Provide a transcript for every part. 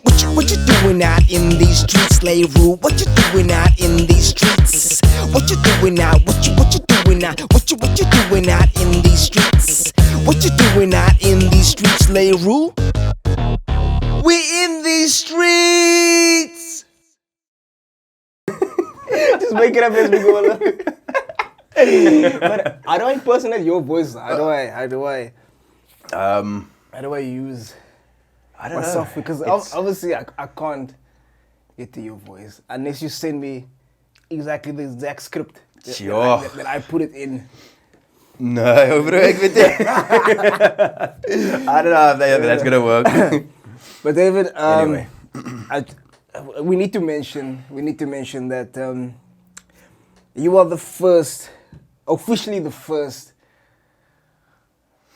What you doing out in these streets, slave rule? What you doing out in these streets? What you doing out? What you doing out? What you doing out in these streets? What you doing out in these streets, slave rule? We in these streets. Just make it up as we go along. But how do I impersonate your voice? How do I use I don't myself? know. Because obviously I can't get to your voice unless you send me exactly the exact script that I put it in. No, bro, ek weet nie. I don't know if that's gonna work. But David, Anyway. we need to mention that you are officially the first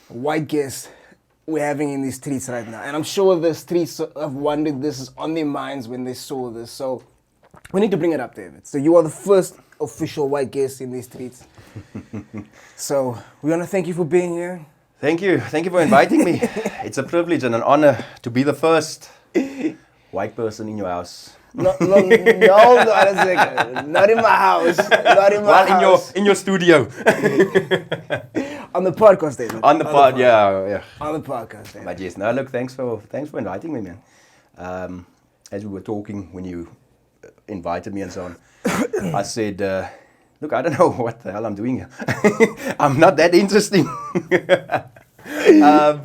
white guest we're having in these streets right now. And I'm sure the streets have wondered this is on their minds when they saw this. So we need to bring it up, David. So you are the first official white guest in these streets. So we want to thank you for being here. Thank you for inviting me. It's a privilege and an honor to be the first white person in your house. No, not in my house. Not in my house. In your studio. On the podcast, David. On the pod, yeah. On the podcast, David. But yes, no, look, thanks for inviting me, man. As we were talking when you invited me and so on, I said, look, I don't know what the hell I'm doing here. I'm not that interesting.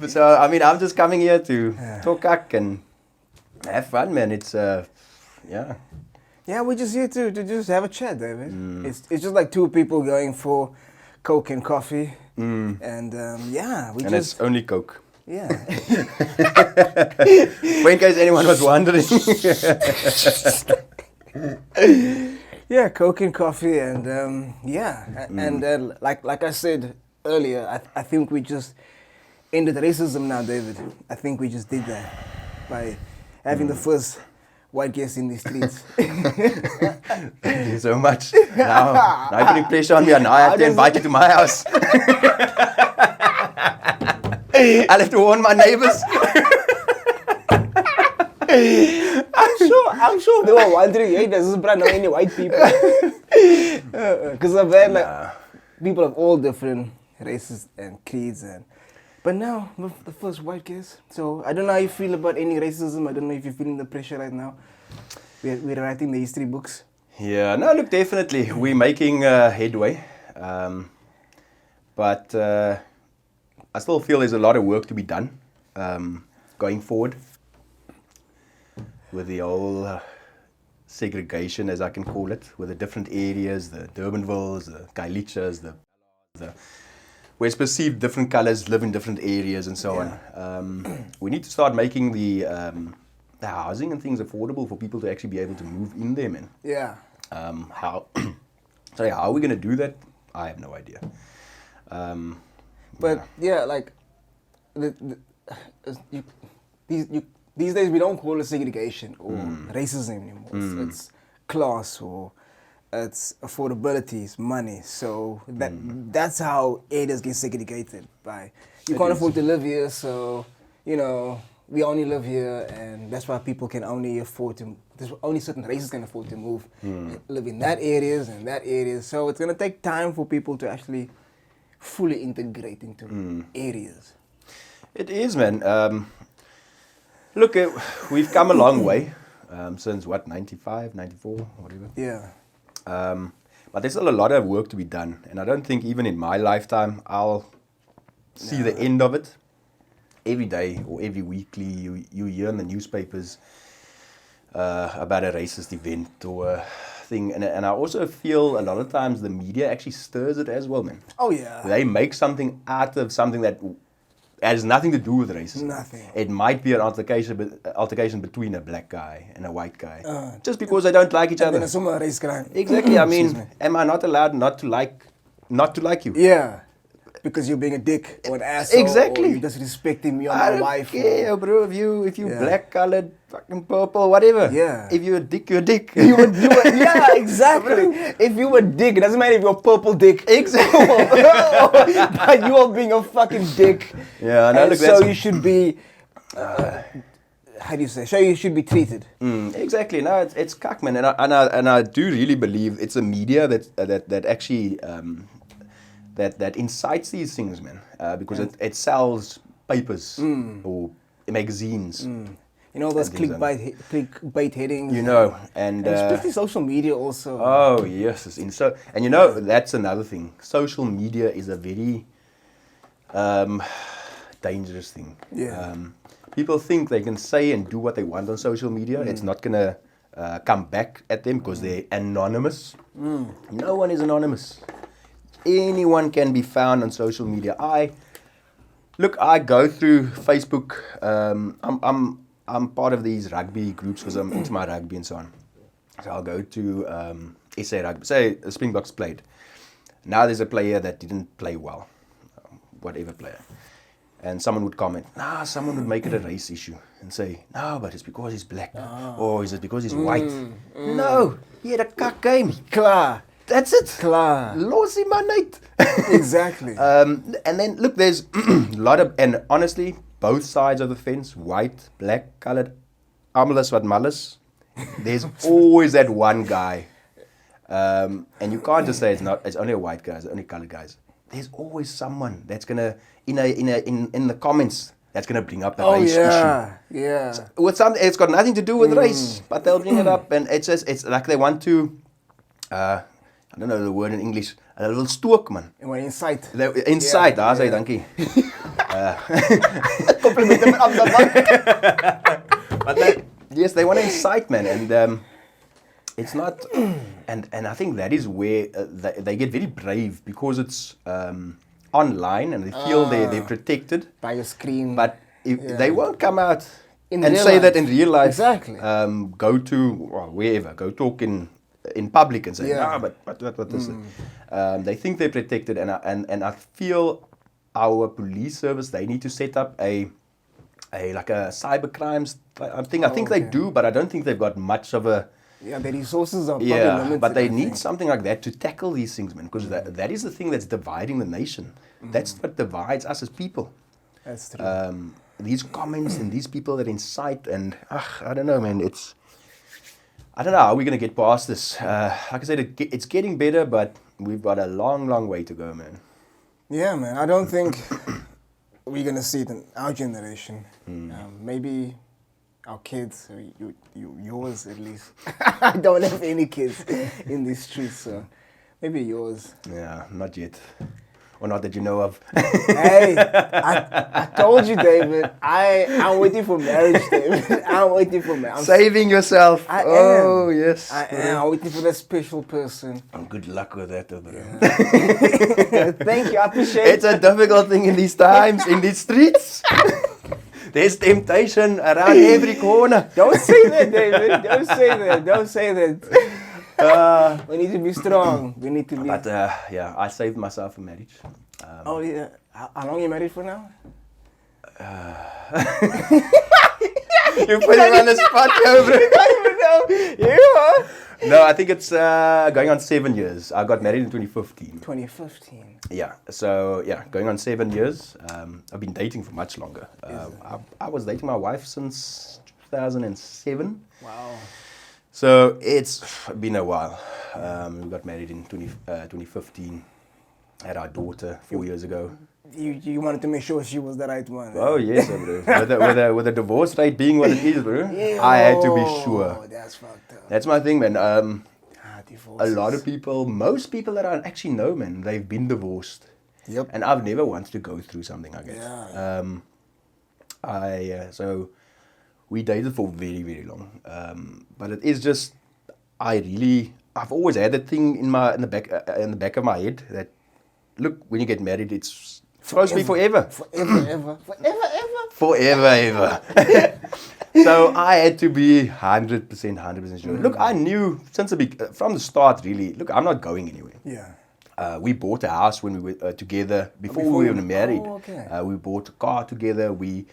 So, I mean, I'm just coming here to talk and have fun, man. It's, yeah. Yeah, we're just here to just have a chat, David. It's just like two people going for Coke and coffee. And it's only Coke. Yeah. For in case anyone was wondering. Yeah, Coke and coffee, and and like I said earlier, I think we just ended racism now, David. I think we just did that by having the first white guest in the streets. Thank you so much. Now you're putting pressure on me, and now I have to invite you to my house. I'll have to warn my neighbors. I'm sure they were wondering, hey, does this brand know any white people? Because I've had people of all different races and creeds, but now the first white guest. So I don't know how you feel about any racism. I don't know if you're feeling the pressure right now. We're writing the history books. Yeah, no, look, definitely we're making headway, but I still feel there's a lot of work to be done going forward with the whole segregation, as I can call it, with the different areas, the Durbanvilles, the Kailichas, the where it's perceived different colors live in different areas and so on. We need to start making the housing and things affordable for people to actually be able to move in there, man. Yeah. How are we going to do that? I have no idea. But these days we don't call it segregation or racism anymore. It's class, or it's affordability, it's money. So that's how areas get segregated by. You can't afford to live here, so we only live here, and that's why people can only afford to. There's only certain races can afford to move, live in that areas and that areas. So it's gonna take time for people to actually fully integrate into areas. It is, man. Look, we've come a long way since 95, 94, whatever. Yeah. But there's still a lot of work to be done, and I don't think even in my lifetime I'll see the end of it. Every day or every weekly, you hear in the newspapers about a racist event or a thing, and I also feel a lot of times the media actually stirs it as well, man. Oh yeah. They make something out of something that has nothing to do with racism. Nothing. It might be an altercation between a black guy and a white guy, just because they don't like each other. Race crime. Exactly. I mean, am I not allowed not to like you? Yeah. Because you're being a dick or an asshole. Exactly. Or you're disrespecting me or I my don't wife. care, bro. If you black, colored, fucking purple, whatever. Yeah. If you're a dick, you're a dick. Yeah, exactly. If you were a dick, it doesn't matter if you're a purple dick. Exactly. But you are being a fucking dick. Yeah, no, and look, so you should be how do you say? Show you should be treated. Exactly. No, it's cuck, man, and I do really believe it's the media that actually that incites these things, man, because it sells papers or magazines. You know those clickbait headings. You know, and especially social media also. Oh yes, and you know that's another thing. Social media is a very dangerous thing. Yeah. People think they can say and do what they want on social media. It's not gonna come back at them because they're anonymous. No one is anonymous. Anyone can be found on social media. I go through Facebook. I'm part of these rugby groups because I'm into my rugby and so on. So I'll go to SA Rugby. Say the Springboks played. Now there's a player that didn't play well, whatever player. And someone would comment, someone would make it a race issue and say, no, but it's because he's black. Or is it because he's white? No, he had a cuck game. Klaar. That's it. Klaar. Lossy man, mate. Exactly. And then, look, there's a lot of, and honestly, both sides of the fence, white, black, colored, amelis wat malis, there's always that one guy. And you can't just say it's only a white guy, it's only colored guys. There's always someone that's gonna in the comments that's gonna bring up the race issue. Yeah. So, it's got nothing to do with race, but they'll bring it up, and it's like they want to. I don't know the word in English. A little stook, man. And we're inside. Inside, I say dankie. Compliment them up But yes, they want to incite, man, and it's not. And I think that is where they get very brave because it's online and they feel they're protected by your screen. But they won't come out in and say that in real life. Exactly. Go to wherever. Go talk in public and say, but what is it? They think they're protected, and I feel our police service, they need to set up a cyber crimes thing. I think they do, but I don't think they've got much of a. Yeah, the resources are probably limited. But they need something like that to tackle these things, man, because that is the thing that's dividing the nation. That's what divides us as people. That's true. These comments and these people that incite, and I don't know, man. I don't know how we're going to get past this. Like I said, it's getting better, but we've got a long, long way to go, man. Yeah, man. I don't think we're going to see it in our generation. Maybe our kids, or yours at least. I don't have any kids in these streets, so maybe yours. Yeah, not yet. Or not that you know of. Hey, I told you, David. I'm waiting for marriage, David. I'm waiting for marriage. Saving yourself. I am. Oh, yes. I am. I'm waiting for that special person. Good luck with that, bro. Thank you. I appreciate it. It's a difficult thing in these times, in these streets. There's temptation around every corner. Don't say that, David. Don't say that. Don't say that. We need to be strong. We need to be. But I saved myself for marriage. Oh yeah. How long are you married for now? You're putting me on the spot, yo, bro. I don't even know. You are. No, I think it's going on 7 years. I got married in 2015. 2015. Yeah. So going on 7 years. I've been dating for much longer. I was dating my wife since 2007. Wow. So it's been a while. We got married in 2015. Had our daughter 4 years ago. You wanted to make sure she was the right one. Oh yes, bro. With the divorce rate being what it is, bro, I had to be sure. That's fucked up. That's my thing, man. Divorces. A lot of people, most people that I actually know, man, they've been divorced. Yep. And I've never wanted to go through something like that. Yeah. So we dated for very, very long. But it is just, I've always had that thing in the back of my head that, look, when you get married, it's supposed to be forever. Forever. So I had to be 100% sure. Look, I knew from the start, really, look, I'm not going anywhere. Yeah. We bought a house when we were together, before we were married. Oh, okay. We bought a car together. We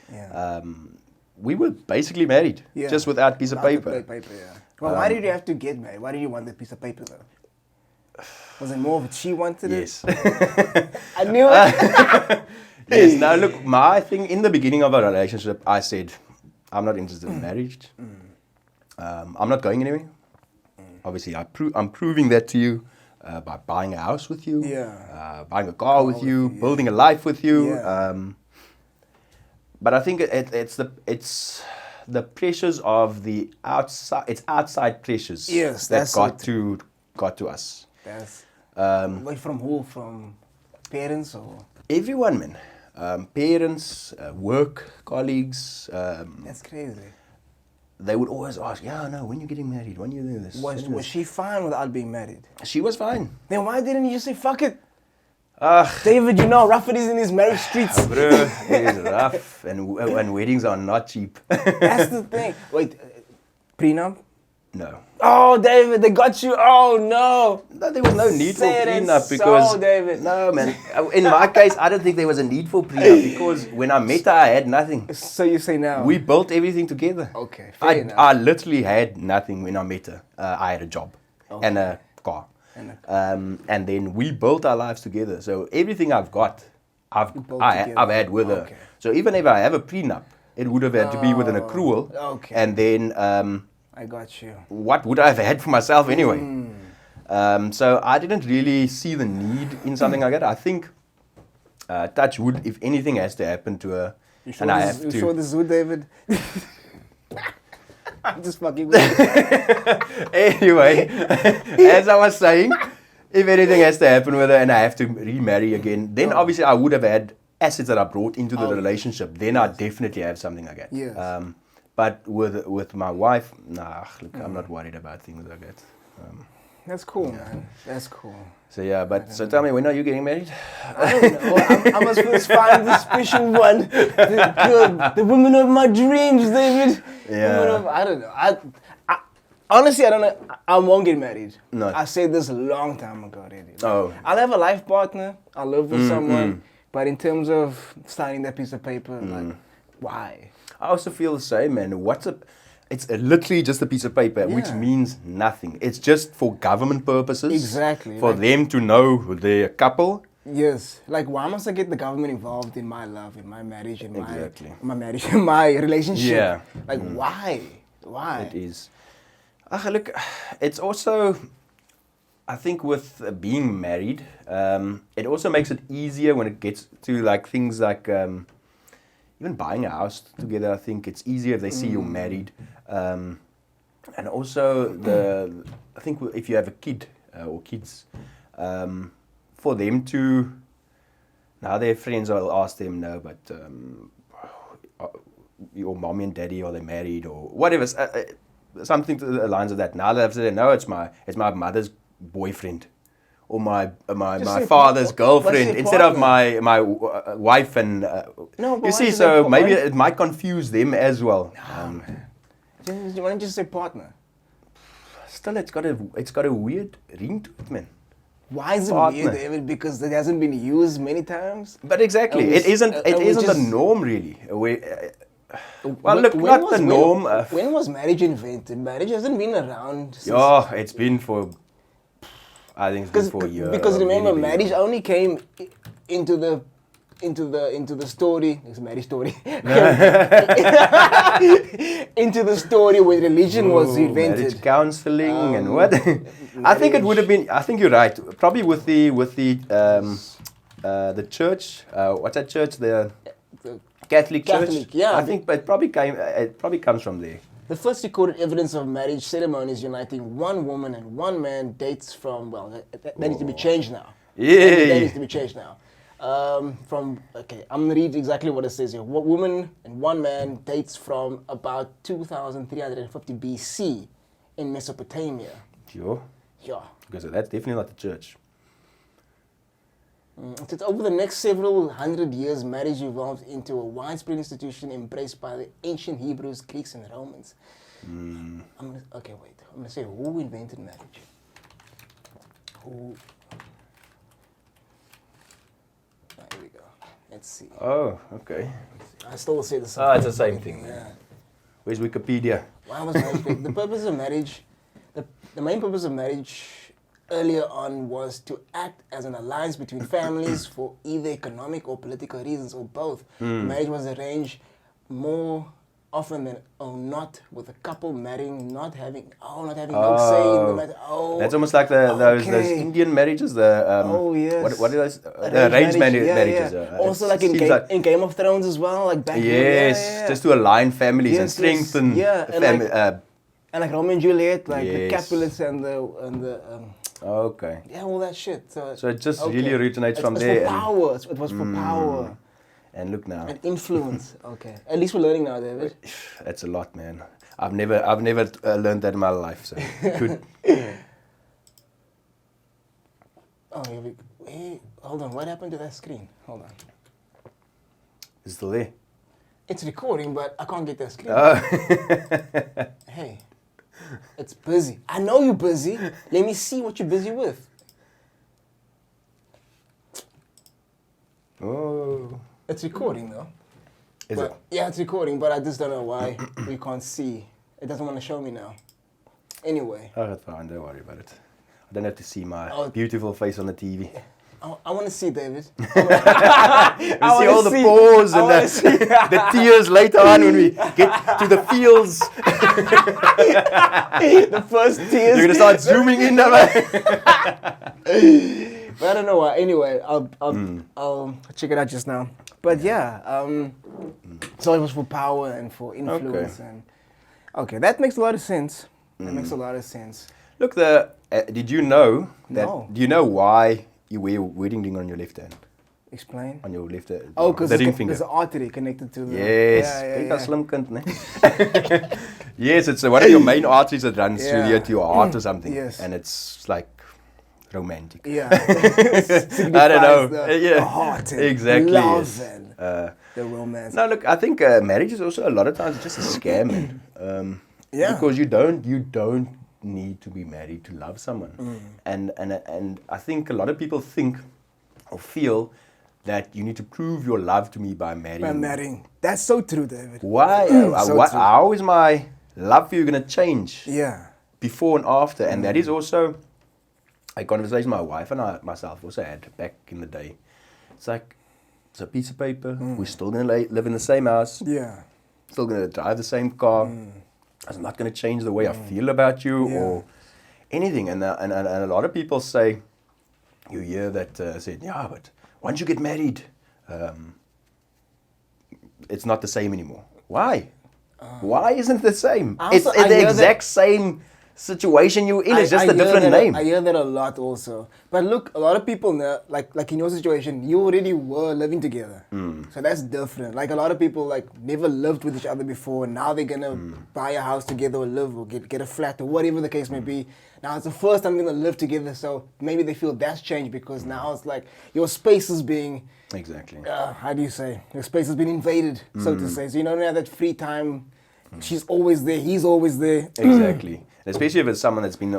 were basically married, just without a piece of paper. Well, why did you have to get married? Why did you want that piece of paper, though? Was it more of she wanted it? Yes. I knew it. Yes. Now, look, my thing in the beginning of our relationship, I said, I'm not interested in marriage. I'm not going anywhere. Obviously, I'm proving that to you by buying a house with you, buying a car with you, building a life with you. Yeah. But I think it's the pressures of the outside. It's outside pressures Yes, that that's got to us. That's wait, from who? From parents or? Everyone, man. Parents, work, colleagues. That's crazy. They would always ask, yeah, no, when you getting married? When you doing this? Was she fine without being married? She was fine. Then why didn't you just say fuck it? David, you know how rough it is in these marriage streets. Bro, it is rough, and weddings are not cheap. That's the thing. Wait, prenup? No. Oh, David, they got you. Oh no. No, there was no need for Say it prenup because so, David. no, man. In my case, I don't think there was a need for prenup because when I met her, I had nothing. So you say now? We built everything together. Okay, fair enough. I literally had nothing when I met her. I had a job and a car, and then we built our lives together. So everything I've got, I've had with her. So even if I have a prenup, it would have had to be with an accrual. Okay. And then. I got you. What would I have had for myself anyway? So I didn't really see the need in something like that. I think, touch wood, if anything has to happen to her, You sure this is who, David? I'm just fucking with you. Anyway, as I was saying, if anything has to happen with her and I have to remarry again, then obviously I would have had assets that I brought into the relationship. Then I'd definitely have something like that. Yes. But with my wife, look, I'm not worried about things like that. That's cool, man. That's cool. So yeah, so tell me, when are you getting married? I don't know. I must first find the special one, the woman of my dreams, David. Yeah. I don't know. I honestly, I don't know. I won't get married. No. I said this a long time ago already. Oh. I'll have a life partner. I'll live with someone. But in terms of signing that piece of paper, like, why? I also feel the same, man. It's literally just a piece of paper, which means nothing. It's just for government purposes. Exactly. For them to know they're a couple. Yes. Like, why must I get the government involved in my love, in my marriage, in Exactly. my relationship? Yeah. Like, why? Why? It is. Look, it's also, I think with being married, it also makes it easier when it gets to like things like even buying a house together. I think it's easier if they see you're married, and also I think if you have a kid or kids, for them to now their friends will ask them but your mommy and daddy, are they married or whatever, something to the lines of that. Now they have to say no, it's my mother's boyfriend. Or my father's girlfriend instead of my wife and you see, so maybe it might confuse them as well. Why don't you just say partner? Still, it's got a weird ring to it, man. Why is it Partner. weird, David? Because it hasn't been used many times. But exactly, it isn't the norm really. Not the norm. When was marriage invented? Marriage hasn't been around since. Yeah, it's been for. I think it's been for years. Because remember, marriage only came into the story. It's a marriage story. Into the story when religion was invented. Marriage counseling and what? I think it would have been. I think you're right. Probably with the church. What's that church? The Catholic Church. Yeah. I think it probably comes from there. The first recorded evidence of marriage ceremonies uniting one woman and one man dates from, that needs to be changed now. Yeah. That needs to be changed now. I'm going to read exactly what it says here. One woman and one man dates from about 2350 BC in Mesopotamia. Sure. Yeah. Because that's definitely not the church. It says, over the next several hundred years, marriage evolved into a widespread institution embraced by the ancient Hebrews, Greeks, and Romans. I'm going to say, who invented marriage? Who? Here we go. Let's see. Oh, okay. I still say the same. Oh, it's the same thing. Yeah. Where's Wikipedia? Why was marriage big? The purpose of marriage, the main purpose of marriage earlier on was to act as an alliance between families for either economic or political reasons or both. Marriage was arranged more often than not with a couple marrying, not having no say in the matter. Oh, That's almost like those okay. Indian marriages. Yes. What are those? The arranged marriages. Also, like in Game of Thrones as well, like back then. Yes, Yeah. just to align families and strengthen. And like Romeo and Juliet, like the Yes. Capulets and the Okay. all that shit. So it just really originates from it's there. For power. It was for power And look now. and influence. Okay, at least we're learning now, David. That's a lot, man. I've never learned that in my life. So good. Oh, hey, hold on. What happened to that screen? Hold on. It's still there. It's recording, but I can't get that screen. Hey, it's busy. I know you're busy. Let me see what you're busy with. Oh. It's recording though. Is it? Yeah, it's recording, but I just don't know why we can't see. It doesn't want to show me now. Anyway. Oh, that's fine. Don't worry about it. I don't have to see my Oh. beautiful face on the TV. I want to see David. You see all the pause and the tears later on when we get to the fields. The first tears. You're gonna start zooming in now. But I don't know why. Anyway, I'll check it out just now. But yeah, so it was for power and for influence and okay, that makes a lot of sense. That makes a lot of sense. Look, did you know that? No. Do you know why you wear a wedding ring on your left hand? Explain. On your left hand. Oh, because the ring finger. there's an artery connected to the. Yes. Yeah. Slim kind, ne? Yes, it's one of your main arteries that runs through here to your heart or something. Yes. And it's like romantic. Yeah. I don't know. The heart and exactly. love Yes. and the romance. No, look, I think marriage is also a lot of times just a scam, man. Yeah. Because you don't need to be married to love someone, and I think a lot of people think or feel that you need to prove your love to me by marrying. By marrying. That's so true, David. Why? So true. How is my love for you gonna change? Yeah. Before and after, and that is also a conversation my wife and myself also had back in the day. It's like it's a piece of paper. We're still gonna live in the same house. Yeah. Still gonna drive the same car. It's not gonna change the way I feel about you or anything. And a lot of people say, you hear that said, yeah, but once you get married, it's not the same anymore. Why? Why isn't it the same? It's the exact same situation you're in. It's just a different name. I hear that a lot also. But look, a lot of people know, like in your situation, you already were living together. So that's different. Like a lot of people like never lived with each other before. And now they're gonna buy a house together or live or get a flat or whatever the case may be. Now it's the first time they're gonna live together. So maybe they feel that's changed because now it's like your space is being Exactly. how do you say? Your space has been invaded, so to say. So you don't have that free time. She's always there. He's always there. Exactly. Especially if it's someone that's been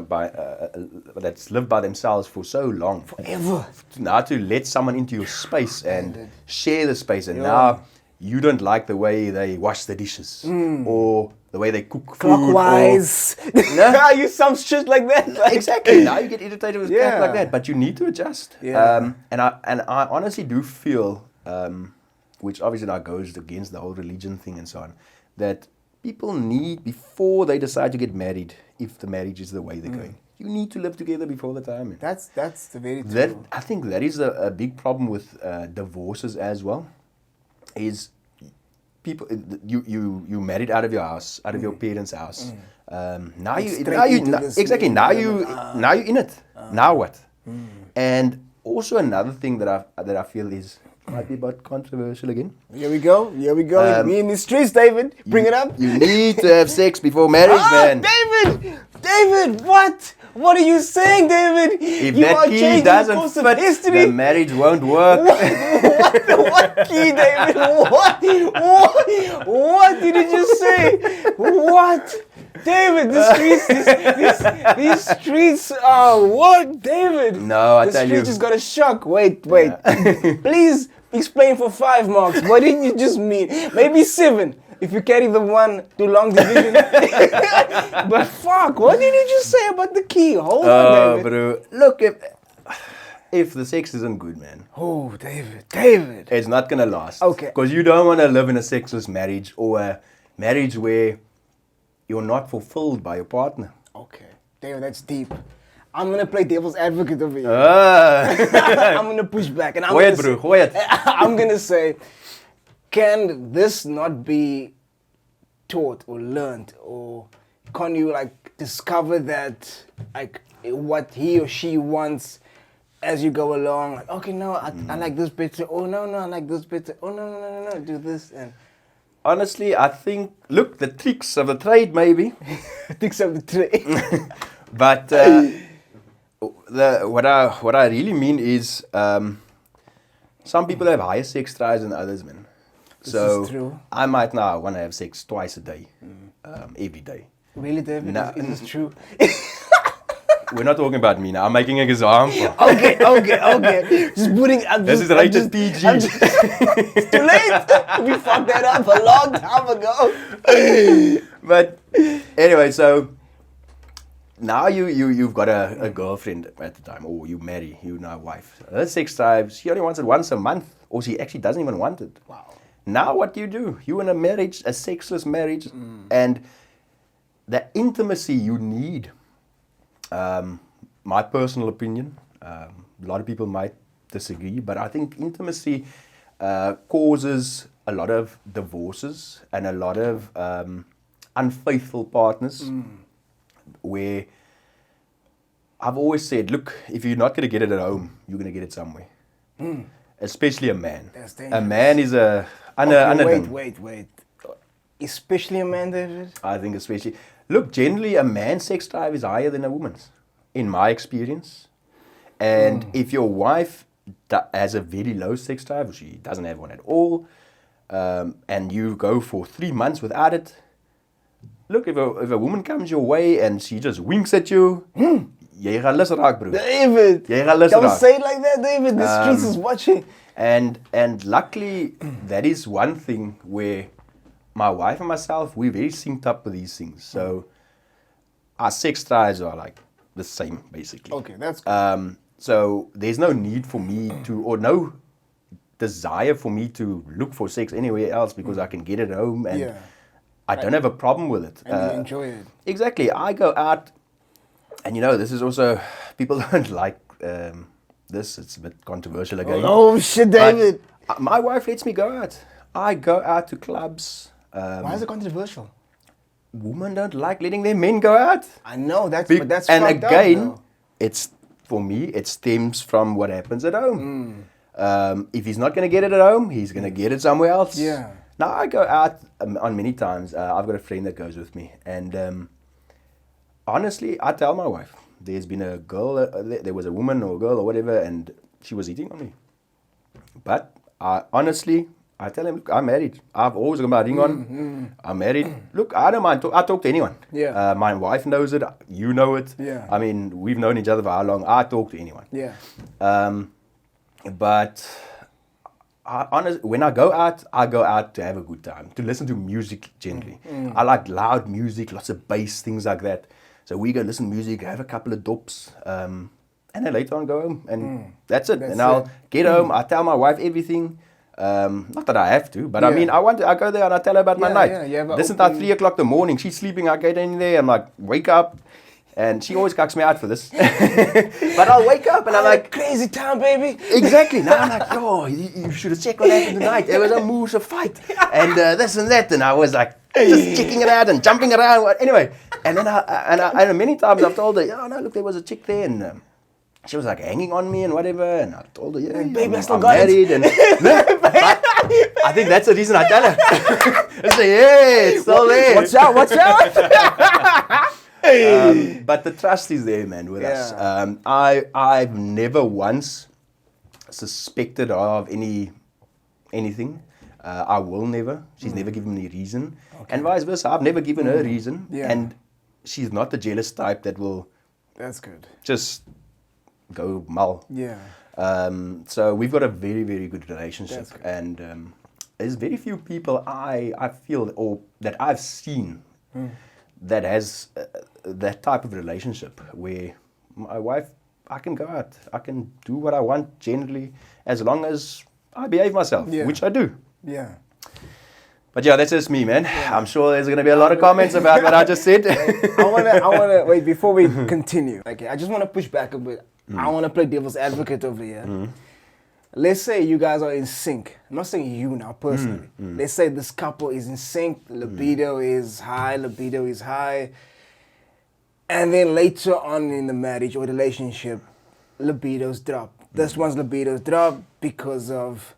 that's lived by themselves for so long. Forever. Now to let someone into your space and share the space, and now you don't like the way they wash the dishes or the way they cook food. Clockwise. No? You some shit like that. Like. Exactly. Now you get irritated with crap like that, but you need to adjust. Yeah. And I honestly do feel, which obviously now goes against the whole religion thing and so on, that people need, before they decide to get married, if the marriage is the way they're going, you need to live together before the time. That's the very true. That, I think that is a big problem with divorces as well. Is people you married out of your house, out of your parents' house. Now you're in it. Now what? And also another thing that I feel is might be about controversial again. Here we go. Me in the streets, David. Bring it up. You need to have sex before marriage, man. David, what? What are you saying, David? If you that key doesn't fit, the marriage won't work. What key, David? What did you just say? What? David, these streets are what, David? No, I tell you. The streets just got a shock. Wait. Please explain for 5 marks. What did you just mean? Maybe 7 if you carry the one to long division. But fuck, what did you just say about the key? Hold on, David. Bro. Look, if the sex isn't good, man. Oh, David. It's not gonna last. Okay. Because you don't want to live in a sexless marriage or a marriage where you're not fulfilled by your partner. Okay. Damn, that's deep. I'm gonna play devil's advocate over here. I'm gonna push back, and I'm gonna say, can this not be taught or learned, or can you like discover that like what he or she wants as you go along? Like, okay, no, I like this better. Oh no, I like this better. Oh no, do this and. Honestly, I think, look, the tricks of the trade maybe. Tricks of the trade. But what I really mean is some people have higher sex drives than others, man. This So is true. I might now want to have sex twice a day, every day. Really, David? No. Is this true? We're not talking about me now. I'm making an example. Okay. Just putting. This is rated PG. It's too late. We fucked that up a long time ago. But anyway, so now you've got a girlfriend at the time, or you marry, you now wife. Her sex drive, she only wants it once a month, or she actually doesn't even want it. Wow. Now what do? You in a marriage, a sexless marriage, and the intimacy you need. My personal opinion, a lot of people might disagree, but I think intimacy causes a lot of divorces and a lot of unfaithful partners, where I've always said, look, if you're not going to get it at home, you're going to get it somewhere. Especially a man. That's A dangerous. man is a... Wait. Especially a man, David? I think especially... Look, generally a man's sex drive is higher than a woman's, in my experience. And if your wife has a very low sex drive, or she doesn't have one at all, and you go for 3 months without it, look, if a woman comes your way and she just winks at you, jy gaan lus raak, bro. David! Jy gaan lus Don't raak. say it like that, David. The streets is watching. And luckily, that is one thing where my wife and myself, we're very synced up with these things. So our sex drives are like the same, basically. Okay, that's good. So there's no need for me to, or no desire for me to look for sex anywhere else, because I can get it at home, and I don't have a problem with it. And you enjoy it. Exactly. I go out, and this is also, people don't like this. It's a bit controversial again. Oh shit, David! But my wife lets me go out. I go out to clubs. Why is it controversial? Women don't like letting their men go out. I know but that's and fucked again, up, it's, for me, it stems from what happens at home. If he's not going to get it at home, he's going to get it somewhere else. Yeah. Now I go out on many times. I've got a friend that goes with me, and honestly, I tell my wife, there's been a girl, there was a woman or a girl or whatever, and she was hitting on me. But honestly, I tell him, look, I'm married. I've always got my ring on. I'm married. Look, I don't mind. I talk to anyone. Yeah. My wife knows it. You know it. Yeah. I mean, we've known each other for how long? I talk to anyone. Yeah. But when I go out to have a good time, to listen to music generally. I like loud music, lots of bass, things like that. So we go listen to music, have a couple of dops, and then later on go home, and that's it. And I'll get home, I tell my wife everything. Not that I have to, but I mean, I go there and I tell her about my night. This is at 3 o'clock in the morning. She's sleeping. I get in there. I'm like, wake up. And she always cucks me out for this. But I'll wake up and I'm like, crazy town, baby. Exactly. Now I'm like, yo, you should have checked what happened tonight. There was a moose, a fight, and this and that. And I was like, just checking it out and jumping around. Anyway, and then and many times I've told her, oh no, look, there was a chick there, and she was like hanging on me and whatever, and I told her, yeah, baby, I still I'm got married, and I think that's the reason I tell her. I say, yeah, it's still there. Watch out. But the trust is there, man, with us. I've never once suspected of anything. I will never. She's never given me a reason, and vice versa. I've never given her a reason, and she's not the jealous type that will. That's good. Just go mull. Yeah. So we've got a very, very good relationship, and there's very few people I feel or that I've seen that has that type of relationship where my wife, I can go out, I can do what I want generally, as long as I behave myself, which I do. Yeah. But yeah, that's just me, man. I'm sure there's going to be a lot of comments about what I just said. I wanna wait before we continue. Okay, I just wanna push back a bit. I wanna play devil's advocate over here. Let's say you guys are in sync. I'm not saying you now personally. Let's say this couple is in sync. Libido is high. And then later on in the marriage or relationship, libidos drop. This one's libidos drop because of,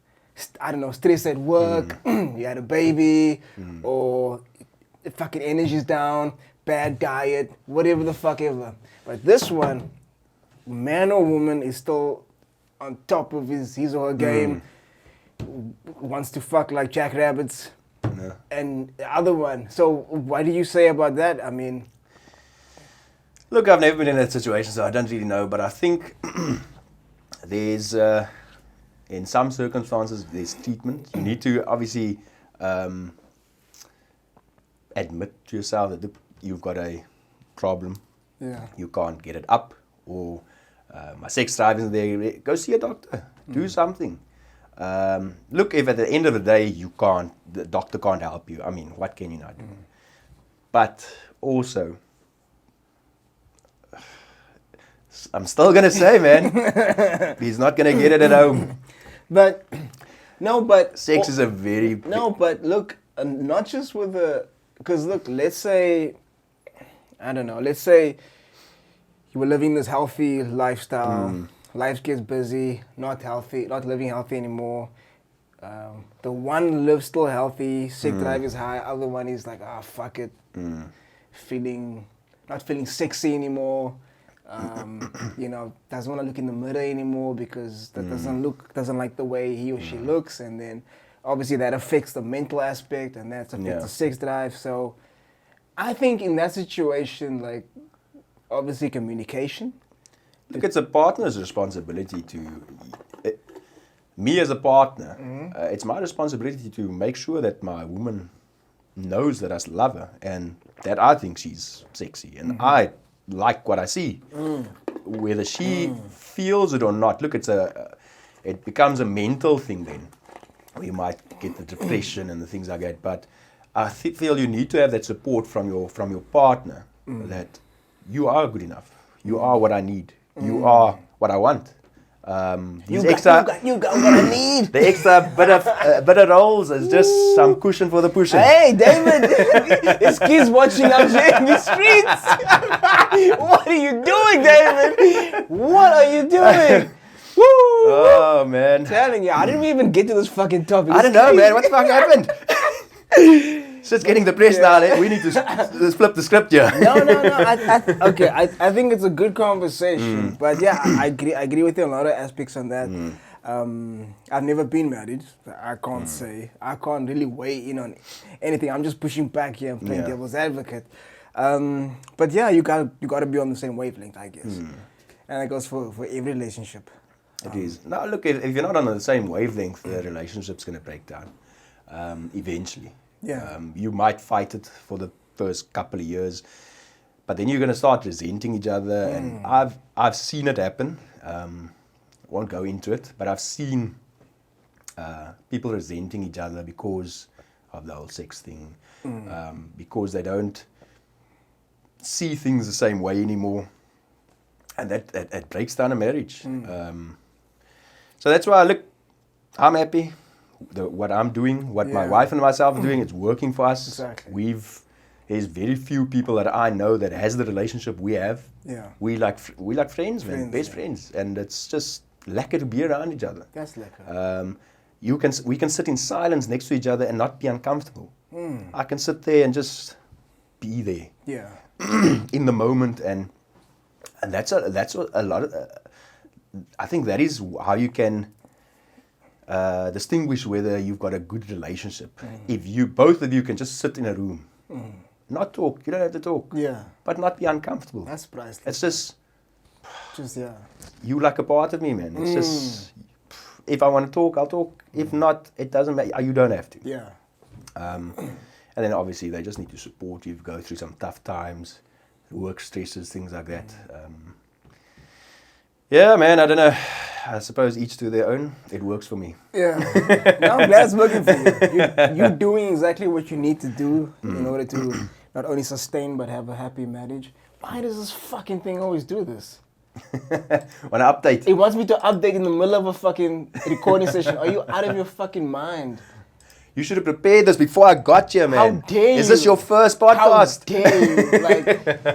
I don't know, stress at work, you had a baby, or the fucking energy's down, bad diet, whatever the fuck ever. But this one, man or woman, is still on top of his or her game, wants to fuck like jackrabbits, and the other one. So what do you say about that? I mean... Look, I've never been in that situation, so I don't really know, but I think there's... in some circumstances, there's treatment. You need to obviously admit to yourself that you've got a problem. Yeah. You can't get it up, or my sex drive isn't there. Go see a doctor. Do something. Look, if at the end of the day the doctor can't help you, I mean, what can you not do? But also, I'm still going to say, man, he's not going to get it at home. But, Sex is a very... No, but look, not just with the... Because look, let's say, I don't know, let's say you were living this healthy lifestyle, life gets busy, not living healthy anymore. The one lives still healthy, sex drive is high, other one is like, fuck it, not feeling sexy anymore. Doesn't want to look in the mirror anymore because that doesn't like the way he or she looks, and then obviously that affects the mental aspect, and that affects the sex drive. So I think in that situation, like, obviously communication. Look, it's a partner's responsibility to... me as a partner, it's my responsibility to make sure that my woman knows that I love her and that I think she's sexy and I like what I see. Whether she feels it or not. Look, it becomes a mental thing then. You might get the depression and the things like that. But I feel you need to have that support from your partner that you are good enough. You are what I need. You are what I want. You got what I need. The extra bit of rolls is just some cushion for the pushing. Hey, David, his kids watching out here in the streets. What are you doing, David? What are you doing? Woo! Oh, man. I'm telling you, I didn't even get to this fucking topic. I don't know, man. What the fuck happened? It's just getting depressed now. We need to flip the script here. No. I think it's a good conversation. But yeah, I agree with you on a lot of aspects on that. I've never been married. I can't say. I can't really weigh in on anything. I'm just pushing back here and playing devil's advocate. But yeah, you gotta be on the same wavelength, I guess. And that goes for every relationship. It is. Now, look, if you're not on the same wavelength, the relationship's going to break down eventually. Yeah. You might fight it for the first couple of years, but then you're going to start resenting each other. And I've seen it happen. Won't go into it, but I've seen people resenting each other because of the whole sex thing, because they don't see things the same way anymore, and that breaks down a marriage. So that's why I'm happy. What I'm doing, what my wife and myself are doing, it's working for us. Exactly. There's very few people that I know that has the relationship we have. Yeah. We like friends, man, best friends, and it's just lekker to be around each other. That's lekker. We can sit in silence next to each other and not be uncomfortable. I can sit there and just be there. Yeah. In the moment, and that's a lot of. I think that is how you can distinguish whether you've got a good relationship. If both of you can just sit in a room, not talk. You don't have to talk. Yeah. But not be uncomfortable. That's priceless. It's just yeah. You like a part of me, man. It's just, if I want to talk, I'll talk. If not, it doesn't matter. You don't have to. Yeah. And then obviously they just need to support you, go through some tough times, work stresses, things like that. Yeah, man, I don't know. I suppose each to their own. It works for me. Yeah. No, I'm glad it's working for you. You're doing exactly what you need to do in order to not only sustain but have a happy marriage. Why does this fucking thing always do this? Want to update? It wants me to update in the middle of a fucking recording session. Are you out of your fucking mind? You should have prepared this before I got here, man. How dare you? Is this your first How podcast? dare you? Like,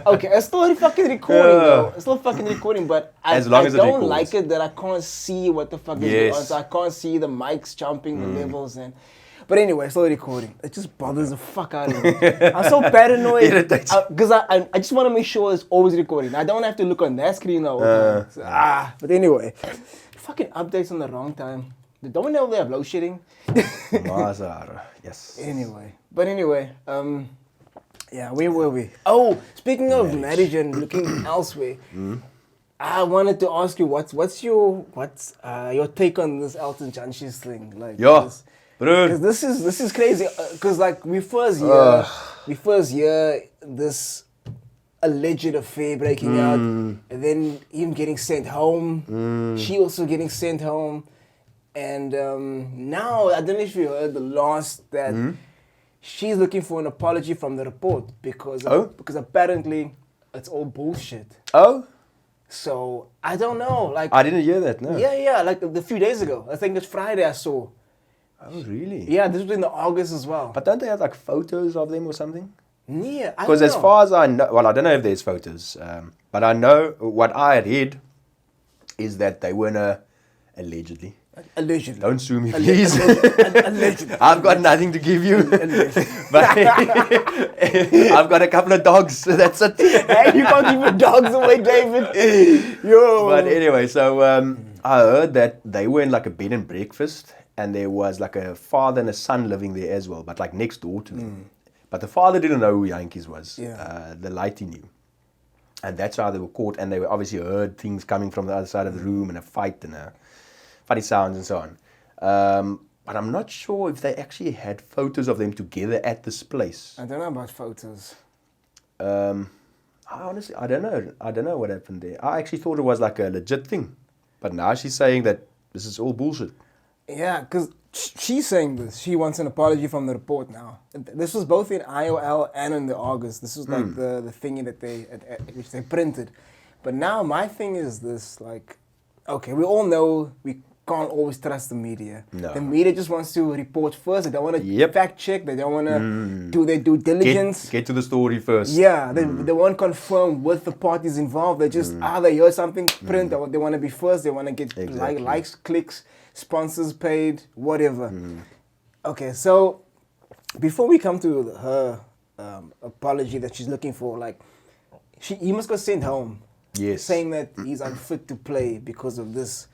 okay, it's still fucking recording though. It's still fucking recording, but I don't like it that I can't see what the fuck is going on. So I can't see the mics jumping, the levels, and. But anyway, it's still recording. It just bothers the fuck out of me. I'm so paranoid because I just want to make sure it's always recording. I don't have to look on that screen all the time. But anyway, fucking updates on the wrong time. Don't we know they have load shedding? Yes. Anyway, yeah, where were we? Oh, speaking of marriage and looking elsewhere, I wanted to ask you what's your take on this Elton John thing? Like, because this is crazy. Because like we first hear this alleged affair breaking out, and then him getting sent home. She also getting sent home. And now, I don't know if you heard the last that she's looking for an apology from the report because apparently it's all bullshit. Oh? So, I don't know. Like I didn't hear that, no. Yeah, like a few days ago. I think it's Friday I saw. Oh, really? Yeah, this was in the August as well. But don't they have like photos of them or something? Yeah, I don't know. Because as far as I know, well, I don't know if there's photos, but I know what I read is that they weren't allegedly. Allegedly. Don't sue me, please. Allegedly. I've got nothing to give you. But I've got a couple of dogs, so that's it. Hey, you can't give your dogs away, David. Yo. But anyway, so I heard that they were in like a bed and breakfast, and there was like a father and a son living there as well, but like next door to them. But the father didn't know who Yankees was. Yeah. The lady knew. And that's how they were caught, and they were obviously heard things coming from the other side of the room, and a fight and funny sounds and so on. But I'm not sure if they actually had photos of them together at this place. I don't know about photos. Honestly, I don't know. I don't know what happened there. I actually thought it was like a legit thing. But now she's saying that this is all bullshit. Yeah, because she's saying this. She wants an apology from the report now. This was both in IOL and in the August. This was like the thingy that which they printed. But now my thing is this, like, okay, we all know we can't always trust the media. No. The media just wants to report first. They don't want to fact check. They don't want to do their due diligence. Get to the story first. Yeah, they won't confirm with the parties involved. They just, they hear something, print. They want to be first. They want to get likes, clicks, sponsors paid, whatever. Okay, so before we come to her apology that she's looking for, like, he must go sent home. Yes. Saying that he's unfit to play because of this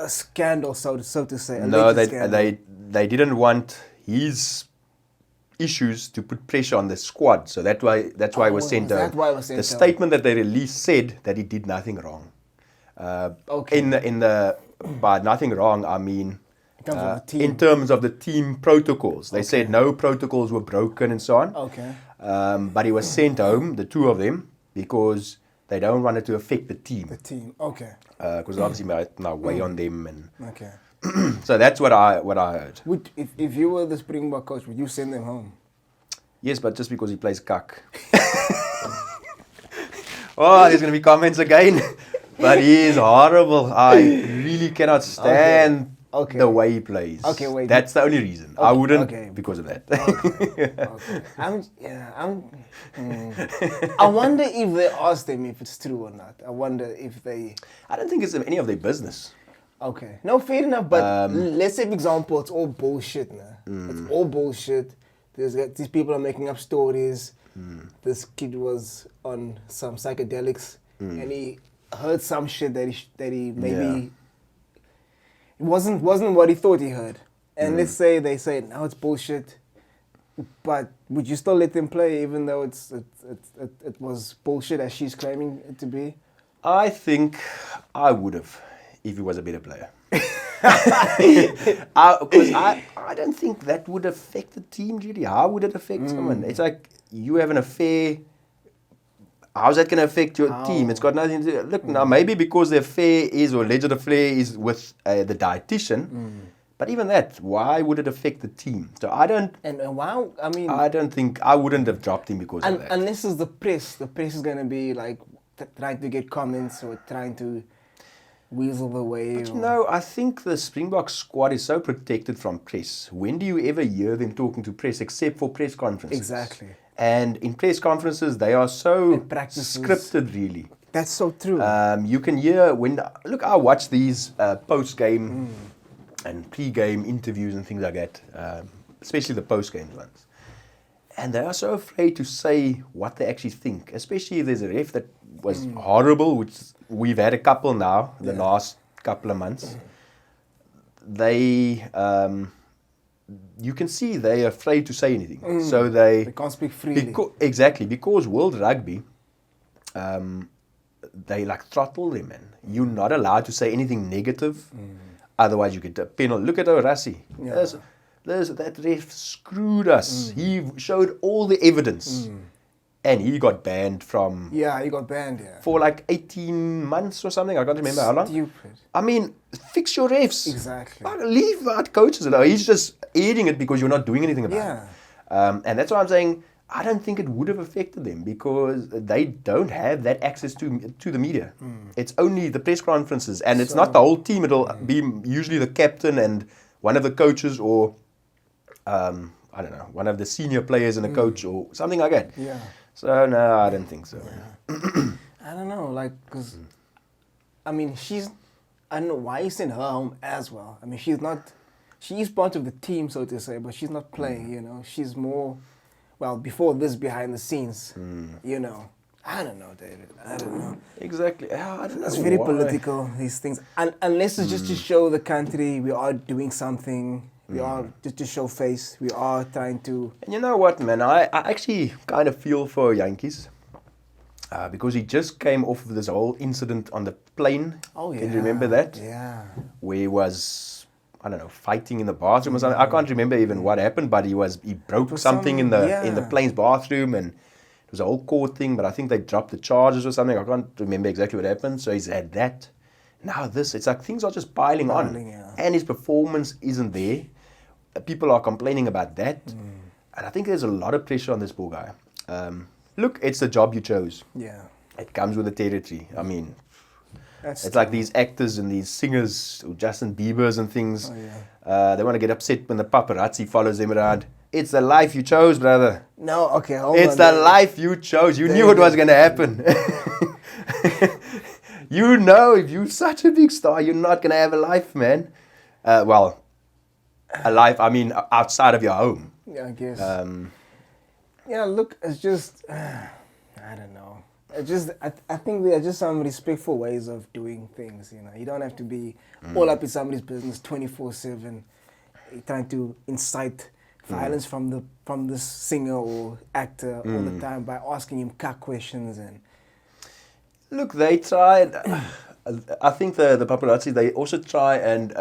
scandal, so to say. No, they didn't want his issues to put pressure on the squad, so that's why he was sent home. The statement that they released said that he did nothing wrong. By nothing wrong, I mean in terms of the team protocols. They said no protocols were broken and so on. Okay. But he was sent home, the two of them, because they don't want it to affect the team. The team, okay. Because obviously might now weigh on them, and okay. So that's what I heard. If you were the Springbok coach, would you send them home? Yes, but just because he plays cuck. Oh, there's gonna be comments again. But he is horrible. I really cannot stand the way he plays. Okay, wait. That's the only reason. I wouldn't because of that. I wonder if they asked them if it's true or not. I wonder if they... I don't think it's any of their business. Okay. No, fair enough, but let's say, for example, it's all bullshit now. It's all bullshit. These people are making up stories. This kid was on some psychedelics and he heard some shit that he maybe... It wasn't what he thought he heard. And let's say they say, no, it's bullshit. But would you still let them play even though it was bullshit as she's claiming it to be? I think I would have if he was a better player. Because I don't think that would affect the team, really. How would it affect someone? It's like you have an affair. how's that going to affect your team? It's got nothing to do. Look, now maybe because the affair is, or alleged affair is with the dietitian, but even that, why would it affect the team? So I don't. And wow, I mean, I don't think I wouldn't have dropped him because of that. Unless it's the press. The press is going to be like trying to get comments or trying to weasel the way. But you know, I think the Springbok squad is so protected from press. When do you ever hear them talking to press except for press conferences? Exactly. And in press conferences, they are so practices. scripted, really. That's so true. You can hear look, I watch these post-game and pre-game interviews and things like that, especially the post-game ones. And they are so afraid to say what they actually think, especially if there's a ref that was horrible, which we've had a couple now, the last couple of months. They, you can see they're afraid to say anything. So they can't speak freely. Exactly, because World Rugby, they like throttle them, man. You're not allowed to say anything negative, otherwise you get a penalty. Look at Orassi. That ref screwed us. He showed all the evidence. And he got banned from... Yeah, he got banned, for like 18 months or something. I can't remember how long. Stupid. I mean, fix your refs. Exactly. Leave out coaches alone. He's just aiding it because you're not doing anything about it. And that's why I'm saying, I don't think it would have affected them because they don't have that access to the media. It's only the press conferences. And it's not the whole team. It'll be usually the captain and one of the coaches or... I don't know, one of the senior players and a coach or something like that. Yeah. So, no, I don't think so. I don't know, like, because, I mean, I don't know why you send her home as well. I mean, she is part of the team, so to say, but she's not playing, you know. She's more, well, before this, behind the scenes, you know. I don't know, David. I don't know. Exactly. I don't know. It's very political, these things. Unless it's just to show the country we are doing something. We are, just to show face, we are trying to... And you know what, man, I actually kind of feel for Yankees because he just came off of this whole incident on the plane. Oh, yeah. Can you remember that? Yeah. Where he was, I don't know, fighting in the bathroom or something. I can't remember even what happened, but he broke something in the plane's bathroom and it was a whole court thing, but I think they dropped the charges or something. I can't remember exactly what happened, so he's had that. Now this, it's like things are just piling on. Yeah. And his performance isn't there. People are complaining about that. And I think there's a lot of pressure on this poor guy. Look, it's the job you chose. Yeah. It comes with the territory. I mean, That's it's like these actors and these singers, Justin Biebers and things. Oh, yeah. They want to get upset when the paparazzi follows them around. It's the life you chose, brother. No, okay, hold on. It's the life you chose. You knew it was going to happen. You know, if you're such a big star, you're not going to have a life, man. Well, a life, I mean, outside of your home. Yeah, I guess. Yeah, look, it's just, I don't know. It's just, I think there are just some respectful ways of doing things, you know. You don't have to be all up in somebody's business 24/7, trying to incite violence from the singer or actor all the time by asking him cuck questions and... Look, they tried, I think the paparazzi, they also try and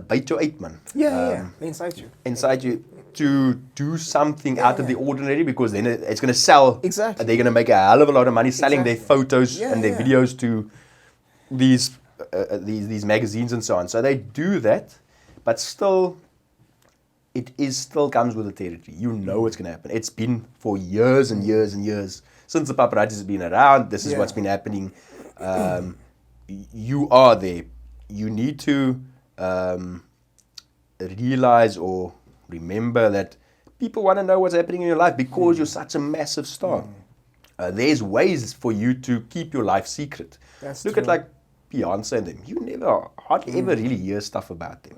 bite your eight, man. Yeah, they incite you. Inside you to do something out of the ordinary because then it's going to sell. Exactly. They're going to make a hell of a lot of money selling their photos and their videos to these magazines and so on. So they do that, but still, it still comes with the territory. You know what's going to happen. It's been for years and years and years since the paparazzi has been around. This is what's been happening. You are there. You need to realize or remember that people want to know what's happening in your life because you're such a massive star. There's ways for you to keep your life secret. Look at like Beyonce and them. You hardly ever really hear stuff about them.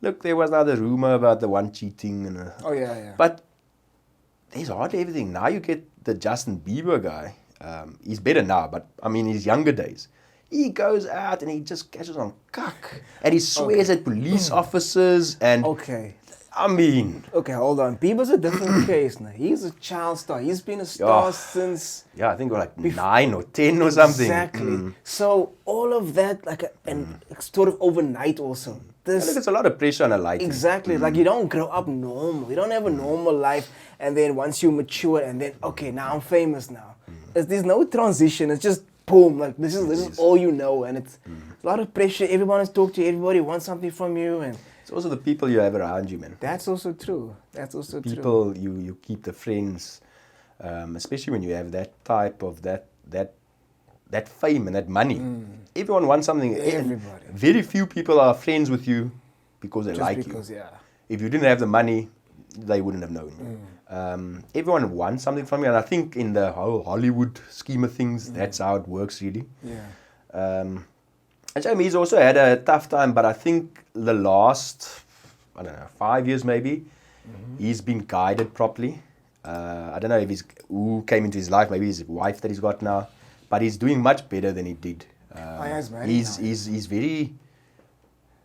Look, there was another rumor about the one cheating. And But there's hardly everything. Now you get the Justin Bieber guy. He's better now, but I mean his younger days. He goes out and he just catches on cuck. And he swears at police officers and... I mean... Okay, hold on. Bieber's a different case now. He's a child star. He's been a star since... Yeah, I think we're like 9 or 10 or something. Exactly. So all of that, and sort of overnight also. this. Look, it's a lot of pressure on a life. Exactly. Like you don't grow up normal. You don't have a normal life, and then once you mature, and then okay, now I'm famous now. There's no transition. It's just boom. Like this is all you know, and it's a lot of pressure. Everyone is talking to you. Everybody wants something from you, and It's also the people you have around you, man. that's also true. That's also true. People you keep the friends, especially when you have that type of that fame and that money. Everyone wants something. Everybody. Very few people are friends with you because they Just like because, you. yeah. If you didn't have the money, they wouldn't have known you. Everyone wants something from you, and I think in the whole Hollywood scheme of things, that's how it works, really. Yeah. And Jamie, he's also had a tough time, but I think the last, 5 years maybe, he's been guided properly. I don't know if who came into his life, maybe his wife that he's got now, but he's doing much better than he did. He's married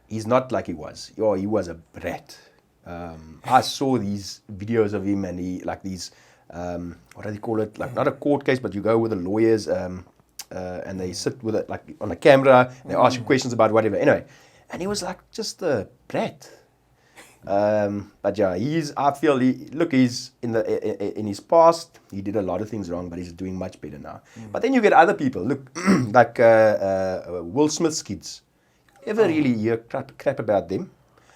he's not like he was. Oh, he was a brat. I saw these videos of him, and he like these, what do they call it? Like not a court case, but you go with the lawyers, and they sit with it like on a camera. And they ask you questions about whatever. Anyway, and he was like just a brat. But yeah, I feel he's in his past, he did a lot of things wrong, but he's doing much better now. But then you get other people, look, like Will Smith's kids. Ever really hear crap about them?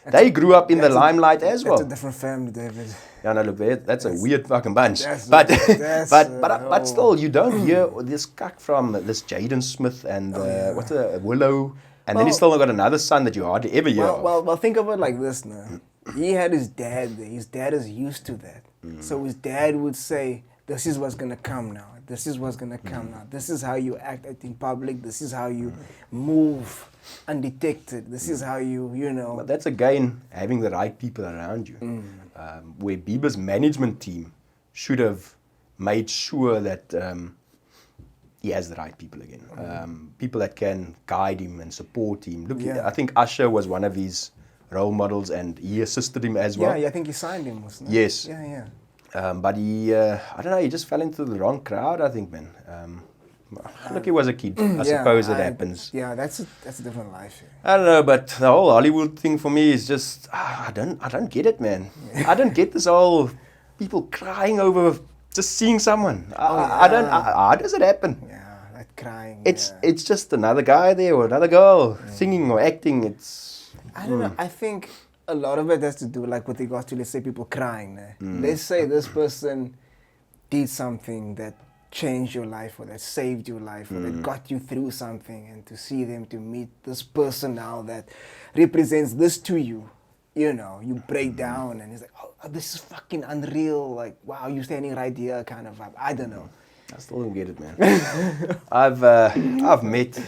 They grew up in the limelight as well. That's a different family, David. Yeah, no, look, that's a weird fucking bunch. But still, you don't hear this cuck from this Jaden Smith and what's the Willow, and then he's still got another son that you hardly ever hear of. Well, think of it like this now. He had his dad there. His dad is used to that. So his dad would say, this is what's going to come now. This is what's going to come now. This is how you act in public. This is how you move undetected. This is how you know. But that's again having the right people around you. Where Bieber's management team should have made sure that he has the right people again. People that can guide him and support him. Look, I think Usher was one of his role models, and he assisted him as well. Yeah, I think he signed him, wasn't it? Yes. Yeah. But he, I don't know, he just fell into the wrong crowd, I think, man. Look, he was a kid. I suppose it happens. Yeah, that's a different life. I don't know, but the whole Hollywood thing for me is just, I don't get it, man. I don't get this whole people crying over just seeing someone. How does it happen? Yeah, that crying. It's just another guy there or another girl singing or acting. I don't know. I think a lot of it has to do, like, with regards to, let's say, people crying. Let's say this person did something that changed your life, or that saved your life, or that got you through something, and to see them, to meet this person now that represents this to you, you know, you break down, and it's like, oh, this is fucking unreal. Like, wow, you're standing right here, kind of vibe. I don't know. I still don't get it, man. I've met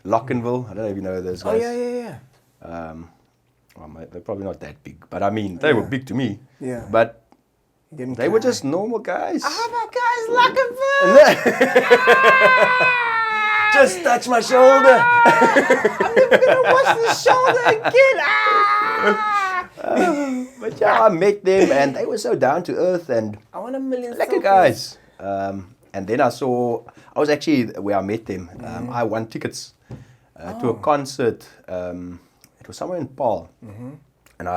Lockenville. I don't know if you know those guys. Oh yeah. Well, they're probably not that big, but I mean, they were big to me. Yeah. But They were just normal guys. that guy's Lockenville! Just touch my shoulder. I'm never gonna watch this shoulder again. But yeah, I met them, and they were so down to earth and I want 1 million lekker guys. And then I was actually where I met them. I won tickets to a concert. It was somewhere in Paarl, and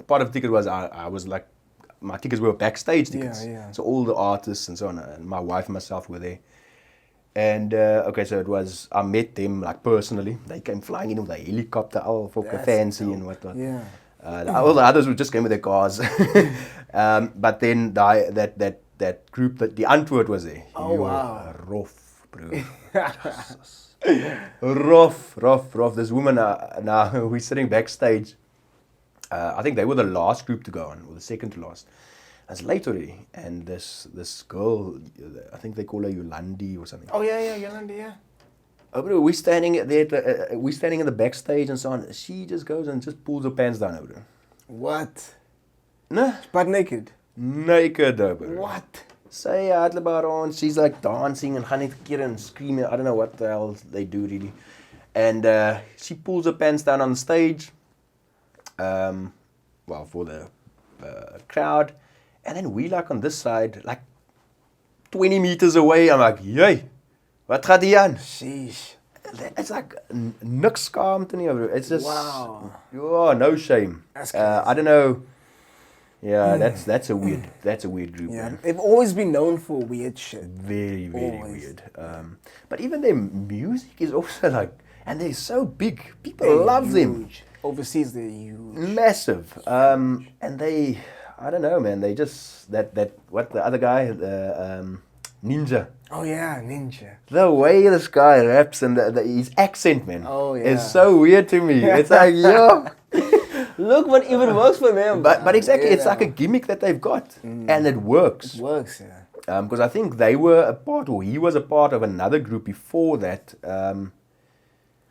part of the ticket was I was like, my tickets were backstage tickets. Yeah. So all the artists and so on, and my wife and myself were there. And so I met them like personally. They came flying in with a helicopter, all for fancy and whatnot. Yeah. All the others would just came with their cars. But then that group, the Antwoord was there. Oh, wow. Rough, bro. rough. This woman, now we're sitting backstage. I think they were the last group to go on, or the second to last. It's late already, and this girl, I think they call her Yolandi or something. Oh yeah, Yolandi, yeah. Oh, bro, we're standing there. We're standing in the backstage and so on. She just goes and just pulls her pants down, bro. What? Nah, Butt naked. naked, bro. What? Sy het haar on. She's like dancing and gaan net keer and screaming. I don't know what the hell they do really. And she pulls her pants down on the stage. Well, for the crowd. And then we like on this side, like 20 meters away. I'm like, yay, wat gaat hier aan? Sheesh. it's like niks skaam to nie. It's just Wow. Oh, no shame. That's crazy. I don't know. Yeah, that's a weird group. Yeah, Man. they've always been known for weird shit. Very Always. weird. But even their music is also like, and they're so big. People They're love them. huge. Overseas, they're huge. Massive. And they, I don't know, man. They just that what the other guy, Ninja. Oh yeah, Ninja. The way this guy raps and his accent, man, Oh, yeah. is so weird to me. It's like, yo. Look what even works for them. But exactly, Yeah. it's like a gimmick that they've got, and it works. It works, yeah. Because I think they were a part, or he was a part of another group before that.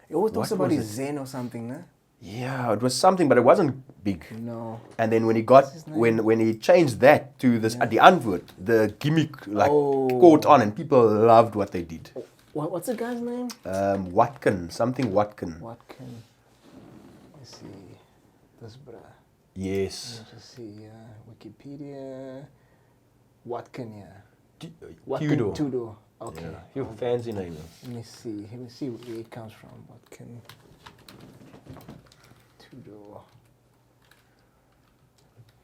He always talks What about was his it? Zen or something, no? Yeah, it was something, but it wasn't big. No. And then when he got his name? when he changed that to this the Antwoord, the gimmick like Oh. caught on, and people loved what they did. What's the guy's name? Watkin, something Watkin. Watkin. Let's see. This bruh. Yes. Let's just see. Wikipedia. Watkin, yeah. Tudor. Tudor. Okay. Yeah, you fancy name. Let me see. Let me see where it comes from. Watkin. Tudor.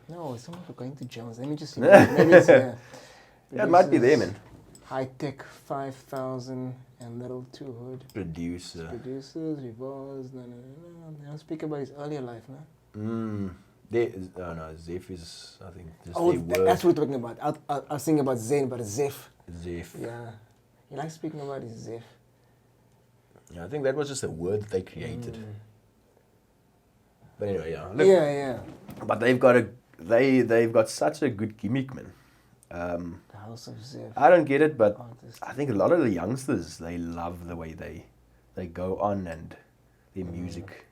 No, it's not going to Jones. Let me just see. Maybe it's here. Yeah, it might be there, man. High Tech 5000 and Little Two Hood. Producer. Producers, Revolves, no. They don't speak about his earlier life, no? There is, oh no, Zeph is, I think, just Oh, their word. that's what we're talking about. I was thinking about Zen, but it's Zeph. Zeph. Yeah. He likes speaking about his Zeph. Yeah, I think that was just a word that they created. But anyway, yeah. Look, Yeah. But they've got such a good gimmick, man. The House of Zeph. I don't get it, but Artist. I think a lot of the youngsters, they love the way they go on and their music.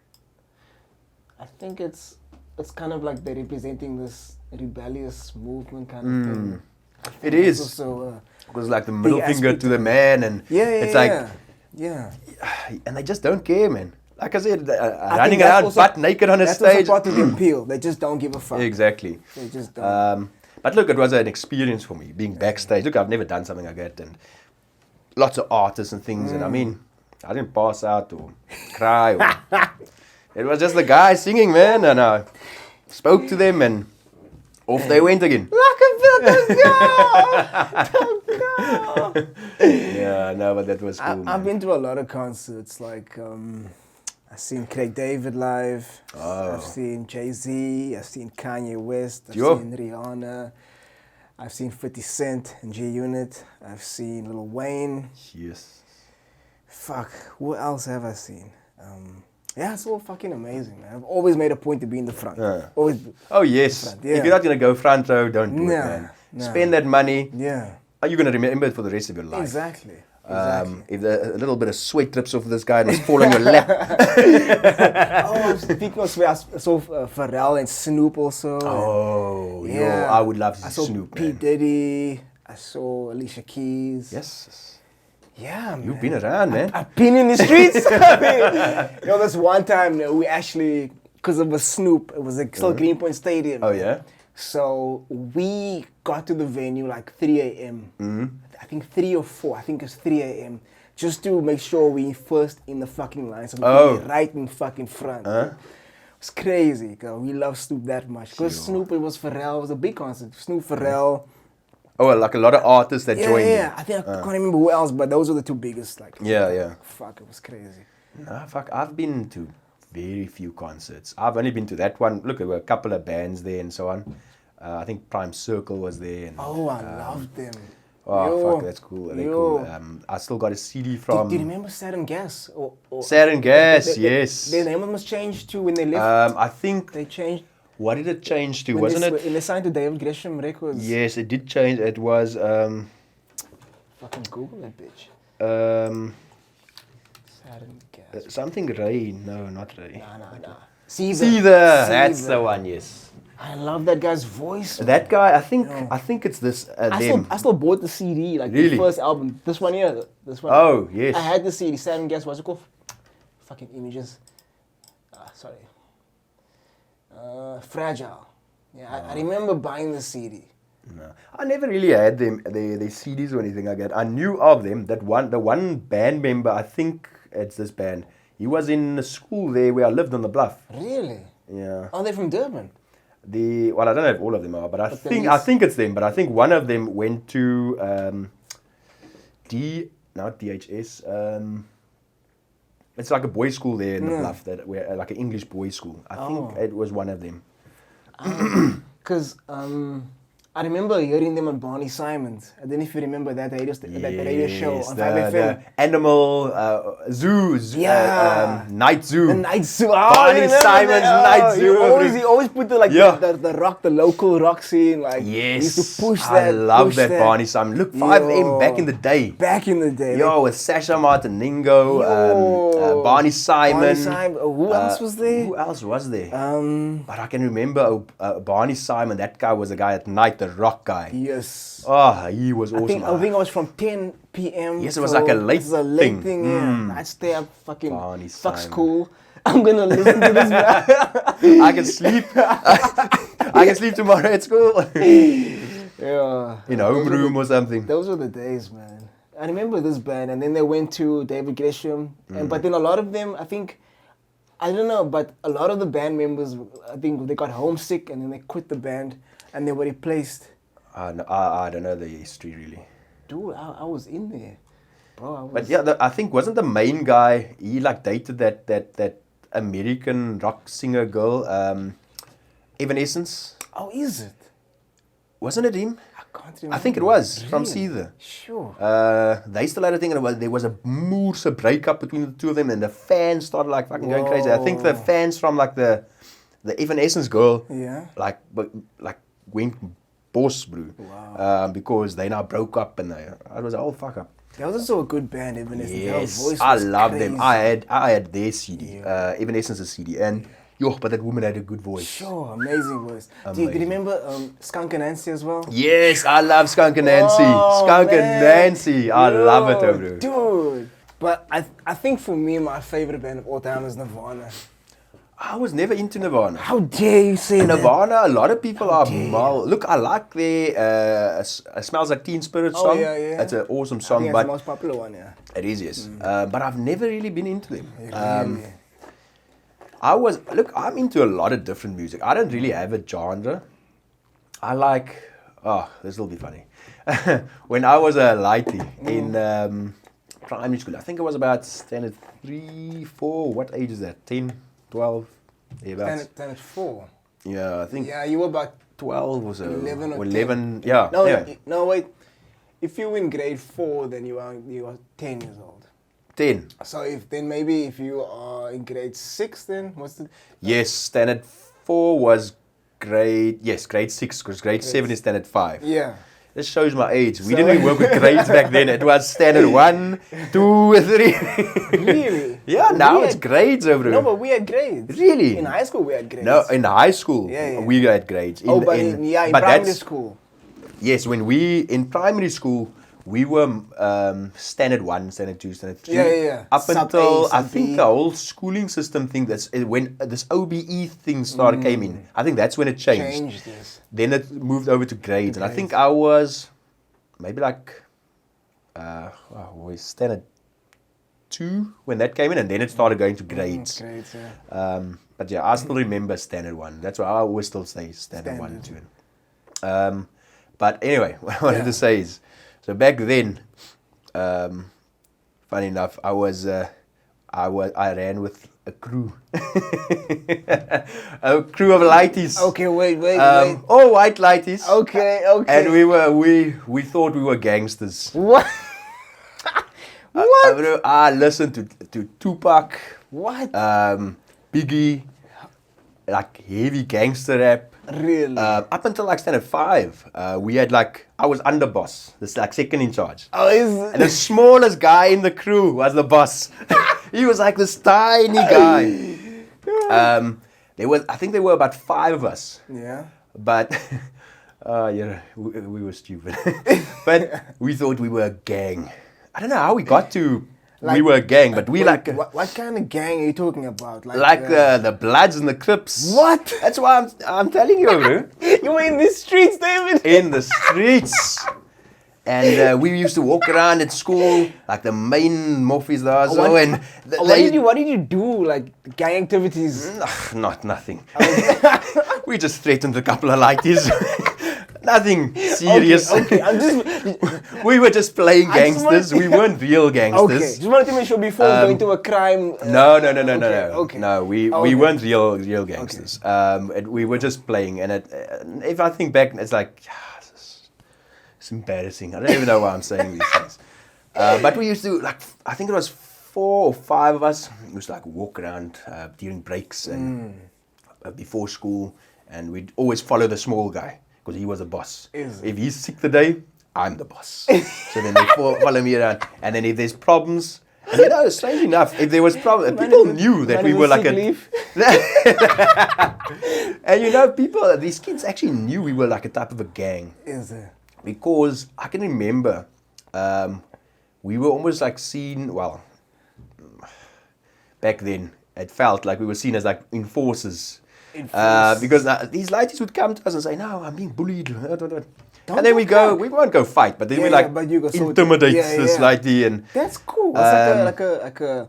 I think it's kind of like they're representing this rebellious movement kind of thing. It is. Also, Because like the middle big finger aspect to the man, and it's like, yeah. and they just don't care, man. Like I said, I running think that's around also- butt naked on a That's stage. also part of the appeal. They just don't give a fuck. Exactly. They just don't. But look, it was an experience for me being backstage. Look, I've never done something like that, and lots of artists and things. And I mean, I didn't pass out or cry. It was just the guy singing, man, and I spoke to them, and off they went again. Yeah, no, but that was cool. I've man. been to a lot of concerts. Like I've seen Craig David live. I've seen Jay-Z. I've seen Kanye West. I've Sure. seen Rihanna. I've seen 50 Cent and G-Unit. I've seen Lil Wayne. Yes. Fuck, who else have I seen? Yeah, it's all fucking amazing, man. I've always made a point to be in the front. Always. Oh yes. Front, yeah. If you're not gonna go front row, don't do it, Nah, man. nah. Spend that money. Yeah. You're gonna remember it for the rest of your life. Exactly. If a little bit of sweat drips off this guy and it's fall on your lap. Oh, speaking of sweat, I saw Pharrell and Snoop also. Oh, Yeah. I would love to I see saw Snoop, P. man. Diddy. I saw Alicia Keys. Yes. Yeah, man. You've been around, man. I've been in the streets. I mean, this one time we actually, because it was Snoop, it was still Greenpoint Stadium. Oh, yeah? So we got to the venue like 3 a.m. I think 3 or 4. I think it's 3 a.m. Just to make sure we first in the fucking line. So we could be right in fucking front. It's crazy, girl. We love Snoop that much. Because Snoop, it was Pharrell. It was a big concert. Snoop, Pharrell. Oh, well, like a lot of artists that joined you. Yeah. I think I can't remember who else, but those were the two biggest. Like, Yeah. Fuck, it was crazy. Nah, fuck, I've been to very few concerts. I've only been to that one. Look, there were a couple of bands there and so on. I think Prime Circle was there. And, Oh, I loved them. oh, fuck, that's cool. They're cool. I still got a CD from Do you remember Saturn Gas? Or Saturn Gas, yes. Their name was changed to when they left. I think, They changed. what did it change to? When Wasn't they, it? When they signed to David Gresham Records. Yes, it did change. It was Fucking Google that bitch. Saturn Gas. something Ray. No, not Ray. Nah. Caesar. Caesar. That's the one. Yes. I love that guy's voice. man. That guy. I think it's this. Them. I still bought the CD, like Really? the first album. This one here. This one. Oh, yes. I had the CD. Saturn Gas. What's it called? Fucking images. Sorry. Fragile. Yeah, I remember buying the CD. No. I never really had their CDs or anything like that. I knew of them. The one band member, I think it's this band. He was in the school there where I lived on the bluff. Really? Yeah. Are they from Durban? Well, I don't know if all of them are, but I But think it's them. But I think one of them went to not DHS. It's like a boys' school there in the bluff like an English boys' school. I think it was one of them. Because I remember hearing them on Barney Simon's. I don't know if you remember that radio show on 5FM. The animal zoo, night zoo. The night zoo. Barney Simon's night zoo. He always put the local rock scene. Like, Yes, he used to push I that. love that Barney Simon. Look, 5M back in the day. Back in the day. Yo, with Sasha Martiningo, Barney Simon. Who else was there? Who else was there? But I can remember Barney Simon. That guy was a guy at night, the rock guy. Yes. Oh, he was awesome. I think it was from 10 p.m. Yes, it was like a late thing. Yeah. I'd stay up fucking Barney fuck's Simon. cool. I'm gonna listen to this man. I can sleep. I can sleep tomorrow at school. Yeah. In homeroom or something. Those were the days, man. I remember this band, and then they went to David Gresham, but then a lot of them, I don't know, but a lot of the band members, I think they got homesick, and then they quit the band, and they were replaced. I don't know the history really. Dude, I was in there, bro. But yeah, I think wasn't the main guy, he like dated that American rock singer girl, Evanescence. Oh, is it? Wasn't it him? I can't remember. I think it was from Really? Caesar. Sure. They still had a thing, and there was a moorse breakup between the two of them, and the fans started like fucking going crazy. I think the fans from like the Evanescence girl, Yeah. like went boss, bro. Wow. Because they now broke up, and it was a whole fuck up. That was also a good band, Evanescence. Their Yes, voice I was love them. crazy. I had their CD, Evanescence's CD, and but that woman had a good voice. Sure, amazing voice. Do you remember Skunk and Nancy as well? Yes, I love Skunk and Nancy. Oh, Skunk and man. Nancy, I love it, bro. Dude. But I think for me, my favorite band of all time is Nirvana. I was never into Nirvana. How dare you say that? Nirvana, a lot of people are mal. Look, I like their Smells Like Teen Spirit song. Yeah, yeah. It's an awesome I song, think it's the but most popular one, yeah. it is, yes. But I've never really been into them. Really? I'm into a lot of different music. I don't really have a genre. I like, this will be funny. When I was a lighty in primary school, I think it was about standard 3, 4, what age is that? 10, 12? Standard 4. Yeah, I think Yeah, you were about 12 or so. 11 or 11, yeah. No, yeah. no, wait. If you were in grade 4, then you are 10 years old. 10. So if you are in grade 6, then what's the... Yes, standard 4 was grade 6, because grade 7 is standard 5. Yeah. This shows my age. We didn't even work with grades back then. It was standard 1, 2, 3. Really? Yeah, now it's grades over there. No, but we had grades. Really? In high school, we had grades. No, in high school, Yeah. we had grades. in primary school. Yes, in primary school, we were standard 1, standard 2, standard 3. Yeah. Up Sub until, A, sub I think B. the whole schooling system thing, when this OBE thing came in, I think that's when it changed. Changed this. Then it moved over to grades. And I think I was maybe like, standard 2 when that came in, and then it started going to grades. Grades, yeah. But yeah, I still remember standard 1. That's why I always still say standard 1 and 2. But anyway, what I wanted to say is, so back then, funny enough, I ran with a crew, a crew of lighties. Okay, wait. All white lighties. Okay. And we thought we were gangsters. What? What? I listened to Tupac. What? Biggie, like heavy gangster rap. Really? Up until like standard 5, we had I was underboss, this like second in charge. Oh, is it? And the smallest guy in the crew was the boss. He was like this tiny guy. I think there were about 5 of us. Yeah. But we were stupid. But we thought we were a gang. I don't know how we got to we were a gang, but we Wait, what kind of gang are you talking about? like the Bloods and the Crips. What? That's why I'm telling you, bro. You were in the streets, David. In the streets. And we used to walk around at school like the main morphies there. So, and what did you do? Like gang activities? Nothing. We just threatened a couple of lighties. Nothing serious. Okay, I'm just. We were just playing gangsters. We weren't real gangsters. Okay, just wanted to make sure before going to a crime. No. Okay. No, we weren't real gangsters. We were just playing, and if I think back, it's like it's embarrassing. I don't even know why I'm saying these things. But we used to I think it was 4 or 5 of us. We used to walk around during breaks and before school, and we'd always follow the small guy because he was the boss. If he's sick the day, I'm the boss. So then they follow me around, and then if there's problems. And strangely enough, if there was problems, people knew that we were like a. And these kids actually knew we were like a type of a gang. Is it? Because I can remember, we were almost like seen. Well, back then it felt like we were seen as like enforcers. Because these lighties would come to us and say, "No, I'm being bullied." And then we won't go fight, but then we intimidate this lighty, and that's cool. It's like a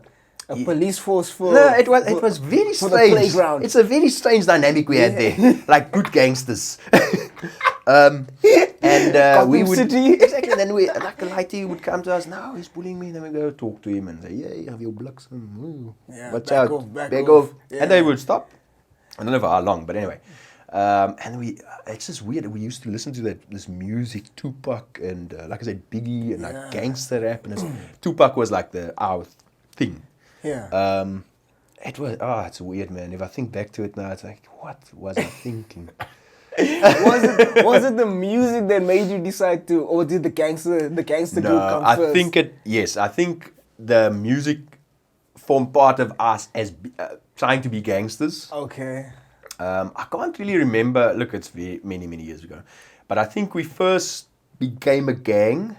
police force for. No, it was very strange. The playground. It's a very strange dynamic we had there, like good gangsters. We would exactly. And then like a lighty would come to us. No, he's bullying me. Then we go talk to him and say, "Yeah, have your blocks. Watch out, back off." Yeah. And they would stop. I don't know for how long, but anyway. It's just weird. We used to listen to this music, Tupac, and like I said, Biggie, and like gangster rap. And Tupac was like our thing. Yeah. It's weird, man. If I think back to it now, it's like, what was I thinking? was it the music that made you decide to, or did the gangster group come first? I think the music formed part of us as trying to be gangsters. Okay. I can't really remember. Look, it's many years ago, but I think we first became a gang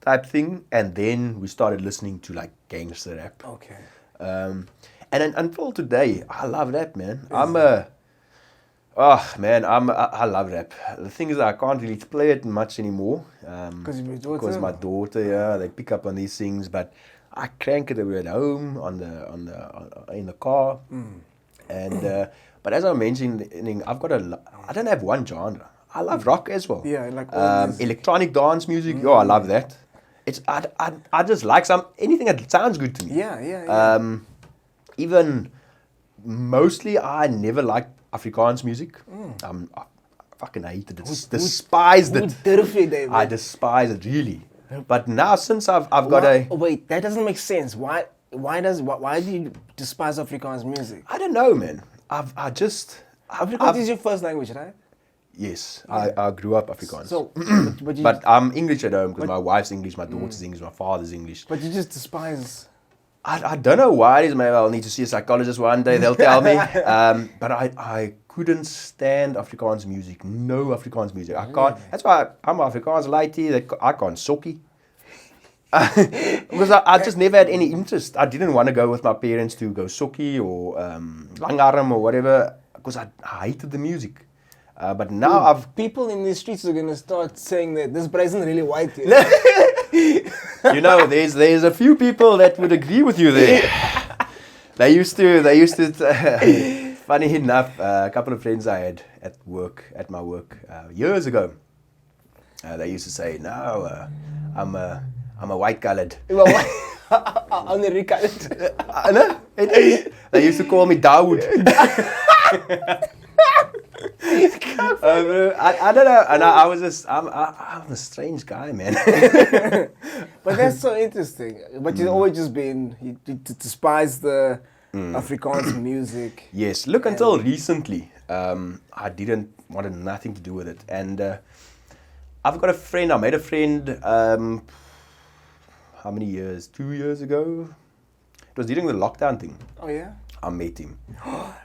type thing, and then we started listening to like gangster rap. Okay. And then until today, I love rap, man. I love rap. The thing is, I can't really play it much anymore because my daughter, they pick up on these things. But I crank it at home in the car, and. But as I mentioned, I don't have one genre. I love rock as well. Yeah, like electronic dance music. I love that. I just like anything that sounds good to me. Yeah. Even mostly, I never liked Afrikaans music. I fucking hated it. Despised it. David? I despise it really. But now since I've got a. Oh wait, that doesn't make sense. Why do you despise Afrikaans music? I don't know, man. Afrikaans is your first language, right? Yes, I grew up Afrikaans. So, but I'm English at home because my wife's English, my daughter's English, my father's English. But you just despise. I don't know why it is. Maybe I'll need to see a psychologist one day. They'll tell me. But I couldn't stand Afrikaans music. No Afrikaans music. I can't. That's why I'm Afrikaans lady. I can't sokkie. Because I just never had any interest. I didn't want to go with my parents to go sokkie or langarm or whatever because I hated the music. But now people in the streets are gonna start saying that this braai isn't really white. There's a few people that would agree with you there. They used to. Funny enough, a couple of friends I had at my work years ago. They used to say, "No, I'm a white coloured." I'm the recolored. No, they used to call me Dawood. I don't know, and I was I'm a strange guy, man. But that's so interesting. But you've always just been you despise the Afrikaans music. Yes, look, until recently, I didn't wanted nothing to do with it, and I've got a friend. I made a friend. How many years? 2 years ago. It was during the lockdown thing. Oh yeah. I met him.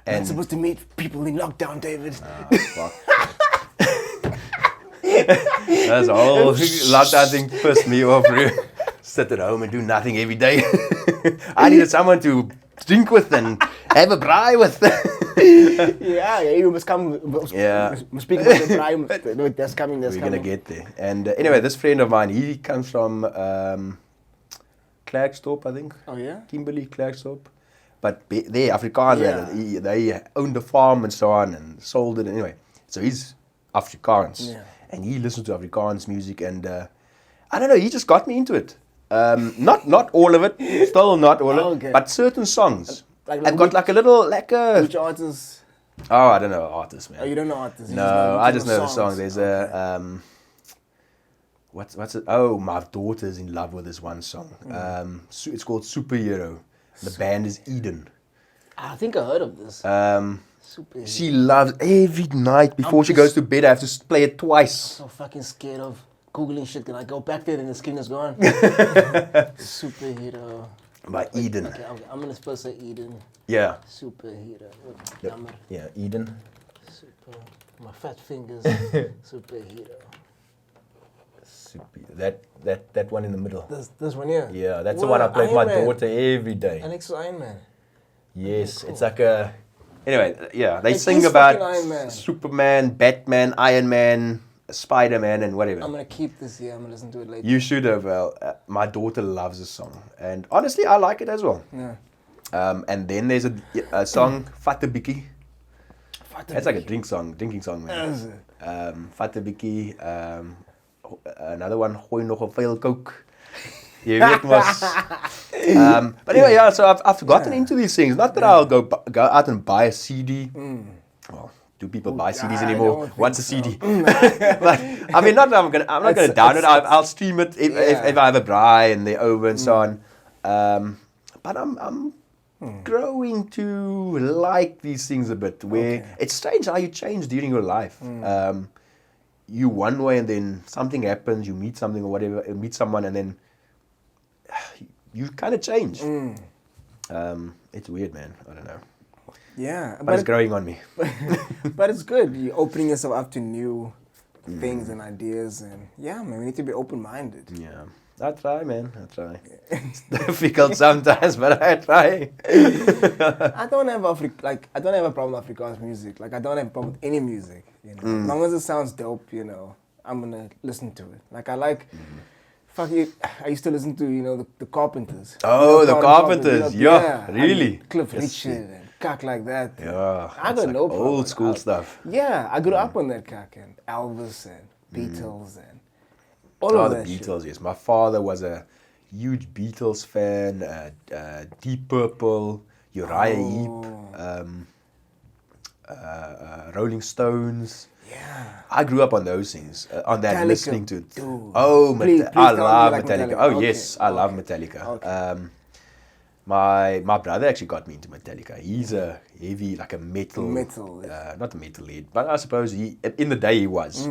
And not supposed to meet people in lockdown, David. Fuck. That's a whole lockdown thing pissed me off, really. sit at home and do nothing every day. I needed someone to drink with and have a braai with. Yeah, you must come. Yeah. Must speak about the braai. No, that's coming. We're going to get there. And anyway, this friend of mine, he comes from Klerksdorp, I think. Oh, yeah? Kimberley, Klerksdorp. But they Afrikaans, Yeah. they owned a farm and so on and sold it. Anyway, so he's Afrikaans. Yeah. And he listens to Afrikaans music and I don't know, he just got me into it. Not all of it, still not all of Okay. it, but certain songs. Like I've got like a little, like a... Which artists? Oh, I don't know artists, man. Oh, you don't know artists? You No, I just know the songs. song. There's a what's it? Oh, my daughter's in love with this one song. It's called Superhero. The band is Eden. I think I heard of this. Super. She loves every night before she goes to bed. I have to play it twice. So fucking scared of googling shit. Can I go back there and the screen is gone? Superhero. By Eden. Okay, I'm gonna spell say Eden. Yeah. Superhero. Yep. Yeah, Eden. Super. My fat fingers. Superhero. That one in the middle. This one here. Yeah, that's the one I play with my Iron Man. daughter every day. Alex Iron Man. Yes, cool. it's like a... Anyway, yeah, they It sing is about fucking Iron Man. Superman, Batman, Iron Man, Spider-Man, and whatever. I'm gonna keep this here. I'm gonna listen to it later. You should have. My daughter loves this song, and honestly, I like it as well. Yeah. And then there's a song, Fatte Bikkie. That's like a drinking song, man. Is it? Fatte Bikkie. Another one, Gooi nog 'n veel coke. You weet mos. But anyway, yeah. So I've gotten into these things. Not that I'll go out and buy a CD. Well, do people buy CDs I anymore? don't What's a think CD? But I mean, I'm not gonna download it. I'll stream it if I have a braai and they're over and so on. But I'm growing to like these things a bit. Where it's strange how you change during your life. You one way and then something happens. You meet something or whatever. You meet someone and then you kind of change. It's weird, man. I don't know. Yeah, But it's growing on me. but it's good. You're opening yourself up to new things and ideas, and yeah, man, we need to be open-minded. Yeah. I try, man. I try. It's difficult sometimes, but I try. I don't have I don't have a problem with Afrikaans music. Like I don't have a problem with any music. You know, as long as it sounds dope, you know, I'm gonna listen to it. Like I like. Fuck it, I used to listen to, you know, the Carpenters. Oh, You know, the Carpenters. you know, Yeah, really? and Cliff Yes, Richard and cack like that. Yeah. I it's got like no problem. old school stuff. Yeah, I grew up on that cack and Elvis and Beatles and all Oh, of the that Beatles, yes. My father was a huge Beatles fan. Deep Purple, Uriah Heep, Rolling Stones. Yeah. I grew up on those things, on that, Metallica, listening to it. dude. Oh, Please I tell me you love like Metallica. Metallica. Oh, Okay, yes, I love okay, Metallica. okay. My brother actually got me into Metallica. He's a heavy, like a metal, not a metal head, but I suppose in the day he was.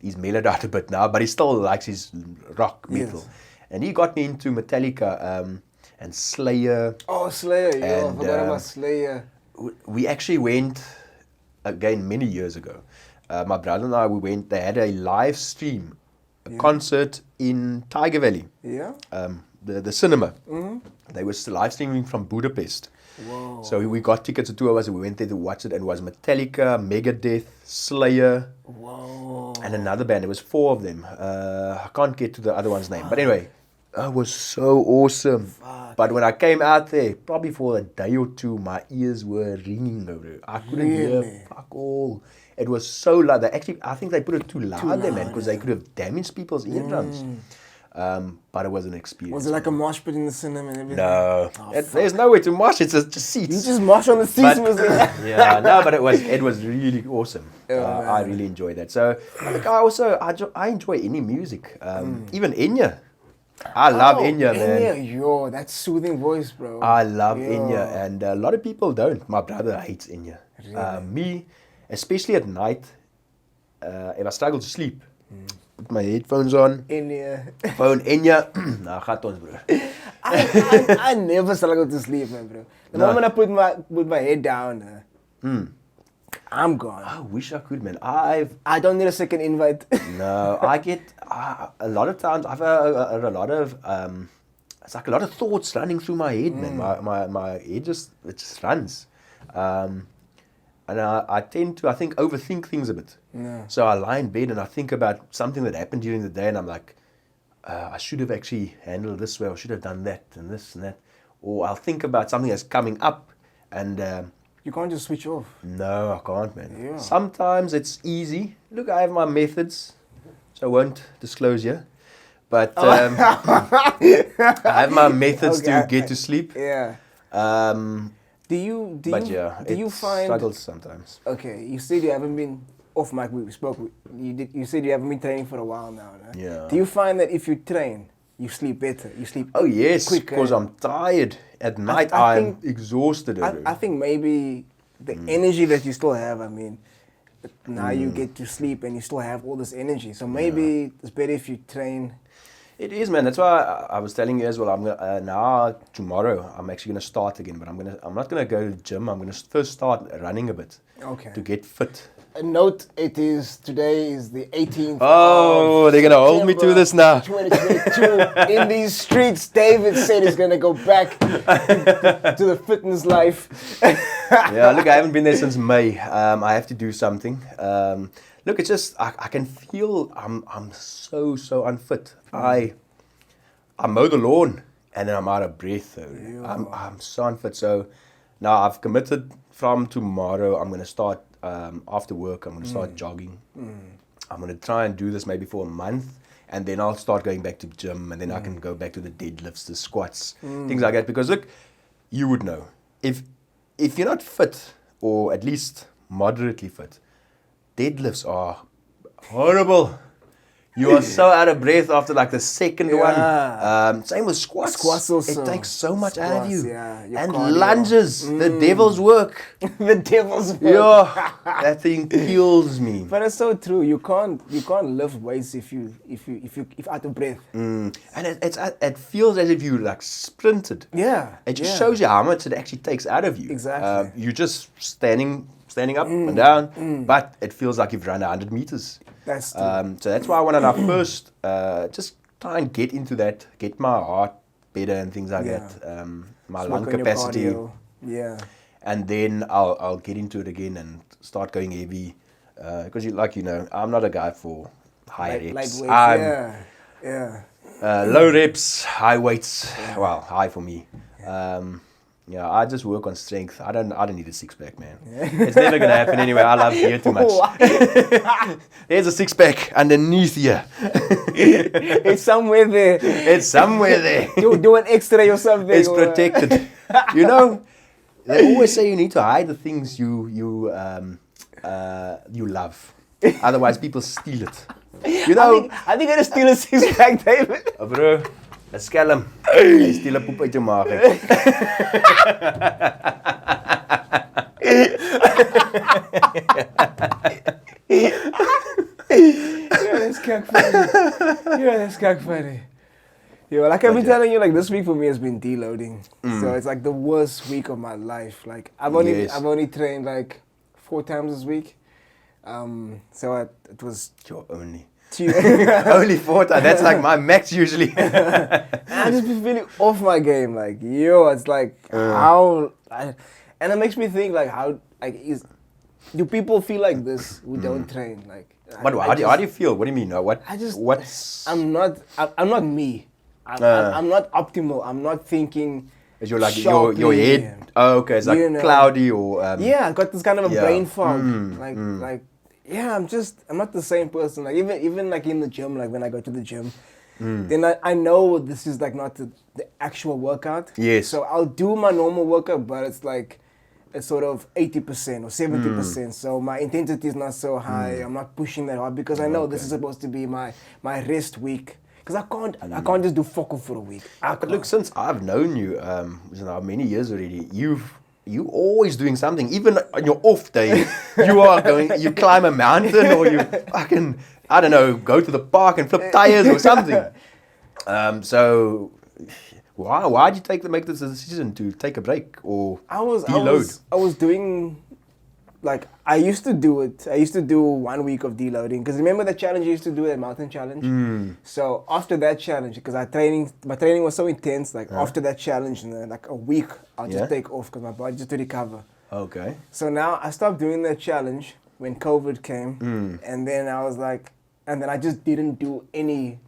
He's mellowed out a bit now, but he still likes his rock metal. Yes. And he got me into Metallica and Slayer. Oh, Slayer, yo, I And, forgot about Slayer. We actually went again many years ago. My brother and I, we went. They had a live stream, a concert in Tiger Valley. Yeah? The cinema. They were live streaming from Budapest. Whoa. So we got tickets, the two of us, and we went there to watch it. And it was Metallica, Megadeth, Slayer, Whoa. and another band. There was 4 of them. I can't get to the other one's name, but anyway, it was so awesome. But when I came out there, probably for a day or two, my ears were ringing over. I couldn't hear fuck all. It was so loud. I think they put it too loud there, man, because they could have damaged people's eardrums. But it was an experience. Was it like a mosh pit in the cinema and everything? No, Oh, there's nowhere to mosh. It's just seats. You just mosh on the seats, was it? Yeah, no, but it was really awesome. Yeah, I really enjoyed that. So I enjoy any music, even Enya. I love Enya, man. Enya, yo, that soothing voice, bro. I love Enya, and a lot of people don't. My brother hates Enya. Me, especially at night, if I struggle to sleep, put my headphones on. Enya. Phone Enya. Nou, gaat ons, bro. I never struggle to sleep, man, bro. The moment I put my head down, I'm gone. I wish I could, man. I don't need a second invite. No, I get a lot of times. I've a lot of it's like a lot of thoughts running through my head, man. My head just runs, and I tend to overthink things a bit. Yeah. So I lie in bed and I think about something that happened during the day, and I'm like, I should have actually handled it this way, or should have done that and this and that, or I'll think about something that's coming up, and You can't just switch off. no, I can't, man. Yeah. Sometimes it's easy. Look, I have my methods, so I won't disclose here. But I have my methods to Okay. get to sleep. Yeah. Do you find struggles sometimes. Okay, you said you haven't been off mic. We spoke. You said you haven't been training for a while now. Right? Yeah. Do you find that if you train, you sleep better? You sleep. Oh yes, quicker? because I'm tired at night. I I'm think- exhausted. I think maybe the energy that you still have. I mean, now you get to sleep and you still have all this energy. So maybe it's better if you train. It is, man. That's why I was telling you as well. I'm gonna now tomorrow. I'm actually gonna start again, but I'm not gonna go to the gym. I'm gonna first start running a bit. Okay. To get fit. A note: today is the 18th. Oh, of they're gonna hold me to September this now. 2022. In these streets, David said he's gonna go back to the fitness life. Yeah, look, I haven't been there since May. I have to do something. Look, it's just I can feel I'm so unfit. I mow the lawn and then I'm out of breath. Though. Yeah. I'm so unfit. So now I've committed from tomorrow. I'm gonna start after work. I'm gonna start jogging. I'm gonna try and do this maybe for a month, and then I'll start going back to the gym, and then I can go back to the deadlifts, the squats, things like that. Because look, you would know if you're not fit, or at least moderately fit, deadlifts are horrible. You are so out of breath after like the second one. Same with squats. Squats also. It takes so much out of Squats, you. yeah, your And cardio. lunges, the devil's work. The devil's work. Yeah, that thing kills me. But it's so true. You can't lift weights if out of breath. And it feels as if you like sprinted. Yeah. It just shows you how much it actually takes out of you. Exactly. You're just standing up and down, but it feels like you've run 100 meters. That's true. So that's why I wanted to first just try and get into that, get my heart better and things like that, my Just lung work on your capacity, cardio. Yeah. and then I'll get into it again and start going heavy, because I'm not a guy for high reps. Lightweight. I'm Yeah. low reps, high weights. Well, high for me. Yeah, I just work on strength. I don't need a six pack, man. It's never gonna happen anyway. I love beer too much. There's a six pack underneath here. It's somewhere there. It's somewhere there. You do an X-ray or something. It's or- protected. You know, they always say you need to hide the things you love. Otherwise, people steal it. You know, I think I just steal a six-pack, David. bro. 'n skelm. Jy steel 'n poep uit jou maag uit. Yeah, that's kind funny. Yeah, that's kind funny. Yeah, like I've been telling you, like this week for me has been deloading. So it's like the worst week of my life. Like I've only trained like 4 times this week. So it was You're only. Tuesday. Only 4 times. That's like my max usually. I just been feeling off my game. Like it's like and it makes me think like how do people feel like this who don't train? Like But how do you feel? What do you mean? I'm not me. I'm not optimal. I'm not thinking. Is your like sharply. your head? Oh, okay. It's like cloudy or. Yeah, I got this kind of a yeah. brain fog. I'm not the same person. Like even like in the gym, like when I go to the gym, then I know this is like not the actual workout. Yes. So I'll do my normal workout, but it's like it's sort of 80% or 70%. So my intensity is not so high. I'm not pushing that hard because I know this is supposed to be my rest week. Because I can't just do fuck off for a week. But look, since I've known you, many years already, you always doing something. Even on your off day, you climb a mountain or you fucking, I don't know, go to the park and flip tires or something. So why did you make this decision to take a break or deload? I was doing like I used to do it. I used to do 1 week of deloading because remember the challenge you used to do, that mountain challenge. So after that challenge, because my training was so intense. Like after that challenge, and then like a week, I'll just take off because my body just to recover. Okay. So now I stopped doing that challenge when COVID came, and then I was like, and then I just didn't do any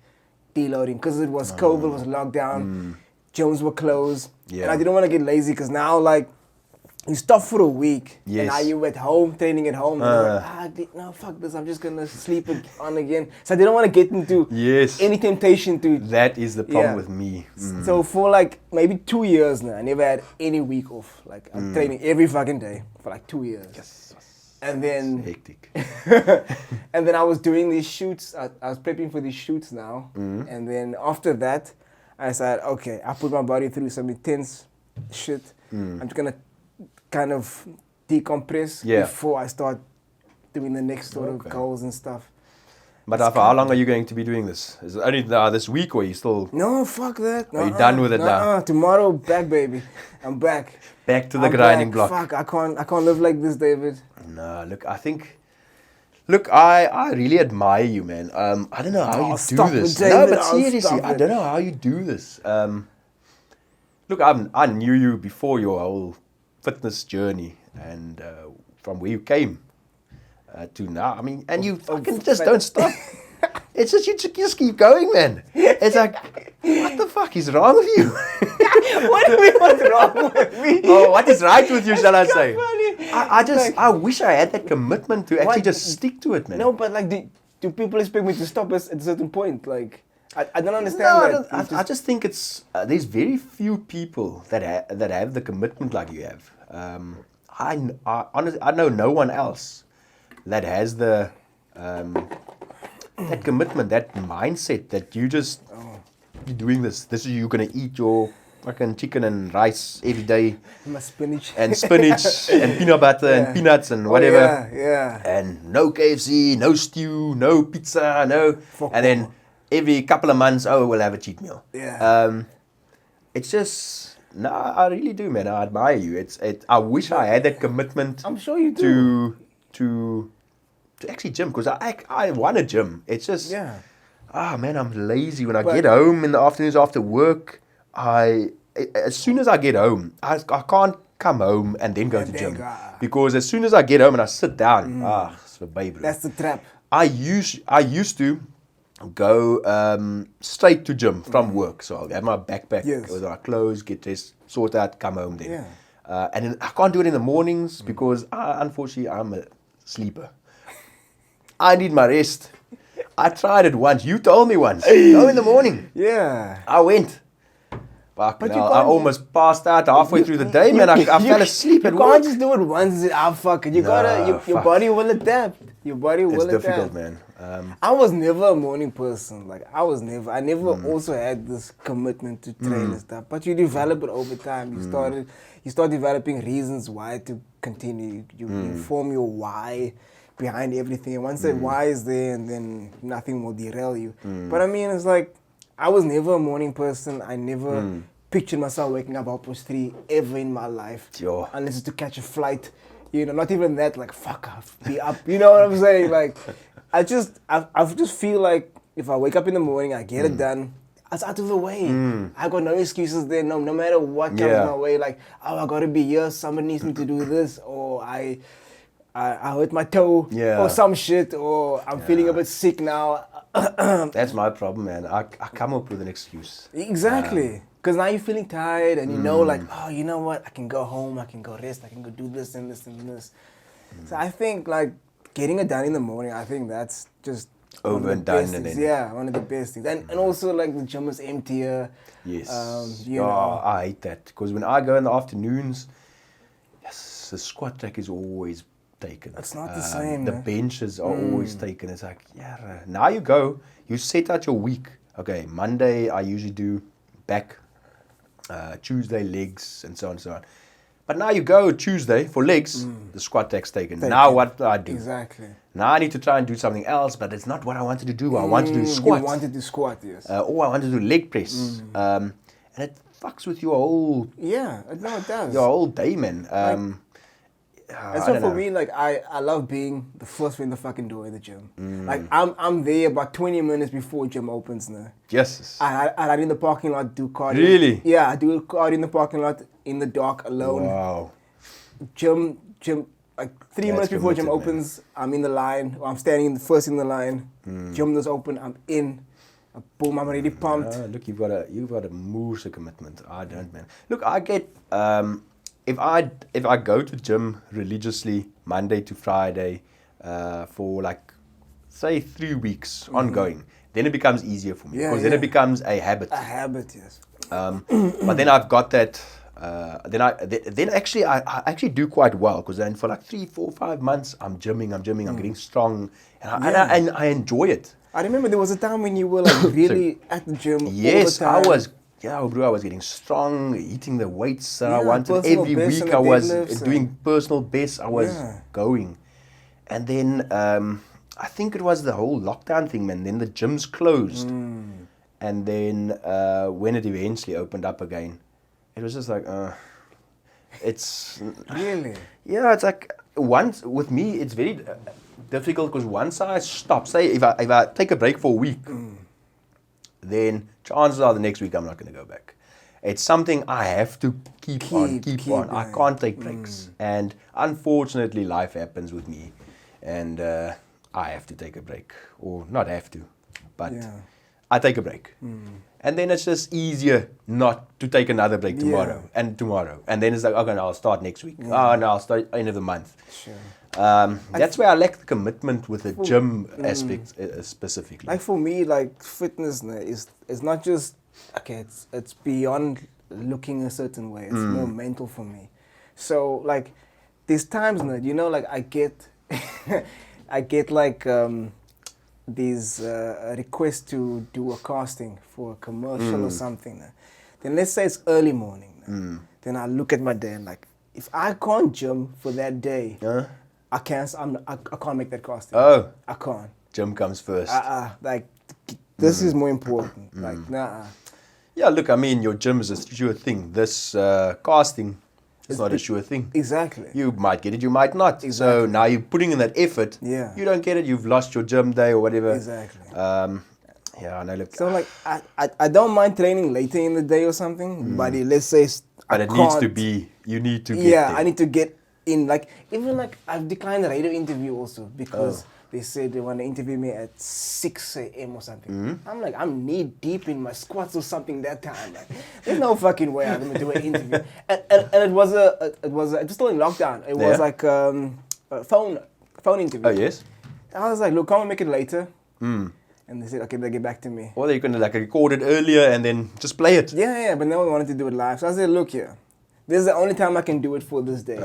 deloading because it was COVID, was lockdown, gyms were closed, and I didn't want to get lazy because now like you stop for a week, and now you at home training at home. And you're like, no, fuck this, I'm just gonna sleep on again. So I didn't want to get into any temptation to. That is the problem with me. So for like maybe 2 years now, I never had any week off. Like I'm training every fucking day for like 2 years. Yes. And then hectic. and then I was doing these shoots. I was prepping for these shoots now. And then after that, I said, okay, I put my body through some intense shit. I'm just gonna kind of decompress before I start doing the next sort of goals and stuff. But for how long are you going to be doing this? Is it only this week, or are you still? No, fuck that. Are you done with it now? Tomorrow, back, baby. I'm back. Back to the grinding block. Fuck, I can't live like this, David. No, look, I really admire you, man. I don't know how you do this. David, no, but seriously, I don't know how you do this. Look, I knew you before your whole fitness journey, and from where you came to now. I mean, and you fucking just don't stop. It's just you just keep going, man. It's like, what the fuck is wrong with you? What do you mean what's wrong with me? Oh, what is right with you, shall I say? I wish I had that commitment to actually just stick to it, man. No, but like, do people expect me to stop us at a certain point? Like, I don't understand that. I just think it's there's very few people that have the commitment like you have. I honestly, I know no one else that has the that commitment, that mindset that you're doing this. This is, you're gonna eat your fucking chicken and rice every day. My spinach. And spinach and peanut butter and peanuts and whatever. Yeah. And no KFC, no stew, no pizza, no. And then every couple of months, we'll have a cheat meal. Yeah. It's just, no, I really do, man. I admire you. I wish I had that commitment. I'm sure you do. To actually gym, because I want a gym. It's just, man, I'm lazy. When I get home in the afternoons after work, as soon as I get home, I can't come home and then go to gym. Because as soon as I get home and I sit down, it's a baby. That's the trap. I used to go straight to gym from work. So I'll have my backpack with my clothes, get dressed, sort out, come home then. And then I can't do it in the mornings because unfortunately I'm a sleeper. I need my rest. I tried it once. You told me once. Go in the morning. Yeah. I went. But I almost passed out halfway through the day, man. I fell asleep at work. You can't just do it once and fuck it. Your body will adapt. Your body will adapt. It's difficult, man. I was never a morning person. Like, I never also had this commitment to train and stuff. But you develop it over time. You start developing reasons why to continue. You form your why behind everything. And once that why is there, and then nothing will derail you. But I mean, it's like, I was never a morning person. I never pictured myself waking up 3:30 ever in my life. Unless it's to catch a flight. You know, not even that, like, fuck, I'll be up. You know what I'm saying? Like, I just feel like if I wake up in the morning, I get it done, it's out of the way. I got no excuses there, no matter what comes my way. Like, I gotta be here, somebody needs me to do this, or I hurt my toe, or some shit, or I'm feeling a bit sick now. That's my problem, man. I come up with an excuse. Exactly. Because now you're feeling tired and you know, like, oh, you know what? I can go home, I can go rest, I can go do this and this and this. So I think, like, getting it done in the morning, I think that's just over and done. And then, one of the best things. And also, like, the gym is emptier. Yes. You know. I hate that. Because when I go in the afternoons, the squat rack is always taken. It's not the same. The benches are always taken. It's like, now you go, you set out your week. Okay, Monday I usually do back, Tuesday legs, and so on and so on. But now you go Tuesday for legs, the squat rack's taken. Now what do I do? Exactly. Now I need to try and do something else, but it's not what I wanted to do. I want to do squat. You wanted to squat, yes. Or I want to do leg press. And it fucks with your whole... Yeah, no, it does. Your whole day, man. And so for me, like I love being the first one in the fucking door in the gym. Like I'm there about 20 minutes before gym opens now. Yes. I in the parking lot do cardio. Really? Yeah, I do cardio in the parking lot in the dark alone. Wow. Gym like 3 minutes before gym committed, man. opens, I'm in the line, or I'm standing first in the line. Gym does open, I'm in. Boom, I'm already pumped. Look, you've got a moose commitment. I don't, man. Look, I get if I go to gym religiously Monday to Friday for like say 3 weeks ongoing, then it becomes easier for me because then it becomes a habit. A habit, yes. But then I've got that. Then I actually do quite well because then for like 3, 4, 5 months I'm gymming, I'm getting strong, and I enjoy it. I remember there was a time when you were like really at the gym. Yes, all the time. I was. Yeah, bro, I was getting strong, eating the weights that I Yeah, wanted. personal Every best week and the I was deadlifts doing personal best. I was going. And then I think it was the whole lockdown thing, man. Then the gyms closed. And then when it eventually opened up again, it was just like, it's... Really? Yeah, it's like, once, with me, it's very difficult because once I stop, say if I take a break for a week, then chances are the next week I'm not going to go back. It's something I have to keep on. I can't take breaks. And unfortunately, life happens with me. And I have to take a break. Or not have to, but I take a break. And then it's just easier not to take another break tomorrow and tomorrow. And then it's like, okay, no, I'll start next week. Oh, no, I'll start end of the month. Sure. That's where I lack the commitment with the gym aspect specifically. Like for me, like fitness is not just, okay, it's beyond looking a certain way. It's more mental for me. So like there's times, you know, like I get I get like these requests to do a casting for a commercial or something. Then let's say it's early morning. Then I look at my day and like, if I can't gym for that day, I can't make that casting. Oh, I can't. gym comes first. Like this is more important. Like nah. Yeah, look, I mean, your gym is a sure thing. This casting is not a sure thing. Exactly. You might get it, you might not. Exactly. So now you're putting in that effort. Yeah. You don't get it, you've lost your gym day or whatever. Exactly. Yeah, I know. Look, So like I don't mind training later in the day or something, but let's say but it needs to be. You need to get there. I need to get in. Like even like I've declined a radio interview also because they said they want to interview me at 6 a.m. or something. I'm like, I'm knee deep in my squats or something that time. Like, there's no fucking way I'm gonna do an interview. And it was just still in lockdown. It was like a phone interview. Oh yes. I was like, look, can't we make it later? And they said, okay, they'll get back to me. Or they're gonna like record it earlier and then just play it. Yeah, but no one wanted to do it live. So I said, look here, this is the only time I can do it for this day.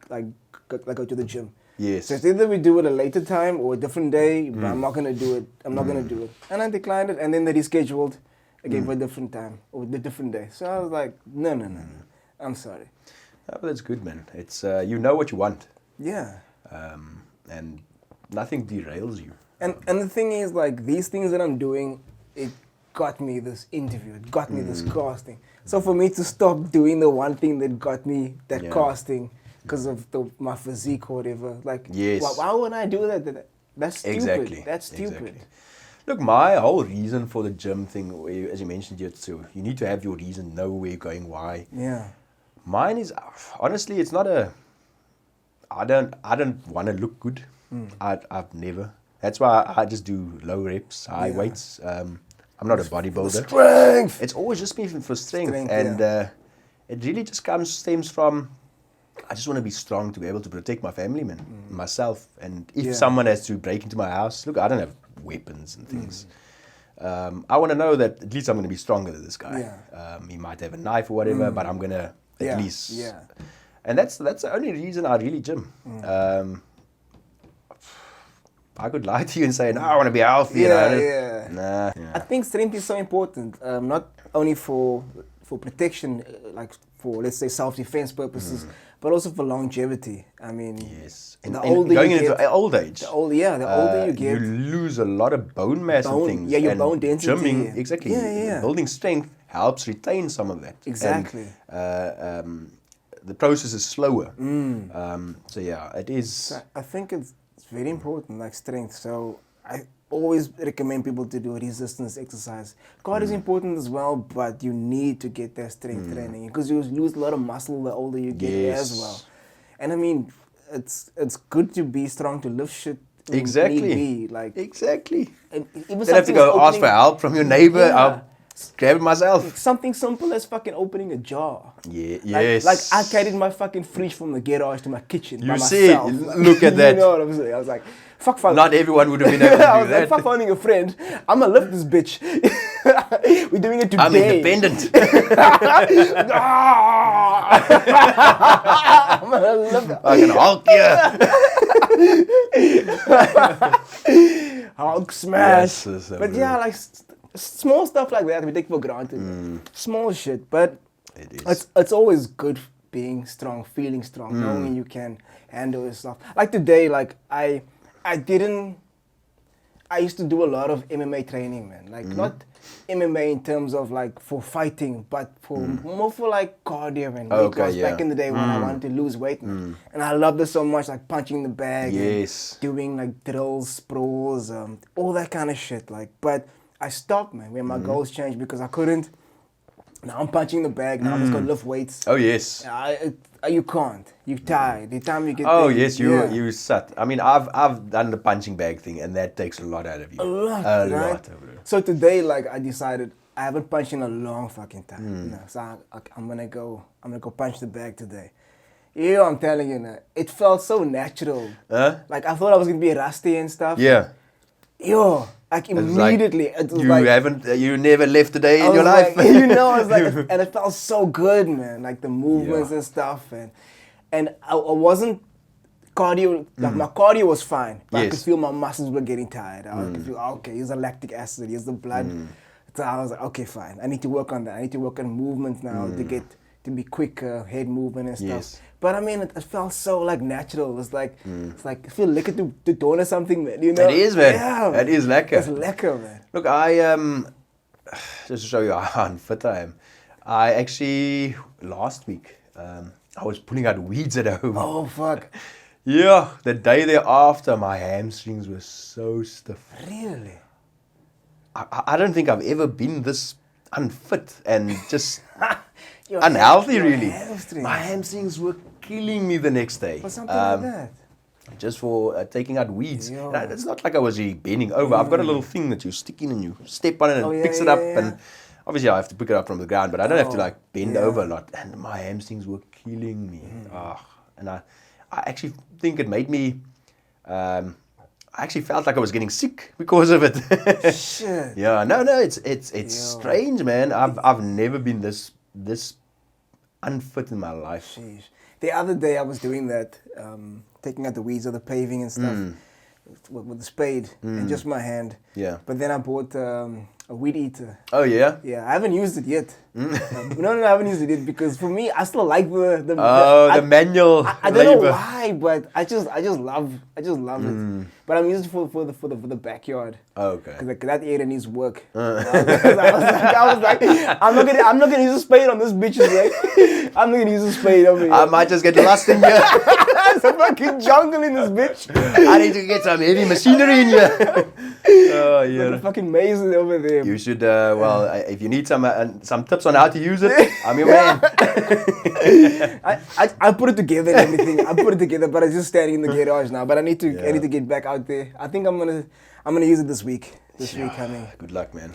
Like go to the gym. Yes. So it's either we do it a later time or a different day, but I'm not gonna do it. I'm not gonna do it. And I declined it, and then they rescheduled again for a different time or a different day. So I was like, no. I'm sorry. Oh, but that's good, man. It's you know what you want. Yeah. And nothing derails you. And the thing is, like, these things that I'm doing, it got me this interview, it got me this casting. So for me to stop doing the one thing that got me that casting because of my physique or whatever, like, why would I do that? That's stupid. Exactly. That's stupid. Exactly. Look, my whole reason for the gym thing, as you mentioned here too, you need to have your reason, know where you're going, why. Yeah. Mine is, honestly, it's not a, I don't want to look good. I've never. That's why I just do low reps, high weights. I'm not a bodybuilder. Strength! It's always just been for strength. And it really just stems from, I just want to be strong to be able to protect my family, man, myself. And if someone has to break into my house, look, I don't have weapons and things. I want to know that at least I'm going to be stronger than this guy. He might have a knife or whatever, but I'm going to at least. And that's the only reason I really gym. I could lie to you and say, no, I want to be healthy. Nah. I think strength is so important, not only for protection, like for, let's say, self-defense purposes, but also for longevity. I mean, and the older going you get, into old age, the older you get, you lose a lot of bone mass and things. Yeah, your and bone density. Gymming, exactly. Building strength helps retain some of that. Exactly. And, the process is slower. So yeah, it is. So I think it's very important, like strength. So I always recommend people to do resistance exercise. Cardio is important as well, but you need to get that strength training because you lose a lot of muscle the older you get as well. And I mean, it's good to be strong to lift shit. Exactly. Need be, like Exactly. and even You don't have to go ask for help from your neighbor. Yeah. I'll grab it myself. Something simple as fucking opening a jar. Yeah. Like, Yes. like I carried my fucking fridge from the garage to my kitchen by You see, myself. Like, look at that. You know what I'm saying? I was like, fuck phone. Not everyone would have been able to I do was that. like, fuck phoning a friend. I'm gonna lift this bitch. We're doing it today. I'm independent. I'm gonna lift it. I can hulk you. Hulk smash. Yes, But yeah, like small stuff like that we take for granted. Small shit, but It is. it's always good being strong, feeling strong, knowing you can handle yourself. Like today, like I used to do a lot of MMA training, man. Like not MMA in terms of like for fighting, but for more for like cardio and weight loss back in the day when I wanted to lose weight. And I loved it so much, like punching the bag, Yes. and doing like drills, sprawls, all that kind of shit. Like, but I stopped, man, when my goals changed because I couldn't. Now I'm punching the bag. Now I'm just gonna lift weights. Oh yes. You can't. You're tired. The time you get Oh there, yes, you sat. I mean, I've done the punching bag thing, and that takes a lot out of you. A lot, A right? lot. Bro. So today, like, I decided I haven't punched in a long fucking time. You know, so I'm gonna go punch the bag today. Yeah, I'm telling you, now, it felt so natural. Huh? Like I thought I was gonna be rusty and stuff. Yeah. Yo, like immediately, it was like You never left a day I in your was life. like, you know, it's like, and it felt so good, man. Like the movements and stuff, and I wasn't cardio. Like my cardio was fine, but I could Yes. feel my muscles were getting tired. I could feel okay. Here's the lactic acid. Here's the blood. So I was like, okay, fine. I need to work on that. I need to work on movements now to be quicker, head movement and stuff. Yes. But I mean, it felt so like natural. It's like I feel lekker to do or something, man. You know, It is, man. Yeah, It is lekker. It's lekker, man. Look, I just to show you how unfit I am. I actually last week I was pulling out weeds at home. Oh fuck. Yeah, the day thereafter, my hamstrings were so stiff. Really? I don't think I've ever been this unfit and just Your unhealthy, your really. hamstrings. My hamstrings were killing me the next day. For something like that. Just for taking out weeds. Yo. And it's not like I was really bending over. I've got a little thing that you stick in and you step on it and Oh, it yeah, picks it yeah, up. yeah. And obviously I have to pick it up from the ground, but I don't have to like bend yeah. over a lot. And my hamstrings were killing me. And I actually think it made me... I actually felt like I was getting sick because of it. Shit. Yeah, no, it's strange, man. I've never been this unfit in my life. Sheesh. The other day I was doing that, taking out the weeds of the paving and stuff with the spade and just my hand. Yeah. But then I bought a weed eater. Oh yeah. Yeah, I haven't used it yet. No, I haven't used it yet because for me, I still like the manual. I don't know labor. why, but I just love it. But I'm using it for the backyard. Oh, okay. Because that area needs work. I was like, I'm not gonna use a spade on this bitch. Like, I'm not gonna use a spade over here. I might just get lost in here. There's a fucking jungle in this bitch. I need to get some heavy machinery in here. Oh Like yeah. a fucking maze over there. You should. If you need some tips on how to use it, I'm your man. I put it together and everything. I put it together, but it's just standing in the garage now. But I need to get back out there. I think I'm gonna use it this week. This week coming. Good luck, man.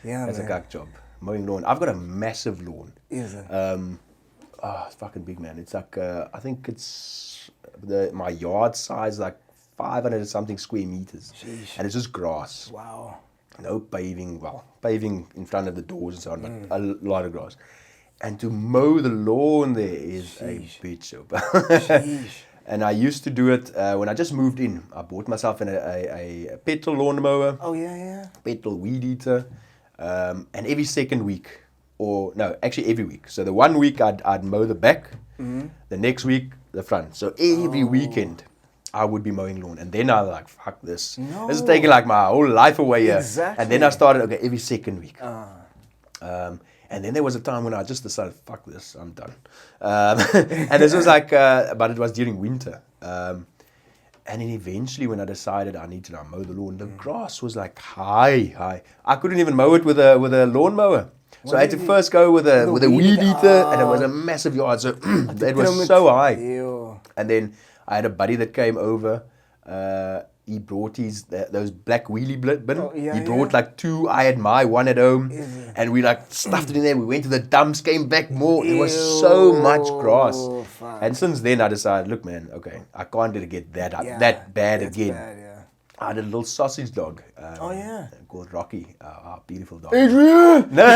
Yeah, That's man. a gag job. Mowing lawn. I've got a massive lawn. Is it? It's fucking big, man. It's like I think it's my yard size like 500 something square meters, Sheesh. and it's just grass. Wow. No paving. Well, paving in front of the doors and so on, but a lot of grass. And to mow the lawn there is a bitch. Sheesh. And I used to do it when I just moved in. I bought myself a petrol lawnmower, Oh yeah. petrol weed eater, and every second week, or no, actually every week. So the 1 week I'd mow the back, the next week the front. So every weekend I would be mowing lawn, and then I was like, fuck this. This is taking like my whole life away here. Exactly. And then I started every second week. And then there was a time when I just decided, fuck this, I'm done. And this was like, but it was during winter. And then eventually when I decided I need to now mow the lawn, the grass was like high. I couldn't even mow it with a lawnmower. So I had to first go with a weed eater, and it was a massive yard. So it was so high. Ew. And then I had a buddy that came over. He brought those black wheelie bin. Oh, yeah, He brought like 2. I had my one at home, and we like stuffed it in there. We went to the dumps, came back more. It was so much grass. Fuck. And since then, I decided, look, man, okay, I can't let it get that bad It's again. bad, yeah. I had a little sausage dog. Oh, yeah. Called Rocky. Our beautiful dog. Adrian! No!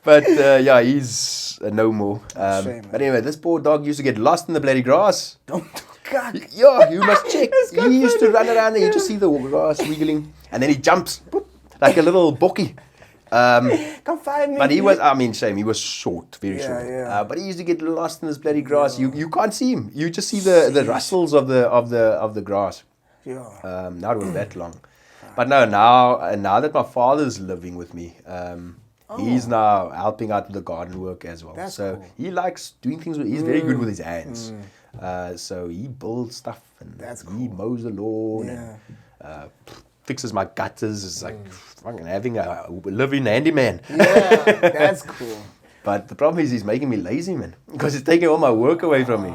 But yeah, he's no more. Shame, But anyway, this poor dog used to get lost in the bloody grass. Don't cock. Yeah, you must check. He used to run around there. You just see the grass wiggling, and then he jumps like a little bokkie. Come find me. But he was, I mean, shame, he was short, very short. Yeah. But he used to get lost in this bloody grass. You can't see him. You just see the rustles of the grass. Yeah. Now it was that long. But no, now that my father's living with me, he's now helping out with the garden work as well. That's so cool. he likes doing things. He's very good with his hands. So he builds stuff and he mows the lawn and fixes my gutters. It's like fucking having a living handyman. Yeah, that's cool. But the problem is he's making me lazy, man, because he's taking all my work away from me.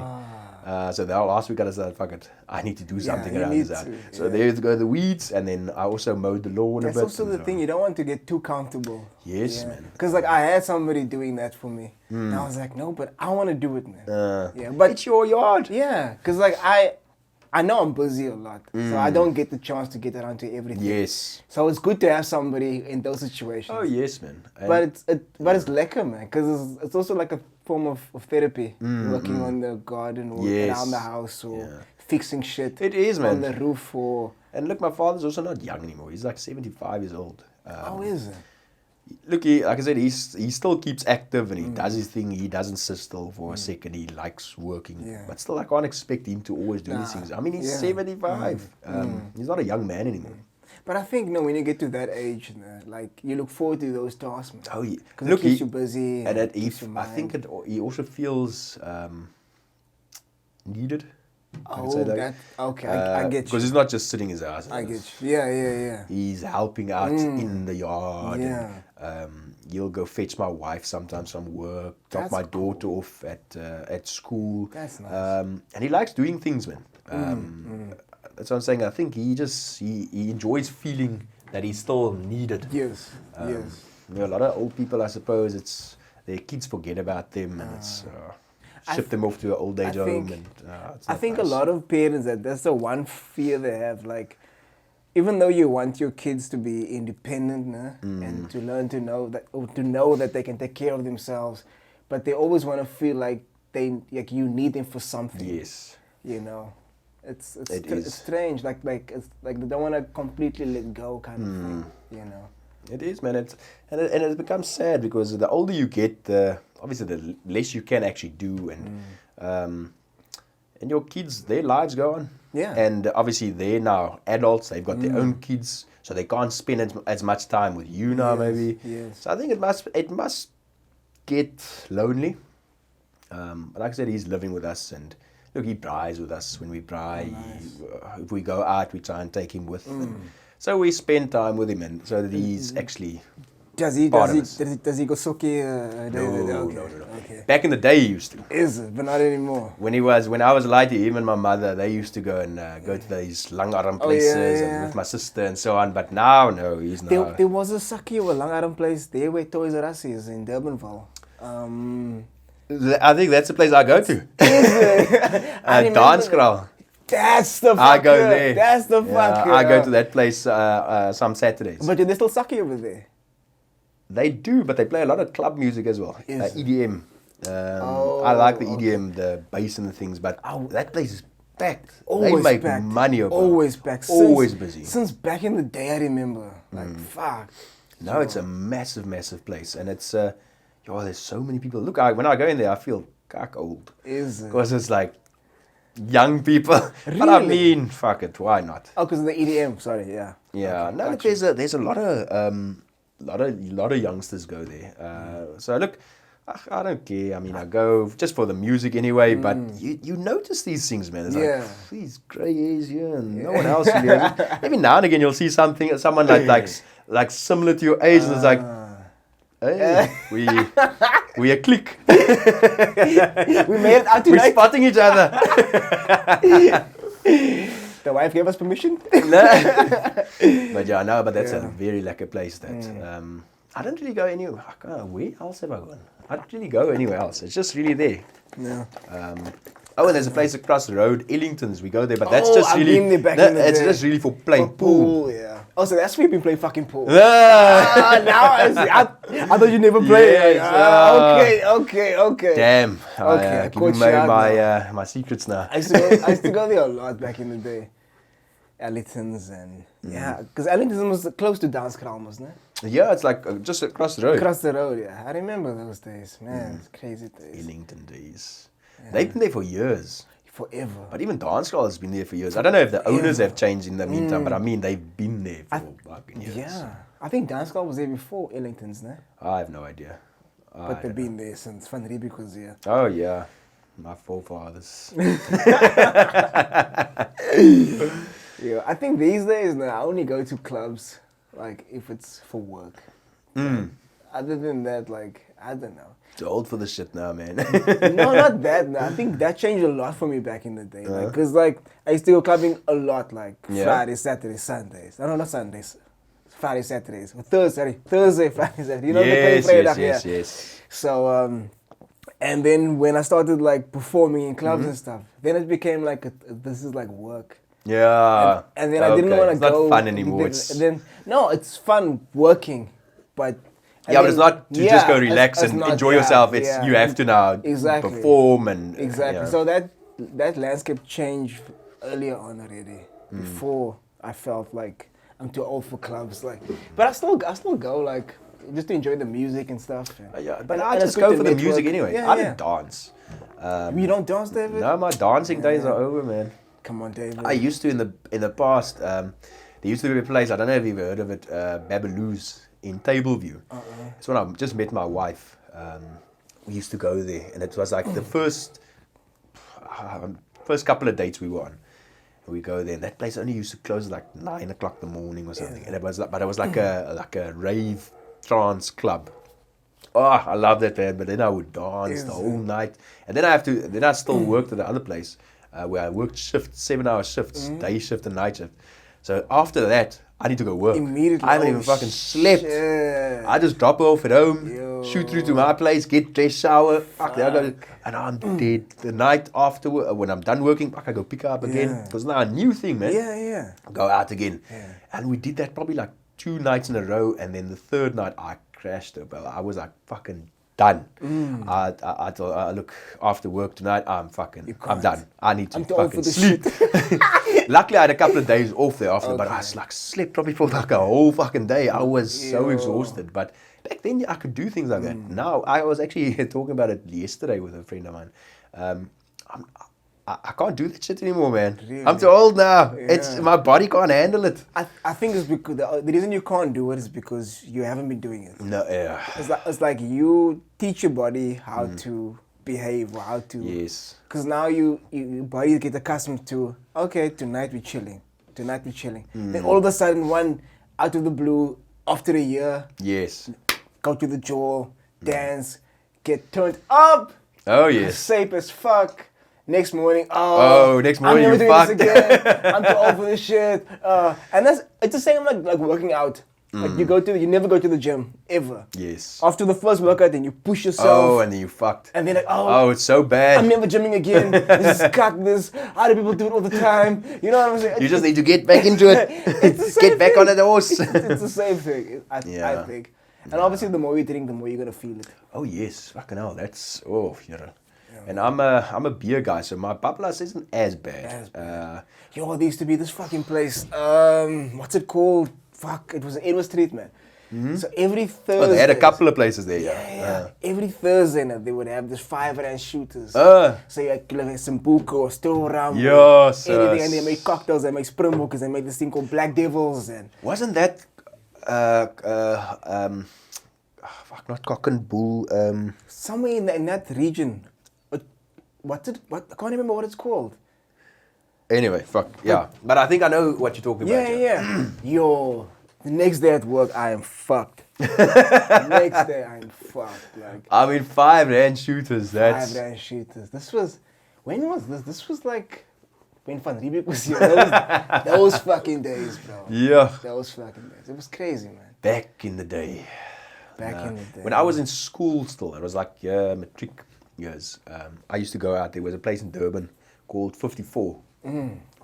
So now last week I decided, fuck it, I need to do something around this house. So there go the weeds, and then I also mowed the lawn That's a bit. also the thing, you don't want to get too comfortable. Yes, man. Because like I had somebody doing that for me. And I was like, no, but I want to do it, man. But but it's your yard. yeah, because like I know I'm busy a lot, so I don't get the chance to get around to everything. Yes. So it's good to have somebody in those situations. Oh yes, man. And But it's lekker, man, because it's also like a form of therapy. Working on the garden or around the house or fixing shit. It is, man. On the roof or. And look, my father's also not young anymore. He's like 75 years old. How is it? Look, like I said, he still keeps active and he does his thing. He doesn't sit still for a second. He likes working. Yeah. But still, I can't expect him to always do these things. I mean, he's 75. He's not a young man anymore. But I think, when you get to that age, like, you look forward to those tasks, man. Oh, yeah. Because it keeps you busy. And I think he also feels needed. Okay, I get you. Because he's not just sitting in his house. I get you. Yeah. He's helping out in the yard. Yeah. And, he'll go fetch my wife sometimes from work, drop That's my daughter off at school. That's nice. And he likes doing things, man. That's what I'm saying. I think he enjoys feeling that he's still needed. Yes. A lot of old people, I suppose, their kids forget about them and it's ship them off to an old age home. I think a lot of parents, that's the one fear they have. Like, even though you want your kids to be independent and to learn to know that they can take care of themselves, but they always want to feel like you need them for something. Yes. It's strange. Like it's like they don't want to completely let go, kind of thing. It is, man. And it becomes sad because the older you get, obviously the less you can actually do, and your kids, their lives go on. Yeah. And obviously they're now adults. They've got their own kids, so they can't spend as much time with you now. Maybe. Yes. So I think it must get lonely. Like I said, he's living with us, and look, he braais with us when we braai. If we go out, we try and take him with. So we spend time with him, and so that he's actually. Does he go soccer? No. Okay. Back in the day, he used to. Is it? But not anymore. When I was lighter, him and my mother, they used to go and go to these langarm places and with my sister and so on. But now, no, he's not. There was a sake or langarm place there where Toys R Us is in Durbanville. I think that's the place I go to. Dance Kraal. That's the fucker. I go there. That's the fucker. I go to that place some Saturdays. But they still sake over there? They do, but they play a lot of club music as well. EDM. I like the EDM, the bass and the things, but that place is packed. Always they make packed. money over. Always packed. Always busy. Since back in the day, I remember. Like, fuck. No, it's a massive, massive place, and it's there's so many people. Look, when I go in there, I feel old. Is it? Because it's like young people. But I mean, fuck it, why not? Oh, because of the EDM. Sorry, yeah. Yeah, Okay, no, look, got you. there's a lot of youngsters go there. So look, I don't care. I mean, I go just for the music anyway. But you notice these things, man. It's Yeah. like these grey hairs here, and no one else really has it. Every now and again, you'll see someone like similar to your age, and it's like, hey, we a clique. We made it out We're tonight. spotting each other. The wife gave us permission. But yeah, no, but that's a very lekker place. That I don't really go anywhere. Where else have I gone? I don't really go anywhere else. It's just really there. Yeah. Oh, and there's a place across the road, Ellington's. We go there, but that's Oh, just I've really been there back in the it's day. just really for playing pool. Yeah. Oh, so that's where you've been playing fucking pool. Ah, Now I see. I thought you never played. Yes, Okay. damn. Okay, I Giving caught you out my my secrets now. I used to go there a lot back in the day. Ellington's and yeah, because Ellington's was close to Danskraal, wasn't it? Yeah, it's like just across the road. Across the road, yeah. I remember those days, man. It's crazy days. Ellington days. They've been there for years. Forever. But even Danskraal has been there for years. I don't know if the owners have changed in the meantime, but I mean, they've been there for fucking years. Yeah. I think Danskraal was there before Ellington's, no? I have no idea. But they've been there since Van Riebeek was here. Oh, yeah. My forefathers. Yeah, I think these days now I only go to clubs like if it's for work. Other than that, like I don't know. Too old for this shit now, man. No, not that. No. I think that changed a lot for me back in the day. Because I used to go clubbing a lot, like Fridays, Saturdays, Sundays. No, not Sundays. Friday, Saturdays. Thursday, Friday, Saturday. You know yes. So, and then when I started like performing in clubs and stuff, then it became like this is like work. Yeah. And then I didn't want to go. It's not fun anymore. No, it's fun working, but. But it's not to just go relax and enjoy yourself. It's you have to now perform and exactly. So that landscape changed earlier on already. Before I felt like I'm too old for clubs, like. But I still go like just to enjoy the music and stuff. But I just go for the music anyway. I don't dance. You don't dance, David? No, my dancing days are over, man. Come on, David. I used to in the past. There used to be a place, I don't know if you've heard of it, Babaloo's in Tableview. It's when I just met my wife. We used to go there, and it was like the first couple of dates we were on. We go there, and that place only used to close at like 9 o'clock in the morning or something. And it was like a rave trance club. Oh, I love that, man. But then I would dance the whole night, and then I still worked at the other place where I worked shifts, 7-hour shifts, day shift and night shift. So after that, I need to go work. Immediately. I haven't even fucking slept. Shit. I just drop off at home, shoot through to my place, get dressed, shower, and I'm dead. The night after, when I'm done working, I go pick her up again. Because now a new thing, man. Yeah. Go out again. And we did that probably like 2 nights in a row, and then the third night I crashed it, bro. I was like fucking done. I thought, look, after work tonight, I'm done. I need to fucking sleep. Luckily, I had a couple of days off there after, but I like slept probably for like a whole fucking day. I was so exhausted. But back then, I could do things like that. Now, I was actually talking about it yesterday with a friend of mine. I can't do that shit anymore, man. Really? I'm too old now. It's my body can't handle it. I think it's because the reason you can't do it is because you haven't been doing it. No, yeah. It's like you teach your body how to behave or how to. Yes. Because now your body get accustomed to, okay, tonight we're chilling. Then all of a sudden, out of the blue, after a year, Yes. go to the jaw, dance, get turned up. Oh yes. Safe as fuck. Next morning, next morning I'm never you doing fucked. this again. I'm too old for this shit. And it's the same like working out. Like you never go to the gym ever. Yes. After the first workout, then you push yourself. Oh, and then you fucked. And then like, it's so bad. I'm never gymming again. This is this. How do people do it all the time? You know what I'm saying? You just need to get back into it. It's the same Get back thing. on the horse. It's the same thing. I think. And obviously, the more you drink, the more you're gonna feel it. Oh yes, fucking hell. That's And I'm a beer guy, so my bablas isn't as bad. There used to be this fucking place. What's it called? Fuck, it was in Edward Street, man. So every Thursday. Oh, they had a couple of places there, Yeah. Every Thursday night, they would have this 5 rand shooters. Uh. So you had some buko or storam. Yes, anything, yes. and they make cocktails, they make springboks, they make this thing called Black Devils. And Wasn't that, fuck, not cock and bull, somewhere in that region. What? I can't remember what it's called. anyway, fuck, yeah. But I think I know what you're talking about. Yeah. Yo, the next day at work, I am fucked. The next day, I'm fucked. Like, I mean, 5 rand shooters, that's... 5 rand shooters. This was, when was this? This was like, when Van Riebeek was here. Those fucking days, bro. Yeah. Those fucking days. It was crazy, man. Back in the day. Back in the day. When I was in school still, it was like matric years. I used to go out. There was a place in Durban called 54,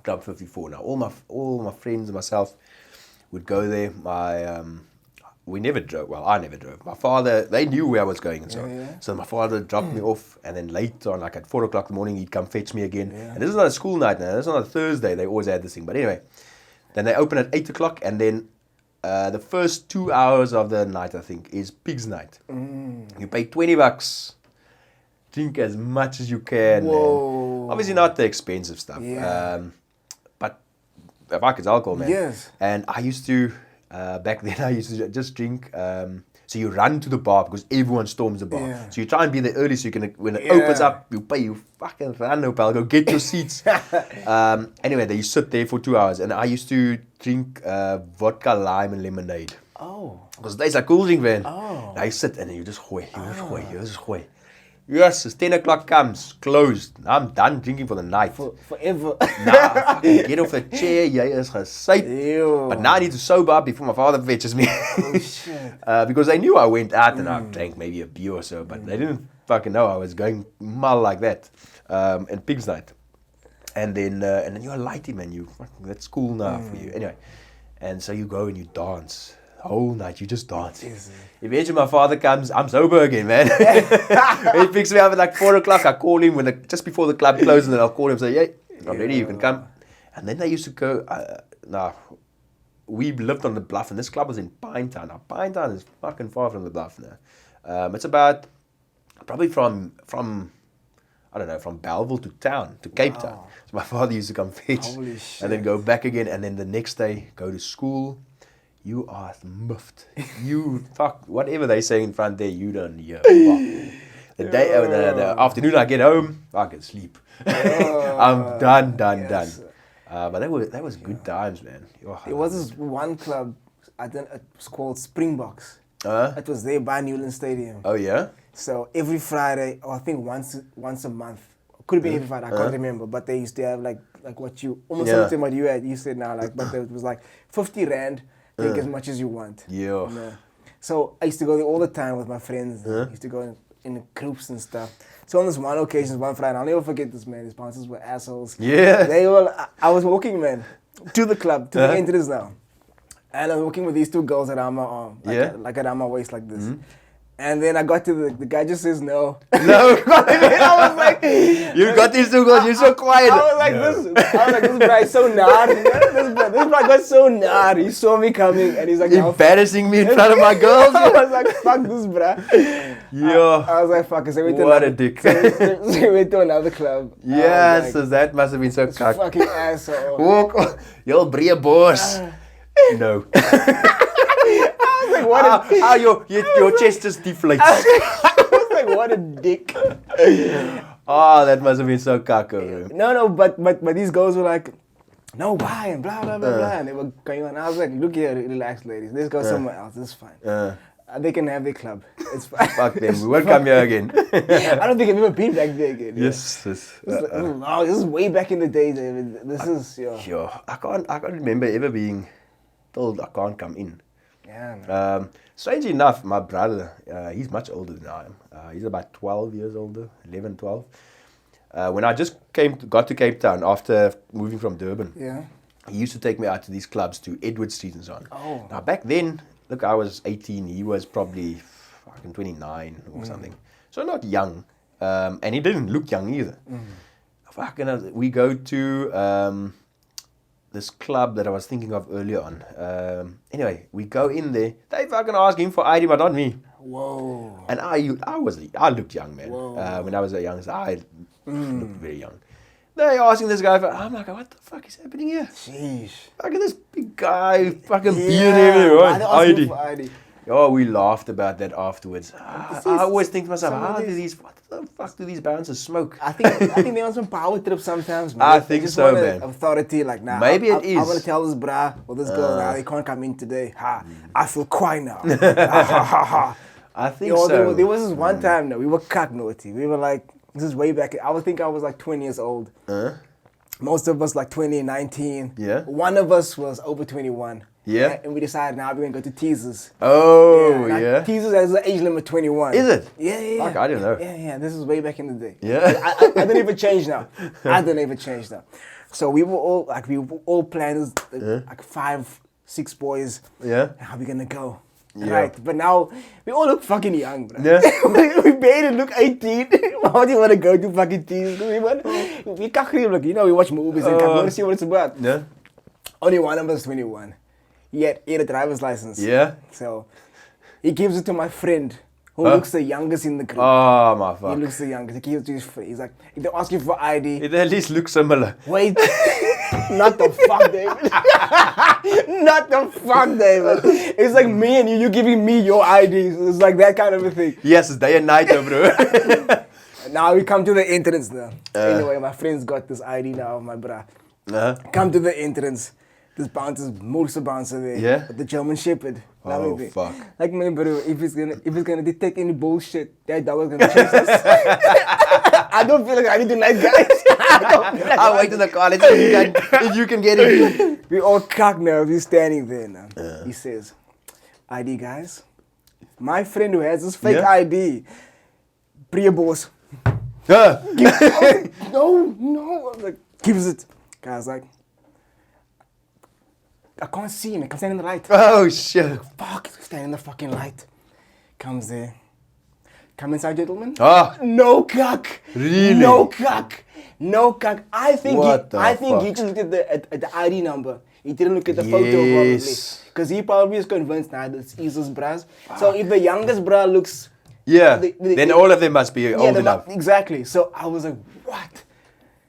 Club 54. Now all my friends and myself would go there. We never drove. Well, I never drove. My father, they knew where I was going and so on. Yeah. So my father dropped me off, and then later on, like at 4 o'clock in the morning, he'd come fetch me again. Yeah. And this is not a school night now. This is not a Thursday. They always had this thing. But anyway, then they open at 8 o'clock, and then the first 2 hours of the night, I think, is Pig's Night. You pay $20, drink as much as you can. Whoa. And obviously not the expensive stuff. Yeah. But fuck, it's alcohol, man. Yes. And I used to, back then, I used to just drink. So you run to the bar because everyone storms the bar. Yeah. So you try and be there early so you can, when it opens up, you pay, you fucking run up, I'll go get your seats. Anyway, then you sit there for 2 hours. And I used to drink vodka, lime, and lemonade. Oh. Because there's a cool drink, man. Oh. Now you sit and then you just gooi, you just gooi. Yes, as 10 o'clock comes, closed. I'm done drinking for the night. Forever. Nah, get off the chair, jy is gesuip. Ew. But now I need to sober up before my father fetches me. Oh, shit. Because they knew I went out and I drank maybe a beer or so, but they didn't fucking know I was going mal like that. And Pig's Night. And then you're a lighty, man. That's cool now for you. Anyway, and so you go and you dance. The whole night, you just dance. Jesus. Eventually my father comes, I'm sober again, man. He picks me up at like 4 o'clock. I call him just before the club closes, and then I'll call him and say, hey, I'm ready, you can come. And then they used to go, we lived on the bluff, and this club was in Pinetown. Now, Pinetown is fucking far from the bluff now. It's about, probably from I don't know, from Belleville to town, to Cape Town. So my father used to come fetch, Holy shit. and then go back again, and then the next day, go to school. You are miffed. You fuck whatever they say in front there. You don't hear. The day, the afternoon, I get home. I can sleep. I'm done. Yes. But that was good times, man. There was this one club, it was called Springboks. It was there by Newland Stadium. Oh yeah. So every Friday, or I think once a month, could have been every Friday, I can't remember. But they used to have like what you almost something what you had. You said now, like, but it was like 50 rand. Drink as much as you want. Yeah. You know? So I used to go there all the time with my friends. I used to go in groups and stuff. So on this one occasion, one Friday, I'll never forget this, man. These bouncers were assholes. Yeah. I was walking, man, to the club, to the entrance now. And I was walking with these two girls around my arm. Like around my waist like this. And then I got to the guy just says no. No. I was like, You got these two girls, you're so quiet. I was like, this guy is so nar. This guy got so nar. He saw me coming and he's like, Embarrassing me in front of my girls. I was like, fuck this, bruh. Yeah. I was like, fuck it. So we What a dick. So we went to another club. Yes, so that must have been so cock. Fucking asshole. Walk, yo, Braai boss. No. I was like, what your chest just deflates. I was like, what a dick. Oh, that must have been so cocker. No, but these girls were like, no, why? And blah, blah, blah, blah. And they were going on. I was like, look here, relax, ladies. Let's go somewhere else. It's fine. They can have their club. It's fine. Fuck them. We won't come here again. I don't think I've ever been back there again. Yes. This is way back in the days. This is, Sure. I can't remember ever being told I can't come in. Yeah, man. Strangely enough, my brother, he's much older than I am. He's about 12 years older, 11, 12. When I just got to Cape Town after moving from Durban, he used to take me out to these clubs, to Edward Street and so on. Oh. Now back then, look, I was 18, he was probably fucking 29 or something. So not young, and he didn't look young either. Fucking, we go to this club that I was thinking of earlier on. Anyway, we go in there. They fucking ask him for ID, but not me. Whoa. And I looked young, man. When I was a young, I looked very young. They asking this guy for. I'm like, what the fuck is happening here? Sheesh. Look at this big guy, fucking beard everywhere, why right? they ask you ID. for ID? Oh, we laughed about that afterwards. I always think to myself, what the fuck do these bouncers smoke? I think they on some power trip sometimes, man. I They think just so, want man. Authority, like, nah. Maybe I it is. want to tell this bra or this girl, nah, they can't come in today. Ha, I feel quiet now. Ha, ha, ha, ha. I think You know, so. there was this one time, we were cock naughty. We were like, this is way back. I was like 20 years old. Most of us like 20, 19. Yeah. One of us was over 21. Yeah. And we decided now we're going to go to Teasers. Oh, Now, yeah. Teasers has an age limit 21. Is it? Yeah. Fuck, I didn't know. Yeah. This is way back in the day. Yeah. I don't even change now. So we were all planned, like 5, 6 boys. Yeah. How we gonna go? Yeah. Right, but now we all look fucking young, bro. Yeah. we barely look 18. How do you want to go to fucking teams? We can't look, we watch movies and can't want to see what it's about. Yeah. Only one of us is 21. He had a driver's license. Yeah. So he gives it to my friend who looks the youngest in the group. Oh, my He fuck. looks the youngest. He gives it to his friend. He's like, if they ask you for ID, It at least looks similar. wait. Not the fuck, David. Not the fuck, David. It's like me and you giving me your IDs. It's like that kind of a thing. Yes, it's day and night, though, bro. Now we come to the entrance now. Anyway, my friend's got this ID now, my bra. Come to the entrance. This bouncer there. Yeah? With the German Shepherd. Oh, fuck. Like, man, bro, if it's gonna detect any bullshit, that dog is gonna chase us. I don't feel like I need to nice guys. I'll wait in the car. Let's see if you can get it. We all cock now. We're standing there now. He says, ID guys. My friend who has this fake ID. Priya boss. No. I was like, gives it. Guy's like, I can't see him. I can stand in the light. Oh, shit. Fuck, stand in the fucking light. Comes there. Come inside, gentlemen. Ah. No cuck. Really? No cuck. No cuck. I think What the he fuck? just looked at the ID number. He didn't look at the photo probably. Yes. Because he probably is convinced now that it's Iso's bras. So if the youngest bra looks... Yeah, then all of them must be old enough. Exactly. So I was like, what?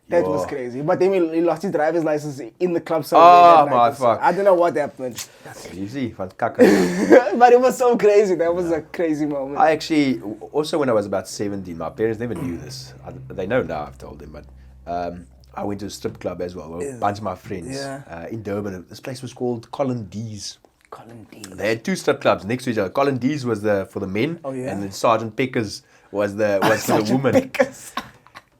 That was Yo. crazy. But then he lost his driver's license in the club. So Oh, my fuck. I don't know what happened. You see, van kakker. But it was so crazy. That was a crazy moment. I actually, also when I was about 17, my parents never knew this. They know now, I've told them, but I went to a strip club as well with a bunch of my friends in Durban. This place was called Colin D's. Colin D. They had 2 strip clubs next to each other. Colin D's was for the men, and then Sergeant Pecker's was for the women.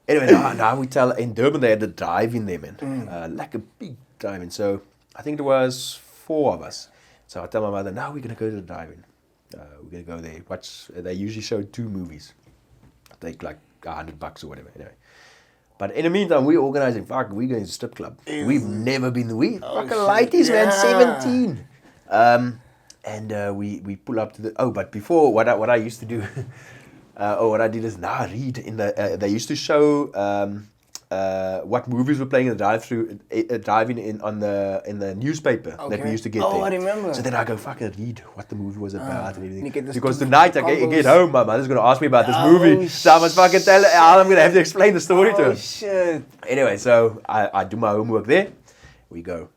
Anyway, now we tell, in Durban they had a drive-in there, man. Like a big drive-in. So I think there was 4 of us. So I tell my mother, now we're going to go to the drive-in. We're going to go there. They usually show 2 movies. Take like $100 or whatever. Anyway. But in the meantime, we're organizing, we're going to the strip club. We've never been there. Fucking lighties, man, 17. And we pull up to the, but before, what I used to do, what I did is now read in the, they used to show what movies were playing in the drive-in in the newspaper that we used to get there. I remember. So then I go fucking read what the movie was about and everything. get this Because tonight I get combos. home, my mother's going to ask me about this movie. So I must fucking tell her, I'm going to have to explain the story to her. Oh, shit. Anyway, so I do my homework there. We go.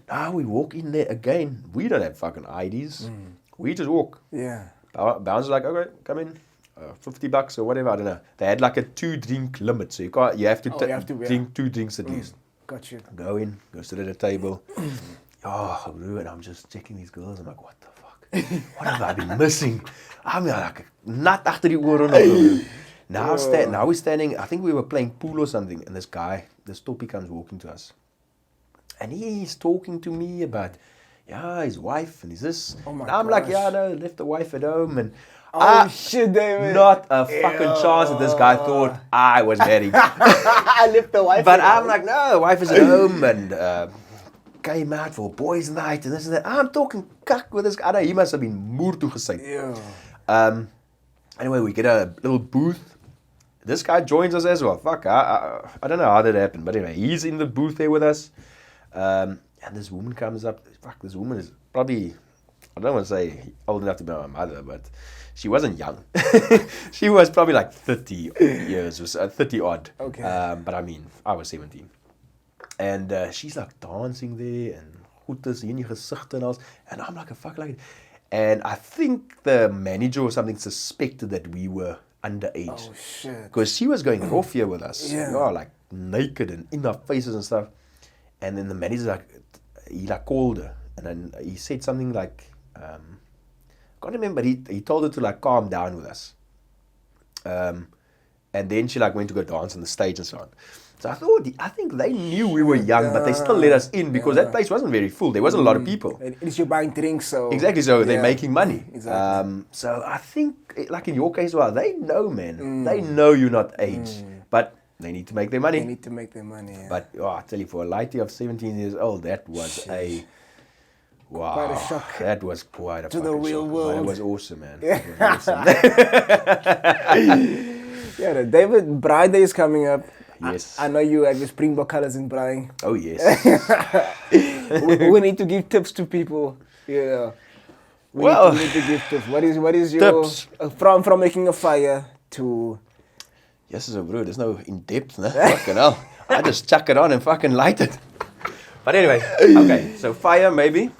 Now we walk in there again. We don't have fucking IDs. We just walk. Yeah. Bouncer's like, okay, come in. $50 or whatever, I don't know. They had like a 2-drink limit, so you have to drink 2 drinks at least. Got you. Go in, go sit at a table. Bro, and I'm just checking these girls. I'm like, what the fuck? What have I been missing? I'm like, not after the oor on. Now we're standing, I think we were playing pool or something, and this guy, this toppie comes walking to us. And he's talking to me about, his wife and his this. Oh my and I'm like, gosh. no, left the wife at home. And Shit, David. not a fucking chance that this guy thought I was married. I left the wife. But I'm like, no, the wife is at home and came out for boys' night and this and that. I'm talking cuck with this guy. He must have been moer toegesy. Yeah. Anyway, we get a little booth. This guy joins us as well. Fuck, I don't know how that happened. But anyway, he's in the booth there with us. And this woman comes up. Fuck, this woman is probably, I don't want to say old enough to be my mother, but she wasn't young. She was probably like 30 years or so, 30 odd. Okay. But I mean, I was 17. And she's like dancing there and goedes hier in die gezicht and all. And I'm like, fuck, like. And I think the manager or something suspected that we were underage. Oh shit. Because she was going off here with us. Yeah. You know, like naked and in our faces and stuff. And then the manager like, he like called her. And then he said something like, I can't remember, he told her to like calm down with us. And then she like went to go dance on the stage and so on. So I think they knew we were young, but they still let us in because that place wasn't very full. There wasn't a lot of people. At least you're buying drinks, so... Exactly, so they're making money. Exactly. So I think, like in your case, well, they know, man. They know you're not age, but they need to make their money. They need to make their money, yeah. But I tell you, for a lighty of 17 years old, that was a... Wow. Quite a shock. That was quite a To the fucking real shock. world. But it was awesome, man. Yeah. It was awesome. Yeah, the David Braai Day is coming up. Yes. I know you have your Springbok colors in Braai. Oh, yes. We need to give tips to people. Yeah. We need to give tips. What is your Tips. From making a fire to... Yes, so bro, there's no in depth, no? Fucking hell. I just chuck it on and fucking light it. But anyway, okay, so fire maybe.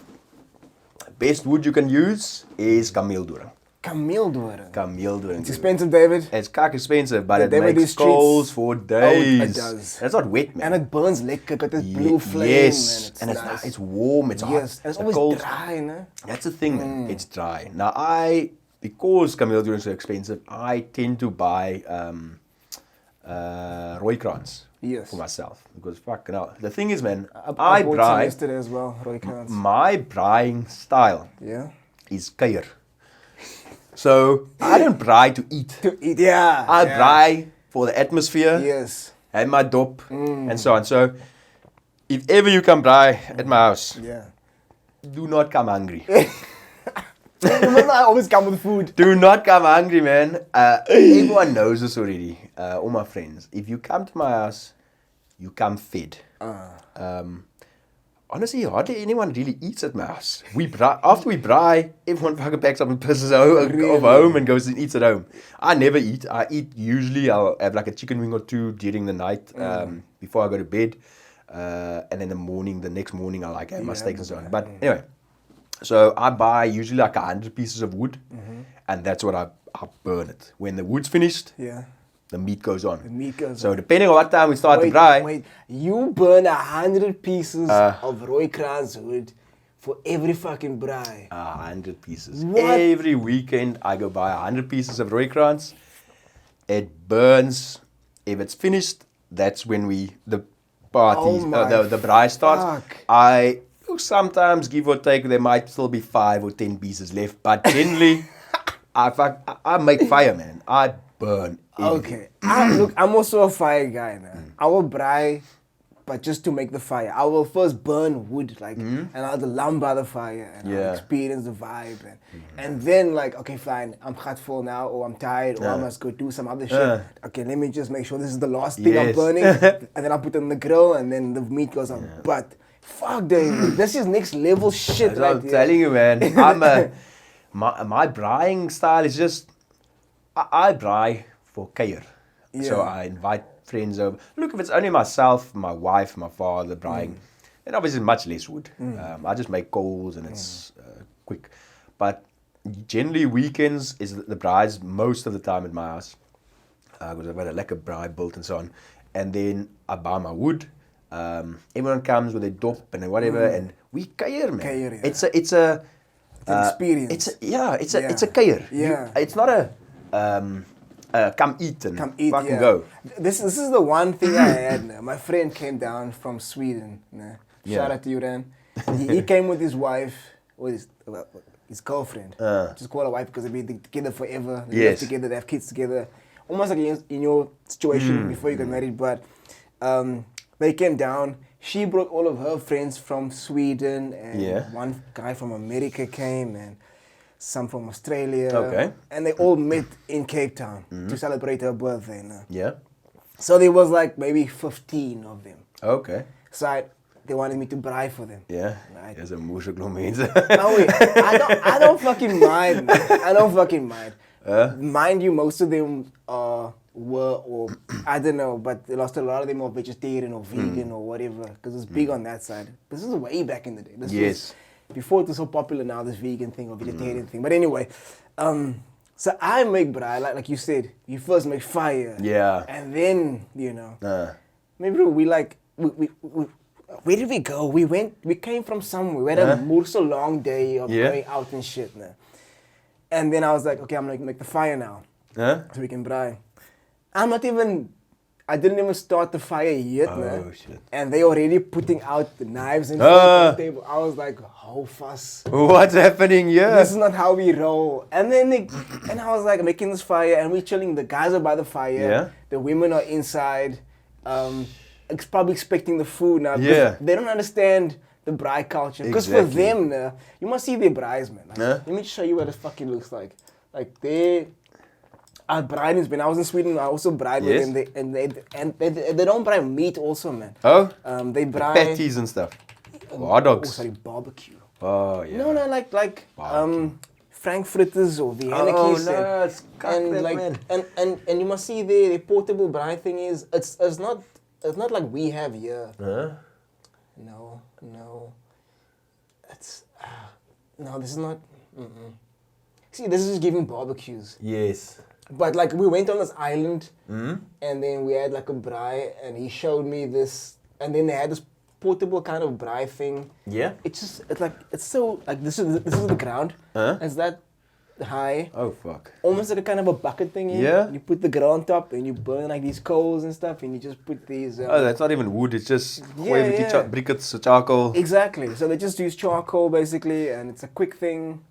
Best wood you can use is kameeldoring. Kameeldoring. Kameeldoring. It's expensive, David. It's kak expensive, but it David makes is coals treats. for days. Oh, it does. It's not wet, man. And it burns lekker, got this blue flame. Yes, And it's nice. nice. It's warm, it's hot. Yes, and it's The always coals- dry, no? That's the thing, man. It's dry. Now, because kameeldoring is so expensive, I tend to buy rooikrans Yes. for myself. Because, fucking hell. The thing is, man, I I bought some braai, yesterday as well, rooikrans. my braaiing style Yeah. is kuier. So, I don't braai to eat. To eat, yeah. I yeah. braai for the atmosphere. Yes. And my dop and so on. So, if ever you come braai at my house, Yeah. do not come hungry. Remember, I always come with food. Do not come hungry, man. Everyone knows this already. All my friends. If you come to my house, you come fed. Honestly, hardly anyone really eats at my house. After we braai, everyone fucking packs up and pisses off home and goes and eats at home. I never eat. I eat usually, I'll have like a chicken wing or two during the night before I go to bed. And then the next morning, I like have my steaks and so on. But anyway, so I buy usually like 100 pieces of wood and that's what I burn it. When the wood's finished, Yeah. the meat goes on. The meat goes So on. depending on what time we start to braai, Wait, you burn 100 pieces of rooikrans wood for every fucking braai. 100 pieces. What? Every weekend I go buy 100 pieces of rooikrans. It burns. If it's finished, that's when the parties, Oh my the braai starts. fuck. I sometimes give or take, there might still be 5 or 10 pieces left, but generally, I make fire, man. I burn. Okay. Look, I'm also a fire guy now. I will braai, but just to make the fire. I will first burn wood, like, and I'll lamb by the fire, and I'll Yeah. experience the vibe, and then like, okay, fine, I'm full now, or I'm tired, or I must go do some other shit. Okay, let me just make sure this is the last thing I'm Yes. burning, and then I'll put it on the grill, and then the meat goes on. But fuck, David, this is next level shit, That's what right I'm here. telling you, man. My braaiing style is just, I braai for kuier. So Yeah. I invite friends over. Look, if it's only myself, my wife, my father braaiing, then obviously much less wood. I just make coals and it's quick. But generally weekends is the braais most of the time at my house. Because I've got a lekker braai built and so on. And then I buy my wood. Everyone comes with a dop and whatever, and we kuier, man. Kuier, yeah. It's a an experience. It's a kuier. Yeah. It's not a come eat and Come eat, fucking yeah. go. This is the one thing I had. Now. My friend came down from Sweden. Nah. Yeah. Shout out to you, Dan. He came with his wife, or his girlfriend. Just call her wife because they've been together forever. They live Yes. together, they have kids together. Almost like in your situation before you got married. But they came down. She brought all of her friends from Sweden, and Yeah. one guy from America came, and some from Australia. Okay. And they all met in Cape Town to celebrate her birthday. Yeah. So there was like maybe 15 of them. Okay. So they wanted me to braai for them. Yeah. Right. As a moeilijk mensen. No, wait, I don't fucking mind. I don't fucking mind. Mind you, most of them were, or I don't know, but they lost a lot of them are vegetarian or vegan or whatever, because it's big on that side. This is way back in the day. This was before it was so popular now, this vegan thing or vegetarian thing. But anyway, so I make braai, like you said, you first make fire. Yeah. And then, maybe we where did we go? We came from somewhere. We had a long day of going out and shit. Nah. And then I was like, okay, I'm gonna make the fire now. So we can braai. I didn't even start the fire yet. Oh, shit. And they already putting out the knives and stuff on the table. I was like, oh fuss. What's happening here? This is not how we roll. And then and I was like making this fire and we chilling. The guys are by the fire. Yeah. The women are inside. Probably expecting the food now. Yeah. They don't understand the braai culture. Because for them, you must see their braais, man. Like, let me show you what it fucking looks like. Like our braai, when I was in Sweden, I also braai with them. They don't braai meat also, man. Oh? They braai Patties and stuff. Hot dogs. Oh, sorry, barbecue. Oh, yeah. No, like frankfurters or Viennakies. And you must see the portable braai thing is it's not like we have here. No. It's no, this is not. See, this is just giving barbecues. Yes. But like we went on this island, and then we had like a braai, and he showed me this, and then they had this portable kind of braai thing. Yeah. It's so like this is the ground. It's that high. Oh fuck. Almost like a kind of a bucket thing. Yeah. You put the ground top and you burn like these coals and stuff, and you just put these. That's not even wood. It's just briquettes, charcoal. Exactly. So they just use charcoal basically, and it's a quick thing.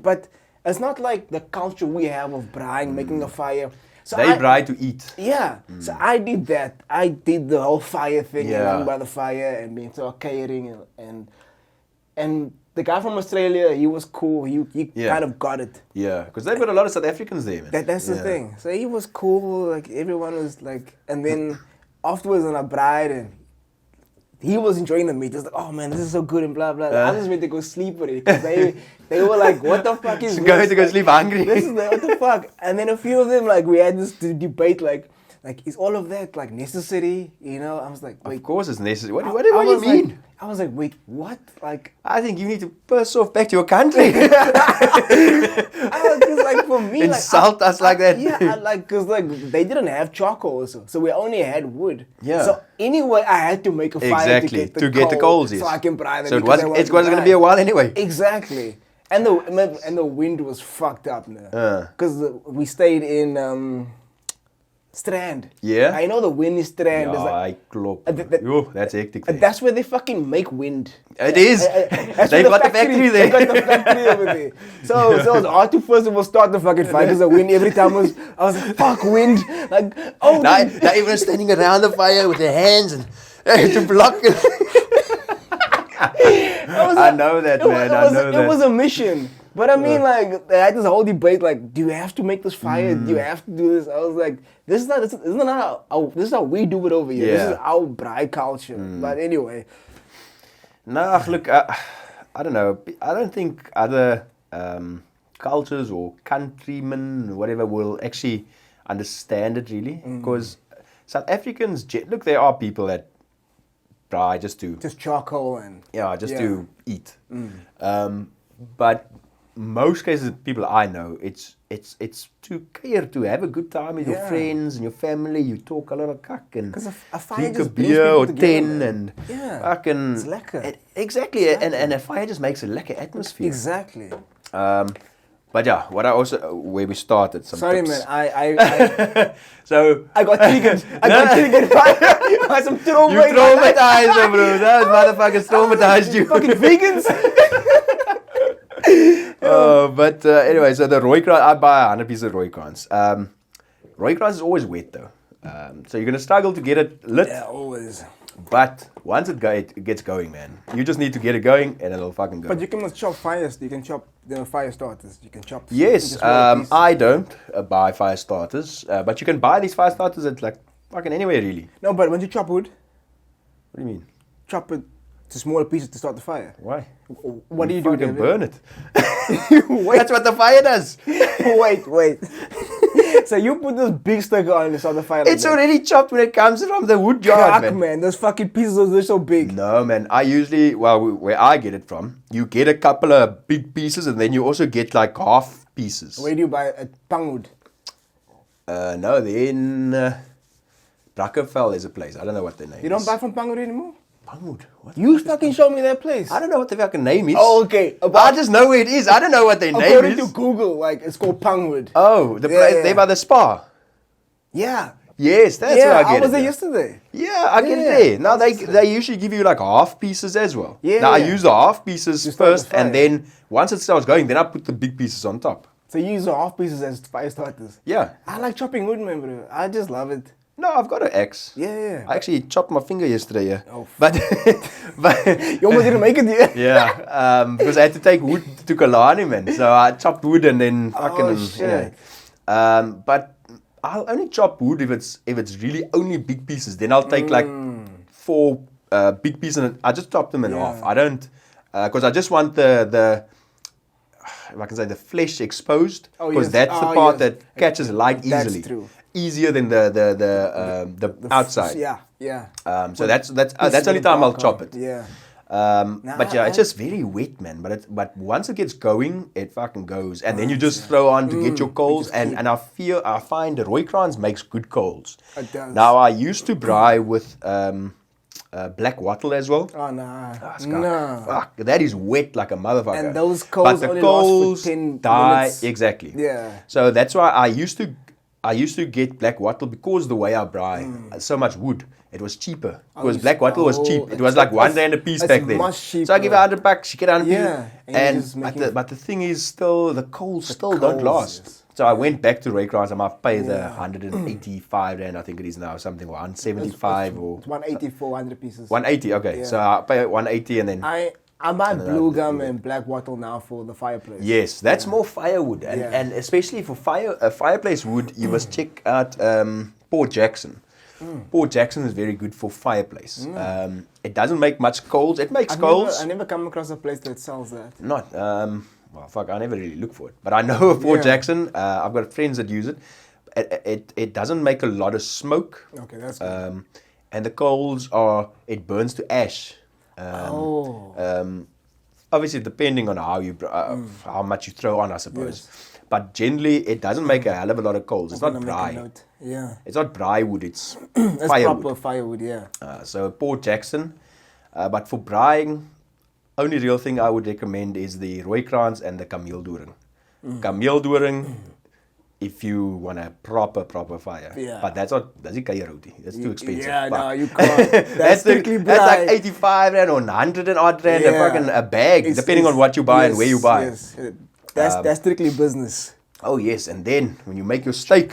But it's not like the culture we have of braaiing, making a fire. So they braai to eat. Yeah. So I did that. I did the whole fire thing, and by the fire and being so catering and the guy from Australia, he was cool. He kind of got it. Yeah, because they've got a lot of South Africans there, man. That's the thing. So he was cool. Like everyone was like, and then afterwards on a bride, and he was enjoying the meat. He was like, oh man, this is so good and blah blah. I just went to go sleep already because they were like, what the fuck is this? Going to go sleep hungry. This is what the fuck. And then a few of them like we had this debate like is all of that like necessary? You know, I was like, wait. Of course it's necessary. What do you mean? Like, I was like, wait, what? Like, I think you need to burst off back to your country. Because like for me, insult us like that. Yeah, because like they didn't have charcoal also, so we only had wood. Yeah. So anyway, I had to make a fire to get the coals, yes. so I can braai them. So it wasn't going to be a while anyway. Exactly. And the wind was fucked up now. Because we stayed in Strand. Yeah. I know the wind is Strand. Yeah, that's hectic. That's where they fucking make wind. It is. They've got the factory there. They got the factory over there. So it was hard to first of all start the fucking fire because the wind every time I was like, fuck wind. Like, oh. Now everyone standing around the fire with their hands and to block it. I know that, man. It was a mission. But I mean, like, they had this whole debate, like, do you have to make this fire? Do you have to do this? I was like, this is how we do it over here. Yeah. This is our braai culture. But anyway. No, look, I don't know. I don't think other cultures or countrymen, whatever, will actually understand it really. Because South Africans, look, there are people that braai just charcoal and to eat. But most cases, people I know, it's to care, to have a good time with your friends and your family. You talk a lot of kak and drink a beer or 10 and fucking. It's lekker. Exactly, and a fire just makes a lekker atmosphere. Exactly. But yeah, where we started. Sorry, tips. man. I So I got triggered. I got triggered by some trauma. You traumatized them, bro. Those motherfuckers traumatized you. Fucking vegans. But anyway, so the rooikraans, I buy 100 pieces of rooikraans. Rooikraans is always wet though. So you're going to struggle to get it lit. Yeah, always. But once it gets going, man, you just need to get it going and it'll fucking go. But you can chop fires. You can chop fire starters. You can chop. Yes, I don't buy fire starters. But you can buy these fire starters at like fucking anywhere really. No, but when you chop wood. What do you mean? chop it to smaller pieces to start the fire? Why? What do you do? Fucking David? burn it. Wait, That's what the fire does. wait. So you put this big sticker on and start the fire. It's like already chopped when it comes from the wood that. yard, Fuck, man. man. Those fucking pieces are so big. No, man. I usually, where I get it from, you get a couple of big pieces and then you also get like half pieces. Where do you buy a pangwood? No, then Brackenfell is a place. I don't know what the name is. You don't buy from pangwood anymore? Pangwood? What? You fucking show me that place. I don't know what the fucking name is. Oh, okay. I just know where it is. I don't know what their name According is. to Google, like it's called pangwood. Oh, the Yeah, place yeah. there by the spa. Yeah. Yes, that's where I get it. I was there now. yesterday. Yeah, I get it Yeah, there. Now that's they usually give you like half pieces as well. Yeah, Now I yeah. use the half pieces You start first, the and fire. then once it starts going, then I put the big pieces on top. So you use the half pieces as fire starters. Yeah. I like chopping wood, man, bro. I just love it. No, I've got an axe. Yeah. I actually chopped my finger yesterday. Yeah. Oh, but You almost didn't make it, yeah? yeah, because I had to take wood to Kalani, man. So I chopped wood and then fucking Oh, shit. But I'll only chop wood if it's really only big pieces. Then I'll take like 4 big pieces and I just chop them in half. I don't because I just want the if I can say the flesh exposed Oh, because yes. that's the Oh, part yes. that catches light That's easily. true. Easier than the outside. Yeah. So that's the only time I'll chop it. Yeah. But yeah, it's just very wet, man. But once it gets going, it fucking goes, and then you just throw on to get your coals. And I find Rooikraans makes good coals. It does. Now I used to braai with black wattle as well. Oh, nah. Nah. Fuck, that is wet like a motherfucker. And those coals but the only coals last for 10 die minutes. exactly. Yeah. So that's why I used to get black wattle because the way I braai so much wood. It was cheaper because black wattle was cheap. It was like R1 a piece back then. Much So I give her $100, you get 100 Yeah, and you're just but the thing is still the coals still don't coals, last. yes. So I went back to Rooikraans and I paid the 185 rand, I think it is now, something, or 175 or It's 180 for 100 pieces. 180. Okay, Yeah. so I pay 180 and then I buy blue gum and black wattle now for the fireplace. yes, that's more firewood, and Yeah. and especially for fireplace wood, you must check out Port Jackson. Port Jackson is very good for fireplace. It doesn't make much coals. It makes coals. I never come across a place that sells that. Not well, fuck. I never really look for it, but I know of Port Yeah. Jackson. I've got friends that use it. It doesn't make a lot of smoke. Okay, that's good. And the coals it burns to ash. Obviously, depending on how much you throw on, I suppose. Yes. But generally, it doesn't make a hell of a lot of coals. It's not I'm gonna make a braai. note. Yeah. It's not braai wood. It's That's firewood. proper firewood, yeah. So Port Jackson. But for braaiing, only real thing I would recommend is the Rooikraans and the kameeldoring. Kameeldoring, if you want a proper fire. Yeah. But that's a kaya roti. That's too expensive. Yeah, Fuck. no, you can't. That's strictly That's like braai. 85 rand or 100 and odd rand Yeah. a bag, depending on what you buy and where you buy. Yes. That's strictly business. Oh yes, and then when you make your steak,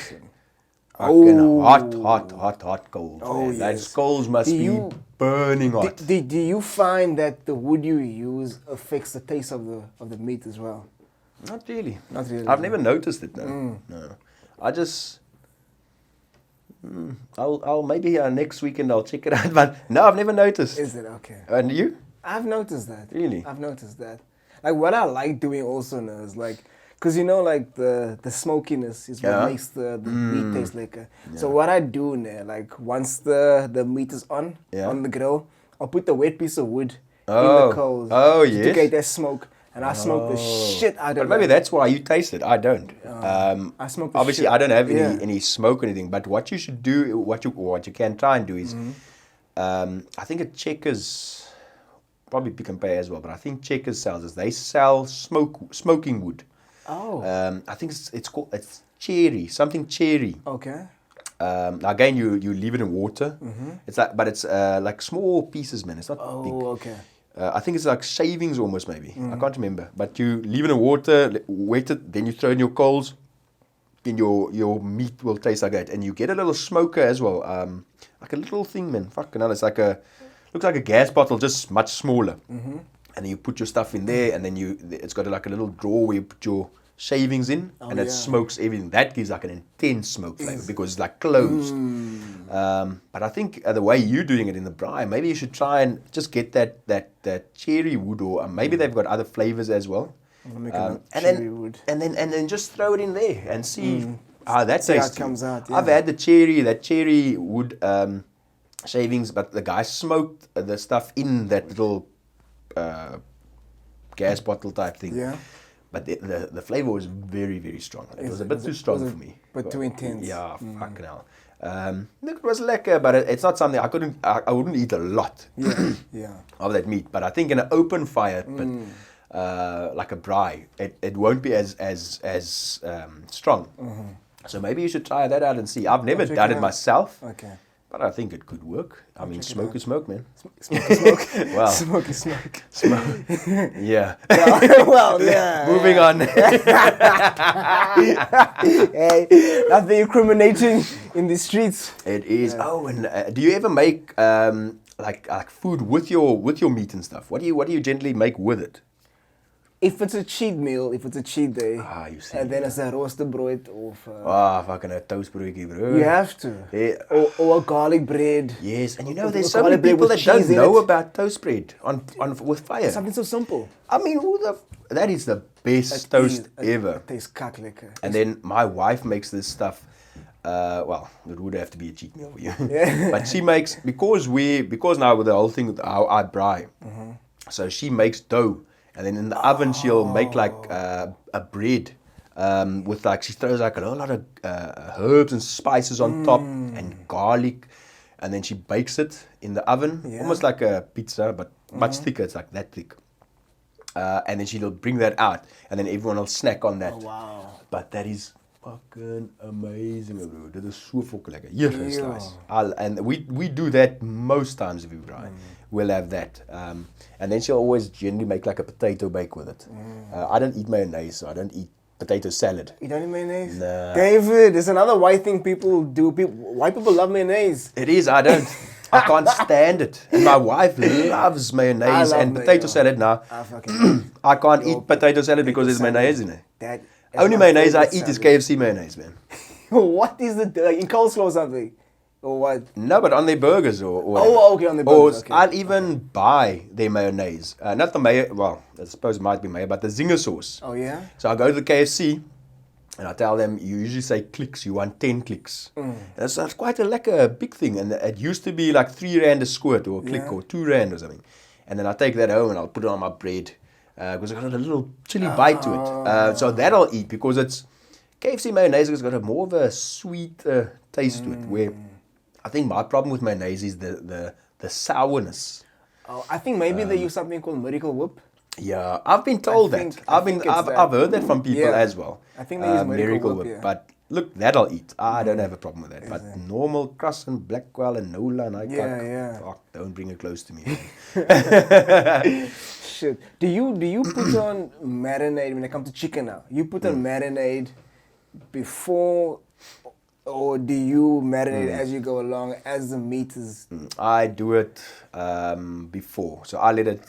fucking hot coals. Oh, man. yes. Those coals must Do be you- burning hot. Do you find that the wood you use affects the taste of the meat as well? Not really. Not really. I've never noticed it. No. I just. I'll maybe next weekend I'll check it out. But no, I've never noticed. Is it okay? And you? I've noticed that. Really? I've noticed that. Like what I like doing also now is like, cause you know like the smokiness is what makes the meat taste liquor. So what I do now, like once the meat is on the grill, I'll put the wet piece of wood in the coals to yes. get that smoke, and I smoke the shit out of it. But maybe that's why you taste it. I don't. I smoke the obviously, shit. I don't have Yeah. any smoke or anything. But what you should do, what you can try and do is, I think at Checkers, probably Pick and Pay as well. But I think Checkers sells this. They sell smoking wood. Oh. I think it's cherry, something cherry. Okay. Again, you leave it in water. It's like small pieces, man. It's not big. Oh, okay. I think it's like shavings almost, maybe. I can't remember. But you leave it in water, wet it, then you throw in your coals, and your meat will taste like that. And you get a little smoker as well, like a little thing, man. Fucking hell, it's looks like a gas bottle, just much smaller. And then you put your stuff in there, and then it's got like a little drawer where you put your shavings in, and it smokes everything. That gives like an intense smoke flavor because it's like closed. But I think the way you're doing it in the braai, maybe you should try and just get that cherry wood, or maybe they've got other flavors as well. And then just throw it in there and see how that See how tastes. it comes out, I've yeah. had that cherry wood shavings, but the guy smoked the stuff in that little gas bottle type thing. Yeah. But the flavor was very, very strong. It was a bit too strong for me. But too intense. Yeah, fucking hell. Look, it was lekker, but it's not something I wouldn't eat a lot Yeah. of that meat. But I think in an open fire pit, like a braai, it won't be as strong. So maybe you should try that out and see. I've never check done it it out. myself, Okay. but I think it could work. I mean, smoke is smoke, man. Smoke. Wow. Smoke is smoke. Smoke. Yeah. Well, yeah. Moving on. Hey, nothing incriminating in the streets. It is. Oh, and do you ever make like food with your meat and stuff? What do you generally make with it? If it's a cheat meal, if it's a cheat day, You see. and then it's a roosterbrood of... Fucking a toastbroodjie, bro. you have to. Yeah. Or a garlic bread. Yes, and you know Or there's so many garlic bread people with that don't cheese in know it. about toast bread on with fire. Something so simple. I mean, that is the best toast ever. It tastes kak lekker. And then my wife makes this stuff. Well, it would have to be a cheat meal for you. Yeah. But she makes because now with the whole thing with how I braai. So she makes dough, and then in the oven she'll make like a bread with like she throws like a whole lot of herbs and spices on top and garlic, and then she bakes it in the oven, almost like a pizza but much thicker. It's like that thick. And then she'll bring that out, and then everyone will snack on that. Oh, wow. But that is fucking amazing, bro. Dit is so fucking lekker. Hier is Yeah. nice. And we do that most times if we braai. We'll have that. And then she'll always generally make like a potato bake with it. I don't eat mayonnaise, so I don't eat potato salad. You don't eat mayonnaise? Nah. David, it's another white thing people do. White people love mayonnaise. It is, I don't. I can't stand it. And my wife loves mayonnaise love and mayo. potato salad now. I fucking I can't eat potato salad because there's salad. mayonnaise in it. that. Only mayonnaise I eat is KFC mayonnaise, man. What is in coleslaw or something? Or what? No, but on their burgers or Oh, okay, on the burgers. Okay. I'll even buy their mayonnaise. Not the mayo, well, I suppose it might be mayo, but the zinger sauce. Oh, yeah? So I go to the KFC and I tell them, you usually say clicks, you want 10 clicks. And it's quite a lekker big thing. And it used to be like 3 rand a squirt or a click or 2 rand or something. And then I take that home and I'll put it on my bread because it's got a little chili bite to it. So that I'll eat because it's KFC mayonnaise has got a more of a sweet taste to it. Where I think my problem with mayonnaise is the sourness. Oh, I think maybe they use something called Miracle Whip. Yeah, I've been told I think it's that. I've heard that from people Yeah. as well. I think they use Miracle Whip, yeah. But look, that I'll eat. I don't have a problem with that. But normal crust and Blackwell and Nola and fuck, don't bring it close to me. Shit. Do you put on marinade when it comes to chicken now? You put on marinade before, or do you marinate as you go along as the meat is? I do it before. So I let it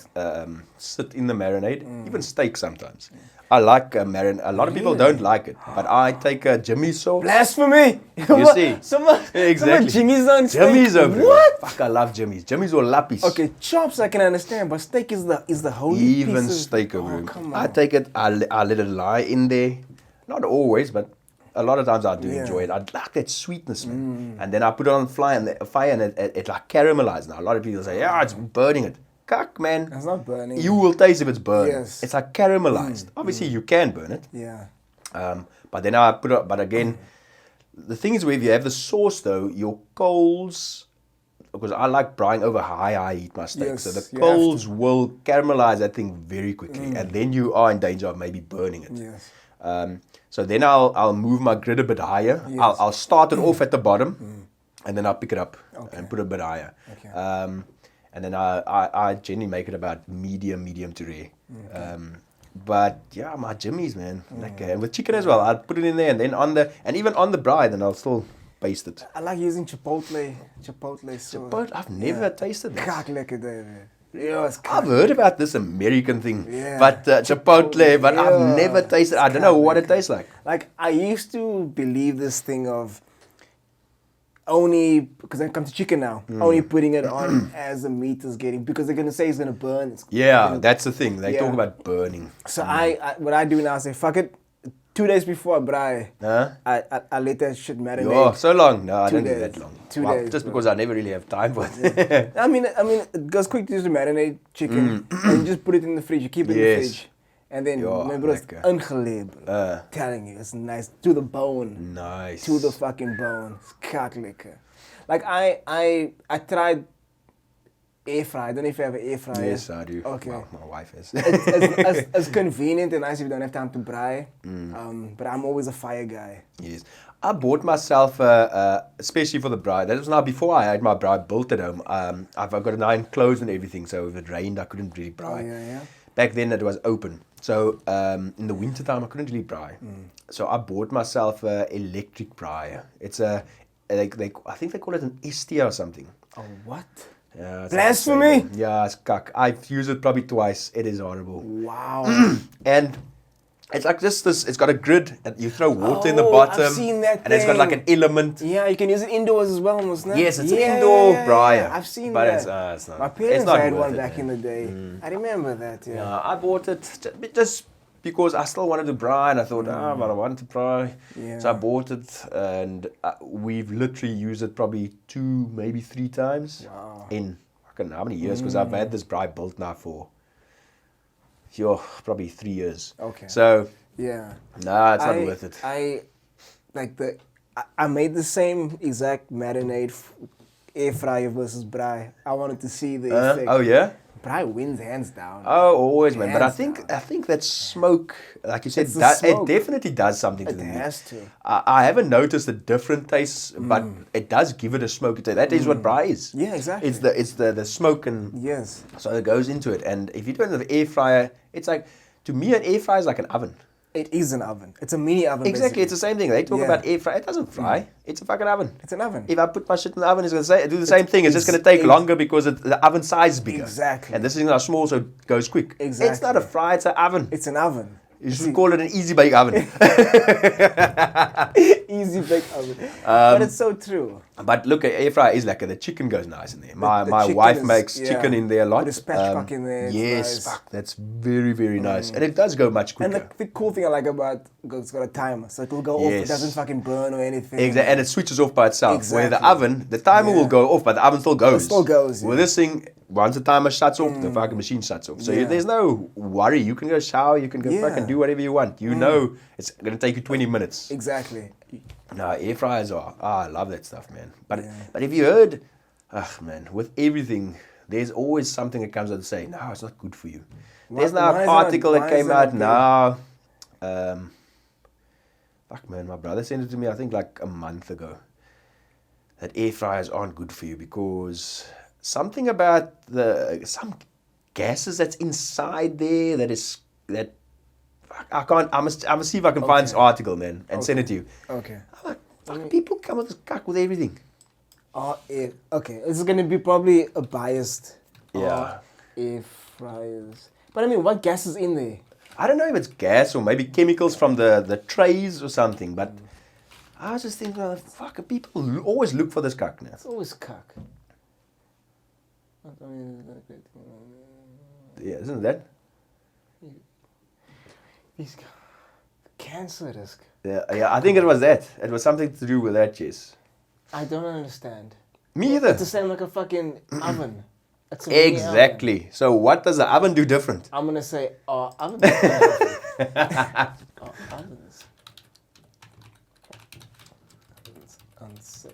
sit in the marinade, even steak sometimes. I like marinade. A lot of people don't like it, but I take a Jimmy sauce. Blasphemy! You see? Someone Jimmy's on steak. Jimmy's over. What? Fuck, I love Jimmy's. Jimmy's or lappies. Okay, chops I can understand, but steak is the holy Even piece of... steak Oh, over. come I on. take it. I let it lie in there. Not always, but a lot of times I do Yeah. enjoy it. I like that sweetness, man. And then I put it on the fire and it like caramelizes. Now a lot of people say, yeah, it's burning it. Cuck, man. It's not burning. You will taste if it's burned. Yes. It's like caramelized. Obviously, you can burn it. Yeah. But then I put it. But again, the thing is, if you have the sauce though, your coals, because I like braaiing over high heat my steak, Yes, so the you have coals will caramelize that thing very quickly, and then you are in danger of maybe burning it. Yes. So then I'll move my grid a bit higher. Yes. I'll start it off at the bottom, and then I'll pick it up and put it a bit higher. Okay. And then I generally make it about medium to rare. But yeah, my Jimmy's, man. And with chicken as well, I'll put it in there, and then even on the braai, then I'll still paste it. I like using chipotle sauce. But I've never tasted that. Kak lekker, David. Yeah, it's I've heard about this American thing, Yeah. but Chipotle, but I've Yeah. never tasted. I don't know what it tastes like. Like, I used to believe this thing of only, because when it comes to chicken now, only putting it on as the meat is getting, because they're going to say it's going to burn. That's the thing. They talk about burning. So what I do now is say, fuck it. 2 days before I braai, Huh? I let that shit marinate. Oh, so long? No, I don't do days, that long. 2 Well, days, just bro. because I never really have time for it. I mean, it goes quick to just marinate chicken and you just put it in the fridge. You keep it in the fridge, and then my bro's ingeleerd, bro. Telling you, it's nice to the bone. Nice. To the fucking bone. It's kak lekker. Like I tried air fry. I don't know if you have an air fryer. Yes, I do. Okay. Well, my wife has. It's convenient and nice if you don't have time to braai. But I'm always a fire guy. Yes. I bought myself, especially for the braai. That was now before I had my braai built at home. I've got it now enclosed and everything, so if it rained, I couldn't really braai. Yeah. Back then, it was open. So in the winter time, I couldn't really braai. So I bought myself an electric braaier. It's I think they call it an Estia or something. Oh, what? Yeah, it's Blasphemy! Yeah, it's cuck. I've used it probably twice. It is horrible. Wow. And it's like this. It's got a grid, and you throw water in the bottom. I've seen that and it's got like an element. Yeah, you can use it indoors as well, almost. No? Yes, it's an indoor braaier. I've seen but that. It's not. My parents not had worth one it, back man. in the day. I remember that. Yeah. Yeah, I bought it just because I still wanted to braai, and I thought, but I want to braai. Yeah. So I bought it, and we've literally used it probably 2, maybe 3 times in fucking how many years? Because I've had this braai built now for probably 3 years. Okay. So yeah. nah, it's not worth it. I made the same exact marinade air fryer versus braai. I wanted to see the effect. Oh yeah. Braai wins hands down. Oh, always, man. But I Hands think that smoke, like you said, It's the it smoke. definitely does something to It the meat. has to. I haven't noticed the different tastes, but it does give it a smoky taste. That is what braai is. Yeah, exactly. It's the smoke, and Yes. so it goes into it. And if you do it in the air fryer, it's like, to me, an air fryer is like an oven. It is an oven. It's a mini oven. Exactly, it's the same thing. They talk Yeah. about air fryer. It doesn't fry. It's a fucking oven. It's an oven. If I put my shit in the oven, it's going to do the same thing. It's just going to take longer because the oven size is bigger. Exactly. And this is not small, so it goes quick. Exactly. It's not a fry, it's an oven. It's an oven. You should call it an easy bake oven. Easy bake oven. But it's so true. But look, air fryer is like the chicken goes nice in there. My chicken wife is- makes yeah. chicken in there a lot. Put a spatchcock in there, it's Yes, nice. fuck, that's very, very nice. And it does go much And quicker. the cool thing I like about it's got a timer, so it will go off. It Yes. doesn't fucking burn or anything. Exactly, and it switches off by itself. Where the Exactly. oven, the timer will go off, but the oven still goes. It still goes, With yeah. this thing, once the timer shuts off, the fucking machine shuts off. So Yeah. there's no worry. You can go shower, you can go Yeah. fucking do whatever you want. You know it's going to take you 20 minutes. Exactly. No, air fryers are. I love that stuff, man. But if you heard, man, with everything, there's always something that comes out and say, no, it's not good for you. There's now why an is that- article why that is came that out not now. Fuck, man, my brother sent it to me, I think, like a month ago. That air fryers aren't good for you because something about some gases that's inside there that I can't. I must see if I can find this article, man, and send it to you. Okay. I'm like, fuck, people come with this cuck with everything. Okay. This is gonna be probably a biased. Yeah. Air fryers. But I mean, what gas is in there? I don't know if it's gas or maybe chemicals from the trays or something, but I was just thinking, fuck, people always look for this cuck now. It's always cuck. Yeah, isn't that? These cancer risk. Yeah, I think it was that. It was something to do with that, yes. I don't understand. Me either. It's the same like a fucking oven. It's a mini oven. Exactly. So what does the oven do different? I'm gonna say, ovens. Ovens. Unsafe.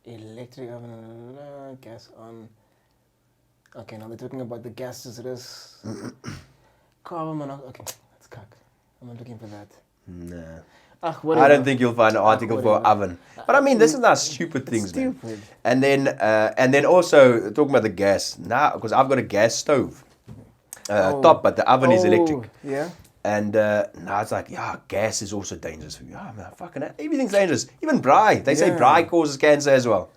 Electric oven, gas on. Okay, now they're talking about the gases risk. Carbon monoxide. Okay, that's cuck. I'm not looking for that. Nah. Whatever. I don't think you'll find an article for whatever. oven. But I mean, this is not stupid things, stupid. man. And then also talking about the gas. Now, because I've got a gas stove top, but the oven is electric. Yeah. And now it's like, yeah, gas is also dangerous for you. Yeah, man, fucking everything's dangerous. Even braai. They say Yeah. braai causes cancer as well.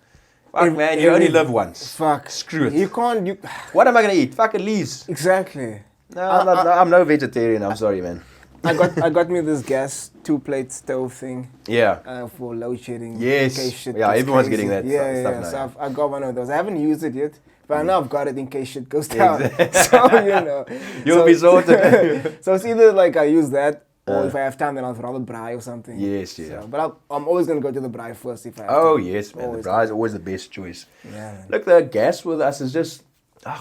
Fuck, man, you only live once. Fuck. Screw it. You can't. What am I gonna eat? Fucking leaves. Exactly. No, I'm no vegetarian. I'm sorry, man. I got me this gas 2-plate stove thing Yeah. for load shedding. Yes. In case shit Yeah, gets everyone's crazy. getting that Yeah, stuff yeah. now, So yeah. I got one of those. I haven't used it yet, but I know I've got it in case shit goes down. So You'll be sorted. So it's either like I use that, or if I have time, then I'll rather braai or something. Yes, yeah. So, but I'm always gonna go to the braai first if I have Oh time. yes, man. The Always. braai is always the best choice. Yeah, man. Look, the gas with us is just,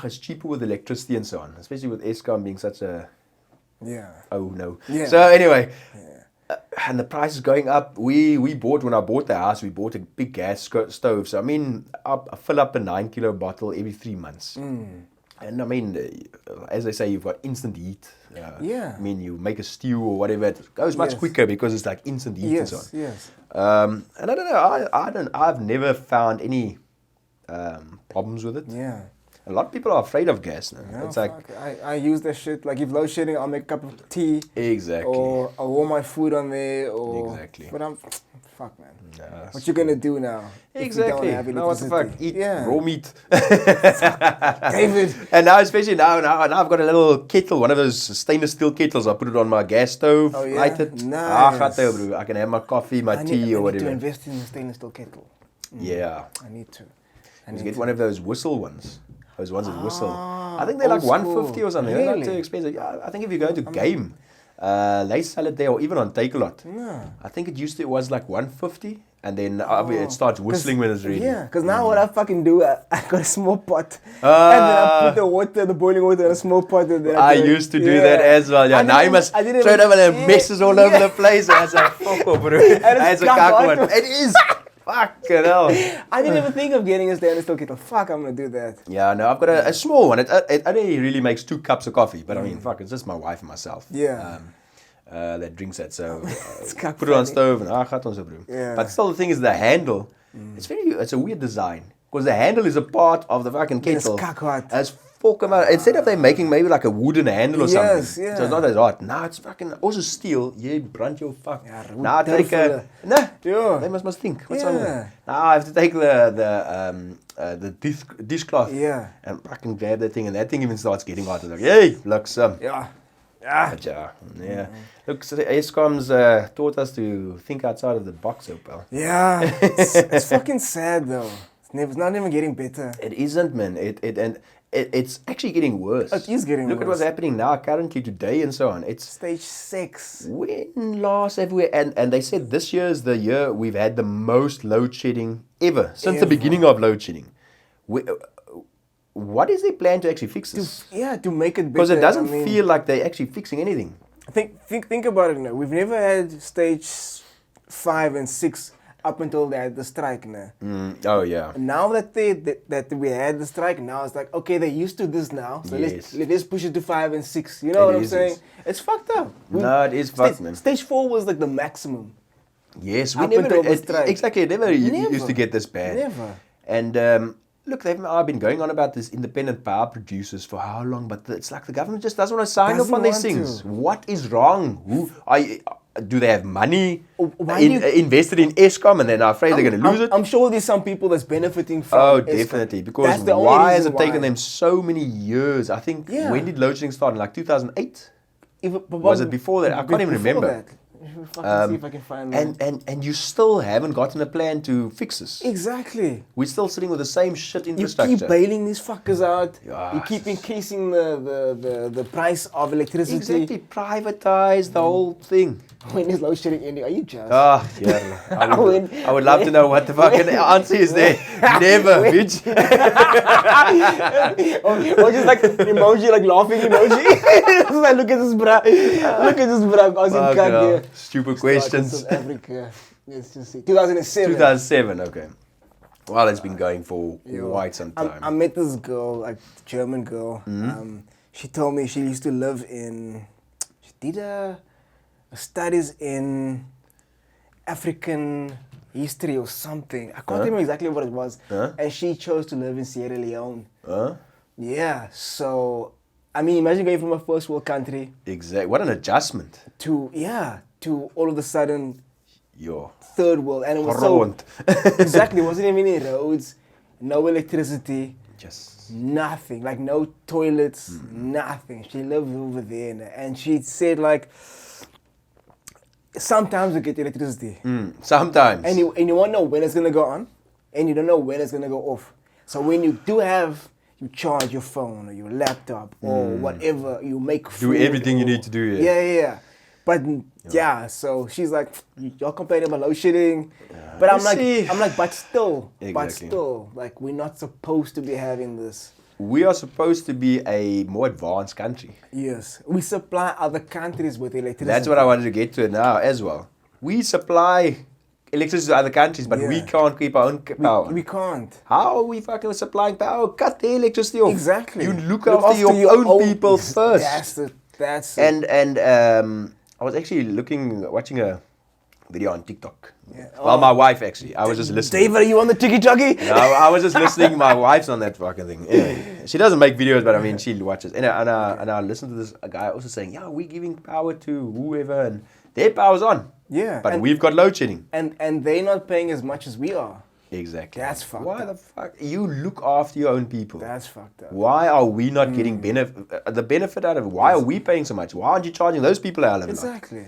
it's cheaper with electricity and so on, especially with Eskom being such a, Yeah. oh no. Yeah. So anyway, and the price is going up. When I bought the house, we bought a big gas stove. So I mean, I fill up a 9-kilo bottle every 3 months. And I mean, as they say, you've got instant heat. Yeah. I mean, you make a stew or whatever, it goes much Yes. quicker because it's like instant heat and so on. Yes. And I don't know. I've never found any problems with it. Yeah. A lot of people are afraid of gas now. No, It's like I use that shit. Like if load shedding, I'll make a cup of tea. exactly. Or I'll warm my food on there. Or Exactly. But fuck man. Nah, What you gonna do now? exactly. If you don't have Now what the fuck? electricity? Eat Yeah. raw meat. David. And now, especially now I've got a little kettle, one of those stainless steel kettles. I put it on my gas stove, Oh, yeah? light it. Nice. Bro. I can have my coffee, my tea, or I need to whatever. invest in a stainless steel kettle. Yeah. I need to. Just get one of those whistle ones. Those ones that whistle. Ah, I think they're like old school. 150 or something. They're not Really? too expensive. Yeah, I think if you go to Game, they sell it there, or even on Take-A-Lot. Yeah. I think it was like 150, and then it starts whistling when it's ready. Yeah, because now what I fucking do, I got a small pot. And then I put the boiling water in a small pot. And then I used to do that as well. Yeah, now you must throw it over and it messes all over the place. I was like, fuck off, bro. That's a cock one. It is. Fucking hell. I didn't even think of getting a stainless steel kettle. Fuck, I'm gonna do that. Yeah, no, I've got a small one. It only really makes 2 cups of coffee. But I mean, fuck, it's just my wife and myself. Yeah. That drinks that. So cock put it on funny. stove and gaat ons, bro. Yeah. But still, the thing is the handle. It's a weird design. Because the handle is a part of the fucking It's kettle. cock hot. It's fucking hard. Instead of them making maybe like a wooden handle or something. Yes, yeah. So it's not as hot. Now it's fucking also steel. You brand your fuck. Yeah, Now I take durfele. no. They must think. What's wrong with Yeah. it? Now I have to take the dishcloth. Yeah. And fucking grab that thing, and that thing even starts getting hot. It's like, hey, look some. Yeah. Yeah. But yeah. Look, so Eskom's taught us to think outside of the box, pal. Yeah. It's fucking sad though. It's not even getting better. It isn't, man. It's actually getting worse. It is getting Look at worse. what's happening now, currently, today, and so on. It's Stage 6. when last have we... And they said this year is the year we've had the most load shedding ever, since the beginning of load shedding. What is their plan to actually fix this? To make it better. Because it doesn't I mean, feel like they're actually fixing anything. Think about it now. We've never had stage 5 and 6 up until they had the strike now. Oh, yeah. Now that we had the strike, now it's like, okay, they're used to this now, so Yes. let's push it to 5 and 6. You know what I'm saying? It's fucked up. No, it is fucked, man. Stage 4 was like the maximum. Yes, we Up until the never... strike. Exactly, it never used Never. to get this bad. Never. And look, I've been going on about this independent power producers for how long, but it's like the government just doesn't want to sign off Doesn't on these want things. to. What is wrong? Do they have money Why do you- invested in Eskom and then are afraid they're going to lose it? I'm sure there's some people that's benefiting from Oh, Eskom. definitely. Because That's the only why has reason it taken why. them so many years? I think, Yeah. when did load shedding start? In like 2008? Even- Was it before that? I can't even before remember. that. Fucking see if I can find that. And you still haven't gotten a plan to fix this. Exactly. We're still sitting with the same shit You infrastructure. keep bailing these fuckers out. Yeah. You keep increasing the price of electricity. Exactly, privatize the whole thing. When is load shedding ending? Are you just? Ah, yeah. I would love to know what the fucking answer is there. Never, bitch. or just like an emoji, like laughing emoji. It's like, look at this bra. Look at this bra. I was in Fuck Kag hell. here. Stupid Started questions. South Africa. Let's just see. 2007. 2007, okay. Well, it's been going for quite some time. I met this girl, like German girl. She told me she used to live in. She did studies in African history or something. I can't remember exactly what it was. And she chose to live in Sierra Leone. Yeah. So, I mean, imagine going from a first world country Exactly. What an adjustment. to all of a sudden Yo. third world, and it was so Grond. exactly. Wasn't even any roads, no electricity. Just. Nothing, like no toilets, nothing. She lived over there, and she said like, sometimes we get electricity. Sometimes. And you won't know when it's gonna go on, and you don't know when it's gonna go off. So when you do have, you charge your phone or your laptop or whatever, you make Do food everything you or- need to do, Yeah. But yeah, so she's like, y'all complaining about load shedding, but I'm You like, see. but still, Exactly. like we're not supposed to be having this. We are supposed to be a more advanced country. Yes, we supply other countries with electricity. That's what I wanted to get to now as well. We supply electricity to other countries, but we Yeah. can't keep our own power. We can't. How are we fucking supplying power? Cut the electricity off. Exactly. You look after your own people first. That's it. And I was actually watching a video on TikTok. Yeah. Well, my wife actually. I was just listening. Dave, are you on the tiki-taki? No, I was just listening. My wife's on that fucking thing. Anyway, she doesn't make videos, but I mean, she watches. And I listened to this guy also saying, yeah, we're giving power to whoever, and their power's on. Yeah. But and, we've got load shedding. and they're not paying as much as we are. Exactly. That's fucked Why up. the fuck? You look after your own people. That's fucked up. Why are we not getting the benefit out of it? Why are we paying so much? Why aren't you charging those people a hell of a lot? Exactly.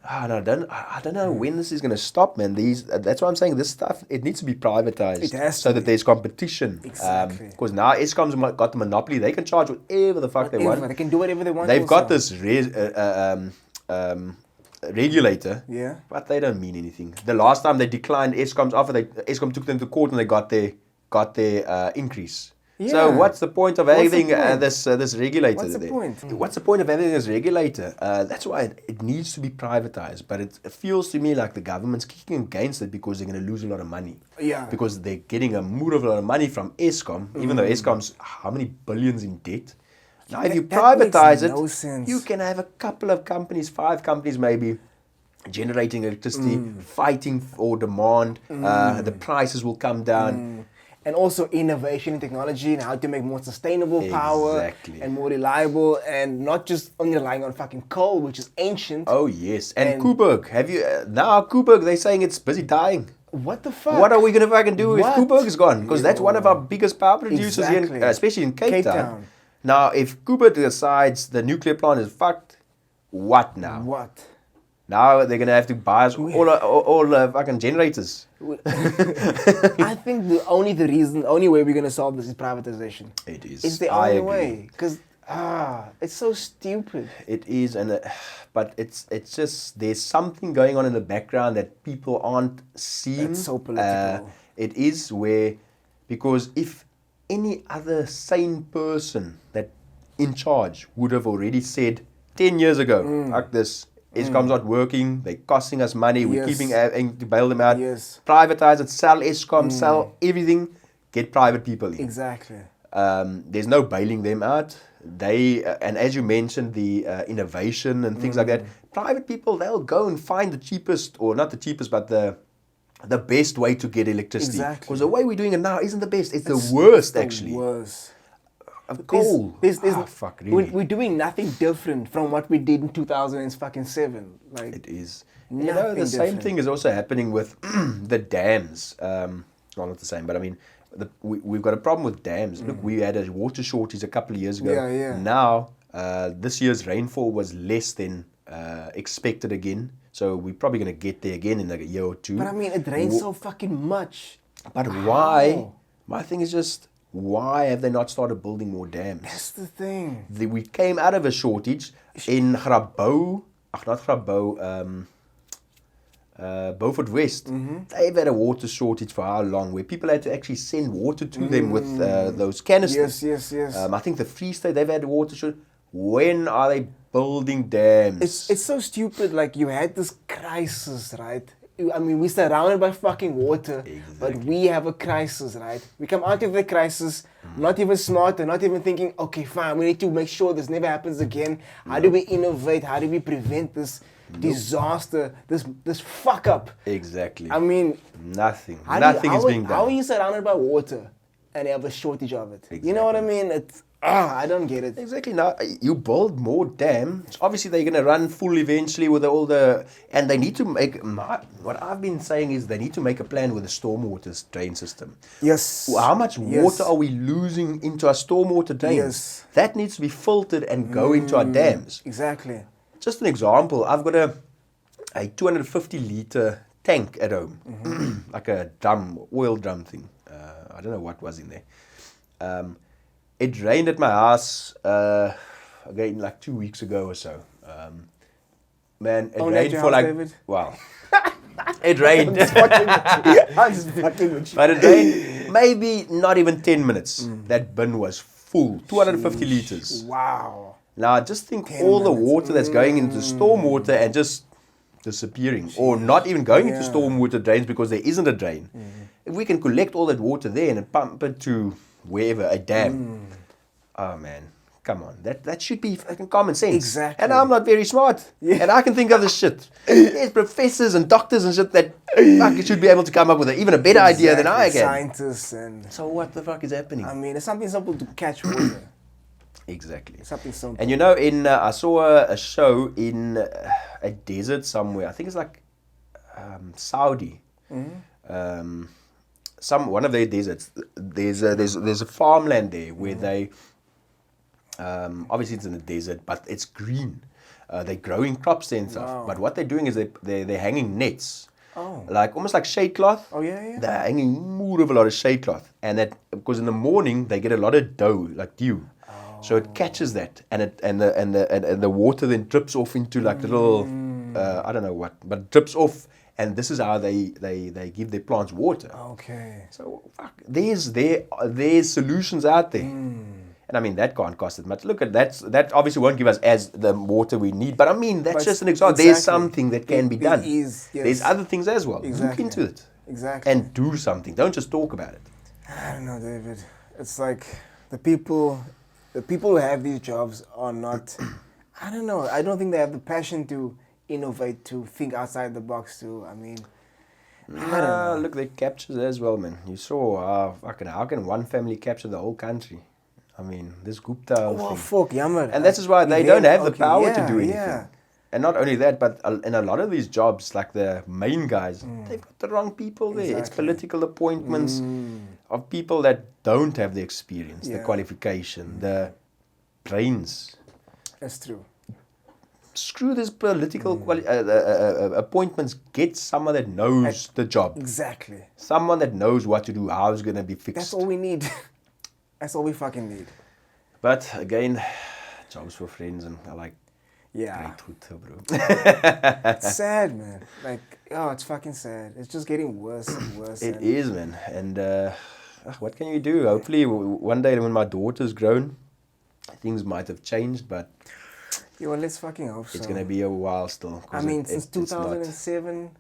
I don't know when this is going to stop, man. That's why I'm saying this stuff, it needs to be privatized. It has so to that be. there's competition. Exactly. Because now Eskom's got the monopoly. They can charge whatever the fuck they Whatever, want. they can do whatever they want. They've also. got this regulator, Yeah. but they don't mean anything. The last time they declined Eskom's offer, Eskom took them to court and they got their increase. So Yeah. what's the point of What's the having point? this regulator? What's the there? point? What's the point of having this regulator? That's why it needs to be privatized. But it feels to me like the government's kicking against it because they're going to lose a lot of money. Yeah. Because they're getting a mood of a lot of money from Eskom, even though Eskom's how many billions in debt. Now, if you That makes privatize it, no sense. you can have a couple of companies, 5 companies maybe, generating electricity, fighting for demand. The prices will come down. And also innovation in technology and how to make more sustainable power Exactly. and more reliable and not just only relying on fucking coal, which is ancient. Oh yes, and And- Koeberg. Have you now Koeberg? They're saying it's busy dying. What the fuck? What are we gonna fucking do if What? Koeberg is gone? Because that's one of our biggest power producers here, Exactly. especially in Cape Cape Town. Town. Now, if Koeberg decides the nuclear plant is fucked, what now? What? Now they're gonna have to buy us all fucking generators. I think the only way we're gonna solve this is privatization. It is. It's the I only agree. way. Because it's so stupid. It is, but it's just there's something going on in the background that people aren't seeing. It's so political. It is because if any other sane person that in charge would have already said 10 years ago, fuck this, Eskom's not working, they're costing us money, we're Yes. having to bail them out, Yes. privatize it, sell Eskom, sell everything, get private people in. Exactly. There's no bailing them out. They and as you mentioned, the innovation and things like that. Private people, they'll go and find the cheapest, or not the cheapest, but the best way to get electricity. Exactly. Because the way we're doing it now isn't the best. It's the worst, the actually. Worst. Coal. There's, Fuck, really. We're doing nothing different from what we did in 2007. Like It is. Nothing The same different. thing is also happening with the dams. Well, not the same, but I mean, we've got a problem with dams. Look, we had a water shortage a couple of years ago. Yeah. Now, this year's rainfall was less than expected again. So we're probably going to get there again in like a year or two. But I mean, it rains so fucking much. But why? How? My thing is just, why have they not started building more dams? That's the thing. We came out of a shortage in Grabouw, not Grabouw, Beaufort West. They've had a water shortage for how long? Where people had to actually send water to them with those canisters. Yes. I think the Free State, they've had a water shortage. When are they building dams? It's so stupid. Like you had this crisis, right? I mean, we're surrounded by fucking water, but we have a crisis, right? We come out of the crisis, not even smart, and not even thinking, okay, fine, we need to make sure this never happens again. How do we innovate? How do we prevent this disaster, this fuck up? Exactly. I mean, nothing. how Nothing is being done. How are you surrounded by water and have a shortage of it? You know what I mean? It's I don't get it. Exactly. Now you build more dams. Obviously, they're going to run full eventually with all the, and they need to make. What I've been saying is they need to make a plan with the stormwater drain system. Yes. How much Yes. water are we losing into our stormwater drains? Yes. That needs to be filtered and go into our dams. Exactly. Just an example. I've got a 250 liter tank at home, like a drum, oil drum thing. I don't know what was in there. It rained at my house again like 2 weeks ago or so. Man, it rained for like David? wow. It rained. I'm just fucking with you. But it rained maybe not even 10 minutes. That bin was full, 250 liters. Wow. Now just think 10 all the minutes. water that's going into storm water and just disappearing, or not even going into storm water drains because there isn't a drain. If we can collect all that water there and pump it to wherever, a dam. Oh man, come on. That should be fucking common sense. Exactly. And I'm not very smart. And I can think of this shit. There's professors and doctors and shit that fuck, should be able to come up with even a better idea than I can. Scientists and... So what the fuck is happening? I mean, it's something simple to catch water. Exactly. Something simple. And you know, I saw a show in a desert somewhere. I think it's like Saudi. One of their deserts. There's a farmland there where they obviously it's in the desert, but it's green. They're growing crops there and stuff. Wow. But what they're doing is they're hanging nets. Oh. Like almost like shade cloth. Oh, yeah. They're hanging more of a lot of shade cloth, and that because in the morning they get a lot of dew. So it catches that, and the water then drips off into like little, I don't know what, but drips off, and this is how they give their plants water. Okay. So fuck, there's solutions out there, and I mean that can't cost it much. Look at that obviously won't give us as the water we need, but I mean that's just an example. There's something that can be done. There's other things as well. Look into it. Exactly. And do something. Don't just talk about it. I don't know, David. It's like the people who have these jobs are not, I don't know, I don't think they have the passion to innovate, to think outside the box, I mean, I don't know. Look, they captured as well, man. You saw, how can one family capture the whole country? I mean, this Gupta thing. Fuck, jammer. And that's why they don't have the power to do anything. Yeah. And not only that, but in a lot of these jobs, like the main guys, they've got the wrong people there. It's Exactly. political appointments of people that don't have the experience, the qualification, the brains. That's true. Screw this political appointments. Get someone that knows the job. Exactly. Someone that knows what to do, how it's going to be fixed. That's all we need. That's all we fucking need. But again, jobs for friends, and I like great Twitter, bro. It's sad, man. Like, it's fucking sad. It's just getting worse and worse. It is, man. And what can you do? Hopefully, one day when my daughter's grown, things might have changed, but yeah, well, let's fucking hope so. it's going to be a while still. I mean, since 2007,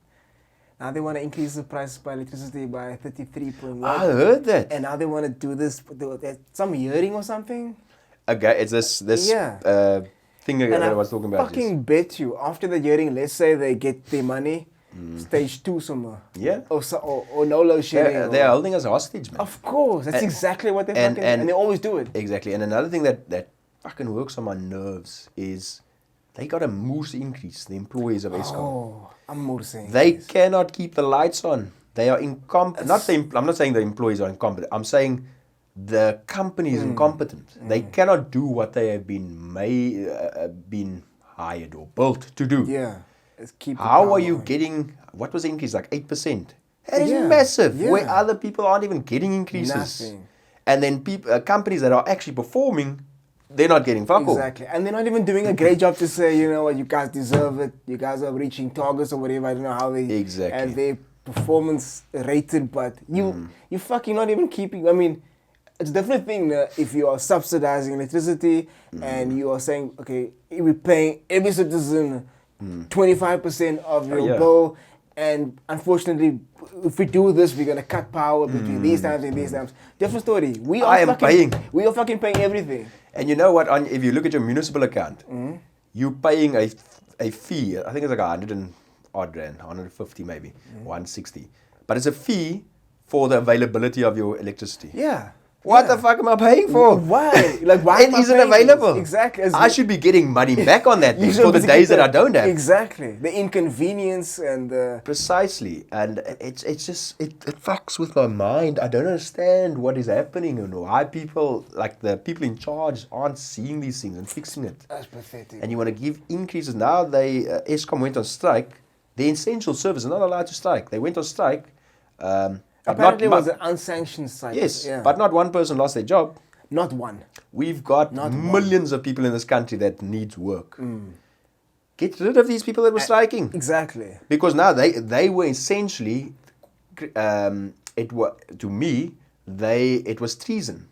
now they want to increase the price by electricity by 33.1. I heard that. And now they want to do this, some hearing or something. Okay, it's this thing that I was talking about. I fucking bet you, after the hearing, let's say they get their money, stage 2 somewhere. Yeah. Or no load shedding. They're holding us hostage, man. Of course, that's exactly what they fucking and they always do it. Exactly. And another thing that fucking works on my nerves is they got a moose increase, the employees of Eskom. Oh, I'm more saying They cannot keep the lights on. They are incompetent. I'm not saying the employees are incompetent. I'm saying the company is incompetent. They cannot do what they have been hired or built to do. Yeah. Keep How are you getting, what was the increase, like 8%? That is massive, where other people aren't even getting increases. Nothing. And then companies that are actually performing, they're not getting fuck all. Exactly. And they're not even doing a great job to say, you know what, you guys deserve it. You guys are reaching targets or whatever. I don't know how they have their performance rated, but you fucking not even keeping, I mean, it's a different thing if you are subsidizing electricity and you are saying, okay, we're paying every citizen 25% of your bill, and unfortunately, if we do this, we're gonna cut power between these times and these times. Different story. We are fucking paying everything. And you know what? If you look at your municipal account, you're paying a fee. I think it's like 100 and odd rand, 150 maybe, 160. But it's a fee for the availability of your electricity. Yeah. What the fuck am I paying for? Why? Like, why it isn't available. Exactly. I should be getting money back on that for the days that I don't have. Exactly. The inconvenience and the... Precisely. And it fucks with my mind. I don't understand what is happening and why people, like the people in charge, aren't seeing these things and fixing it. That's pathetic. And you want to give increases. Now Eskom went on strike The essential service are not allowed to strike. They went on strike. But Apparently, it was an unsanctioned strike. Yes, yeah. but not one person lost their job. Not one. We've got Not millions of people in this country that needs work. Get rid of these people that were striking. Exactly. Because now they were essentially, it was treason.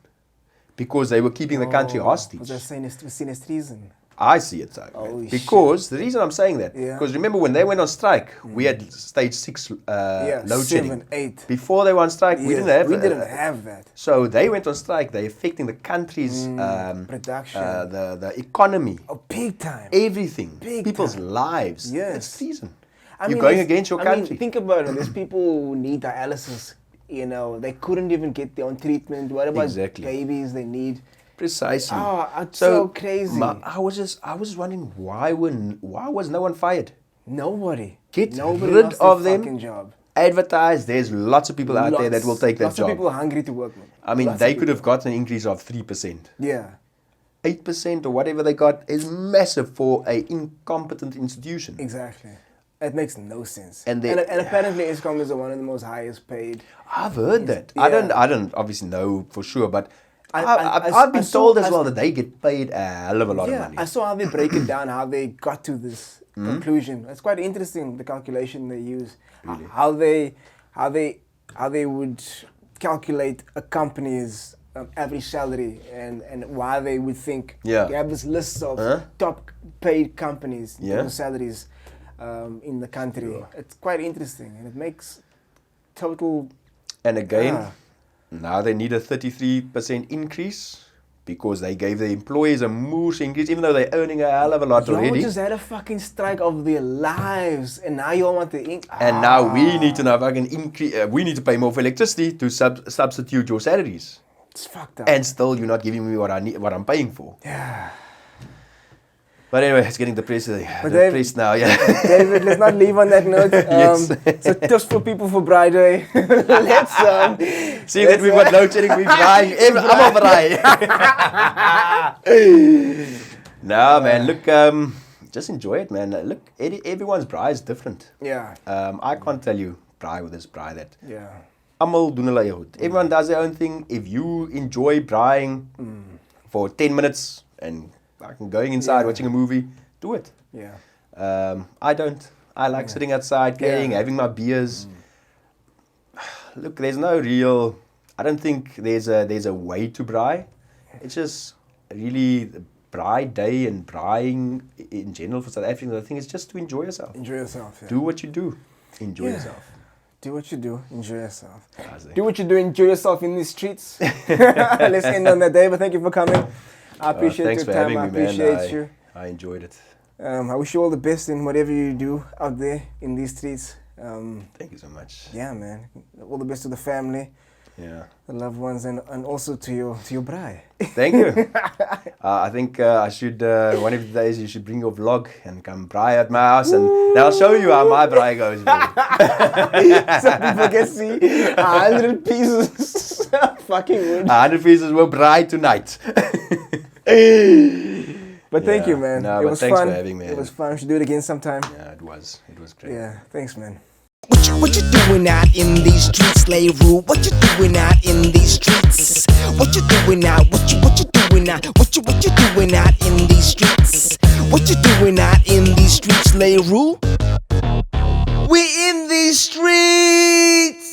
Because they were keeping the country hostage. Was that seen as treason? I see it so. Oh, because the reason I'm saying that, Yeah. because remember when they went on strike, we had stage 6 load shedding. 7, 8. Before they went on strike, we didn't have We didn't have that. So they went on strike. They're affecting the country's Production. the economy, Oh, big time. everything, Big people's time. lives. Yes. It's treason. I You're mean, going there's- against your country. think about it. There's people who need dialysis. You know, they couldn't even get their own treatment. What about Exactly. babies they need? Precisely. Oh, it's so crazy. I was wondering why was no one fired? Nobody. Get Nobody rid lost their of them. fucking job. Advertise. There's lots of people out there that will take that Lots job. of people are hungry to work, man. I mean, Lots they of could have people. got an increase of 3%. Yeah. 8% or whatever they got is massive for an incompetent institution. Exactly. It makes no sense. And And, they- and apparently Eskom is one of the most highest paid. I've heard that. Yeah. I don't obviously know for sure, but I I've been told as I- well that they get paid a hell of a lot of Yeah, money. I saw how they break it down, how they got to this conclusion. It's quite interesting, the calculation they use. Really? How they would calculate a company's average salary and why they would think Yeah. they have this list of Huh? top paid companies, Yeah. those salaries in the country. It's quite interesting and it makes total. And again, Ah. now they need a 33% increase because they gave the employees a moose increase, even though they're earning a hell of a lot Y'all already. just had a fucking strike of their lives, and now you all want the And now we need to now fucking increase. We need to pay more for electricity to substitute your salaries, It's fucked up. and still you're not giving me what I need, what I'm paying for. Yeah. But anyway, it's getting depressing. But Dave- Depressed now, yeah. David, let's not leave on that note. Yes. So just for people for Braai Day, let's See that we've got load shedding, we're buying. I'm a braai. No, man. Look, just enjoy it, man. Look, everyone's braai is different. yeah, I can't tell you braai with this braai that. yeah, Almal doen hulle eie goed. Everyone does their own thing. If you enjoy braaiing for 10 minutes and fucking going inside Yeah. watching a movie, do it. yeah. I don't. I like sitting outside, playing, Yeah. having my beers. Look, there's no real. I don't think there's a way to braai. It's just really the braai day and braaiing in general for South Africans. I think it's just to enjoy yourself. Enjoy yourself. Yeah. Do what you do. Enjoy Yeah. yourself. Do what you do. Enjoy yourself. I say. Do what you do. Enjoy yourself in these streets. Let's end on that, David. Thank you for coming. I appreciate thanks your for time. having I me, man. appreciate you. I enjoyed it. I wish you all the best in whatever you do out there in these streets. Thank you so much. Yeah, man. All the best to the family, Yeah. the loved ones, and also to your braai. Thank you. I think I should, one of the days you should bring your vlog and come braai at my house and I'll show you how my braai goes. So people can see 100 pieces fucking wood. 100 pieces will braai tonight. But thank Yeah. you, man. No, It but was thanks fun. for having me, It man. was fun. We should do it again sometime. Yeah, it was. It was great. Yeah, thanks, man. What you doing out in these streets, Leroy? What you doing out in these streets? What you doing out? What you doing out? What you doing out in these streets? What you doing out in these streets, Leroy? We in these streets.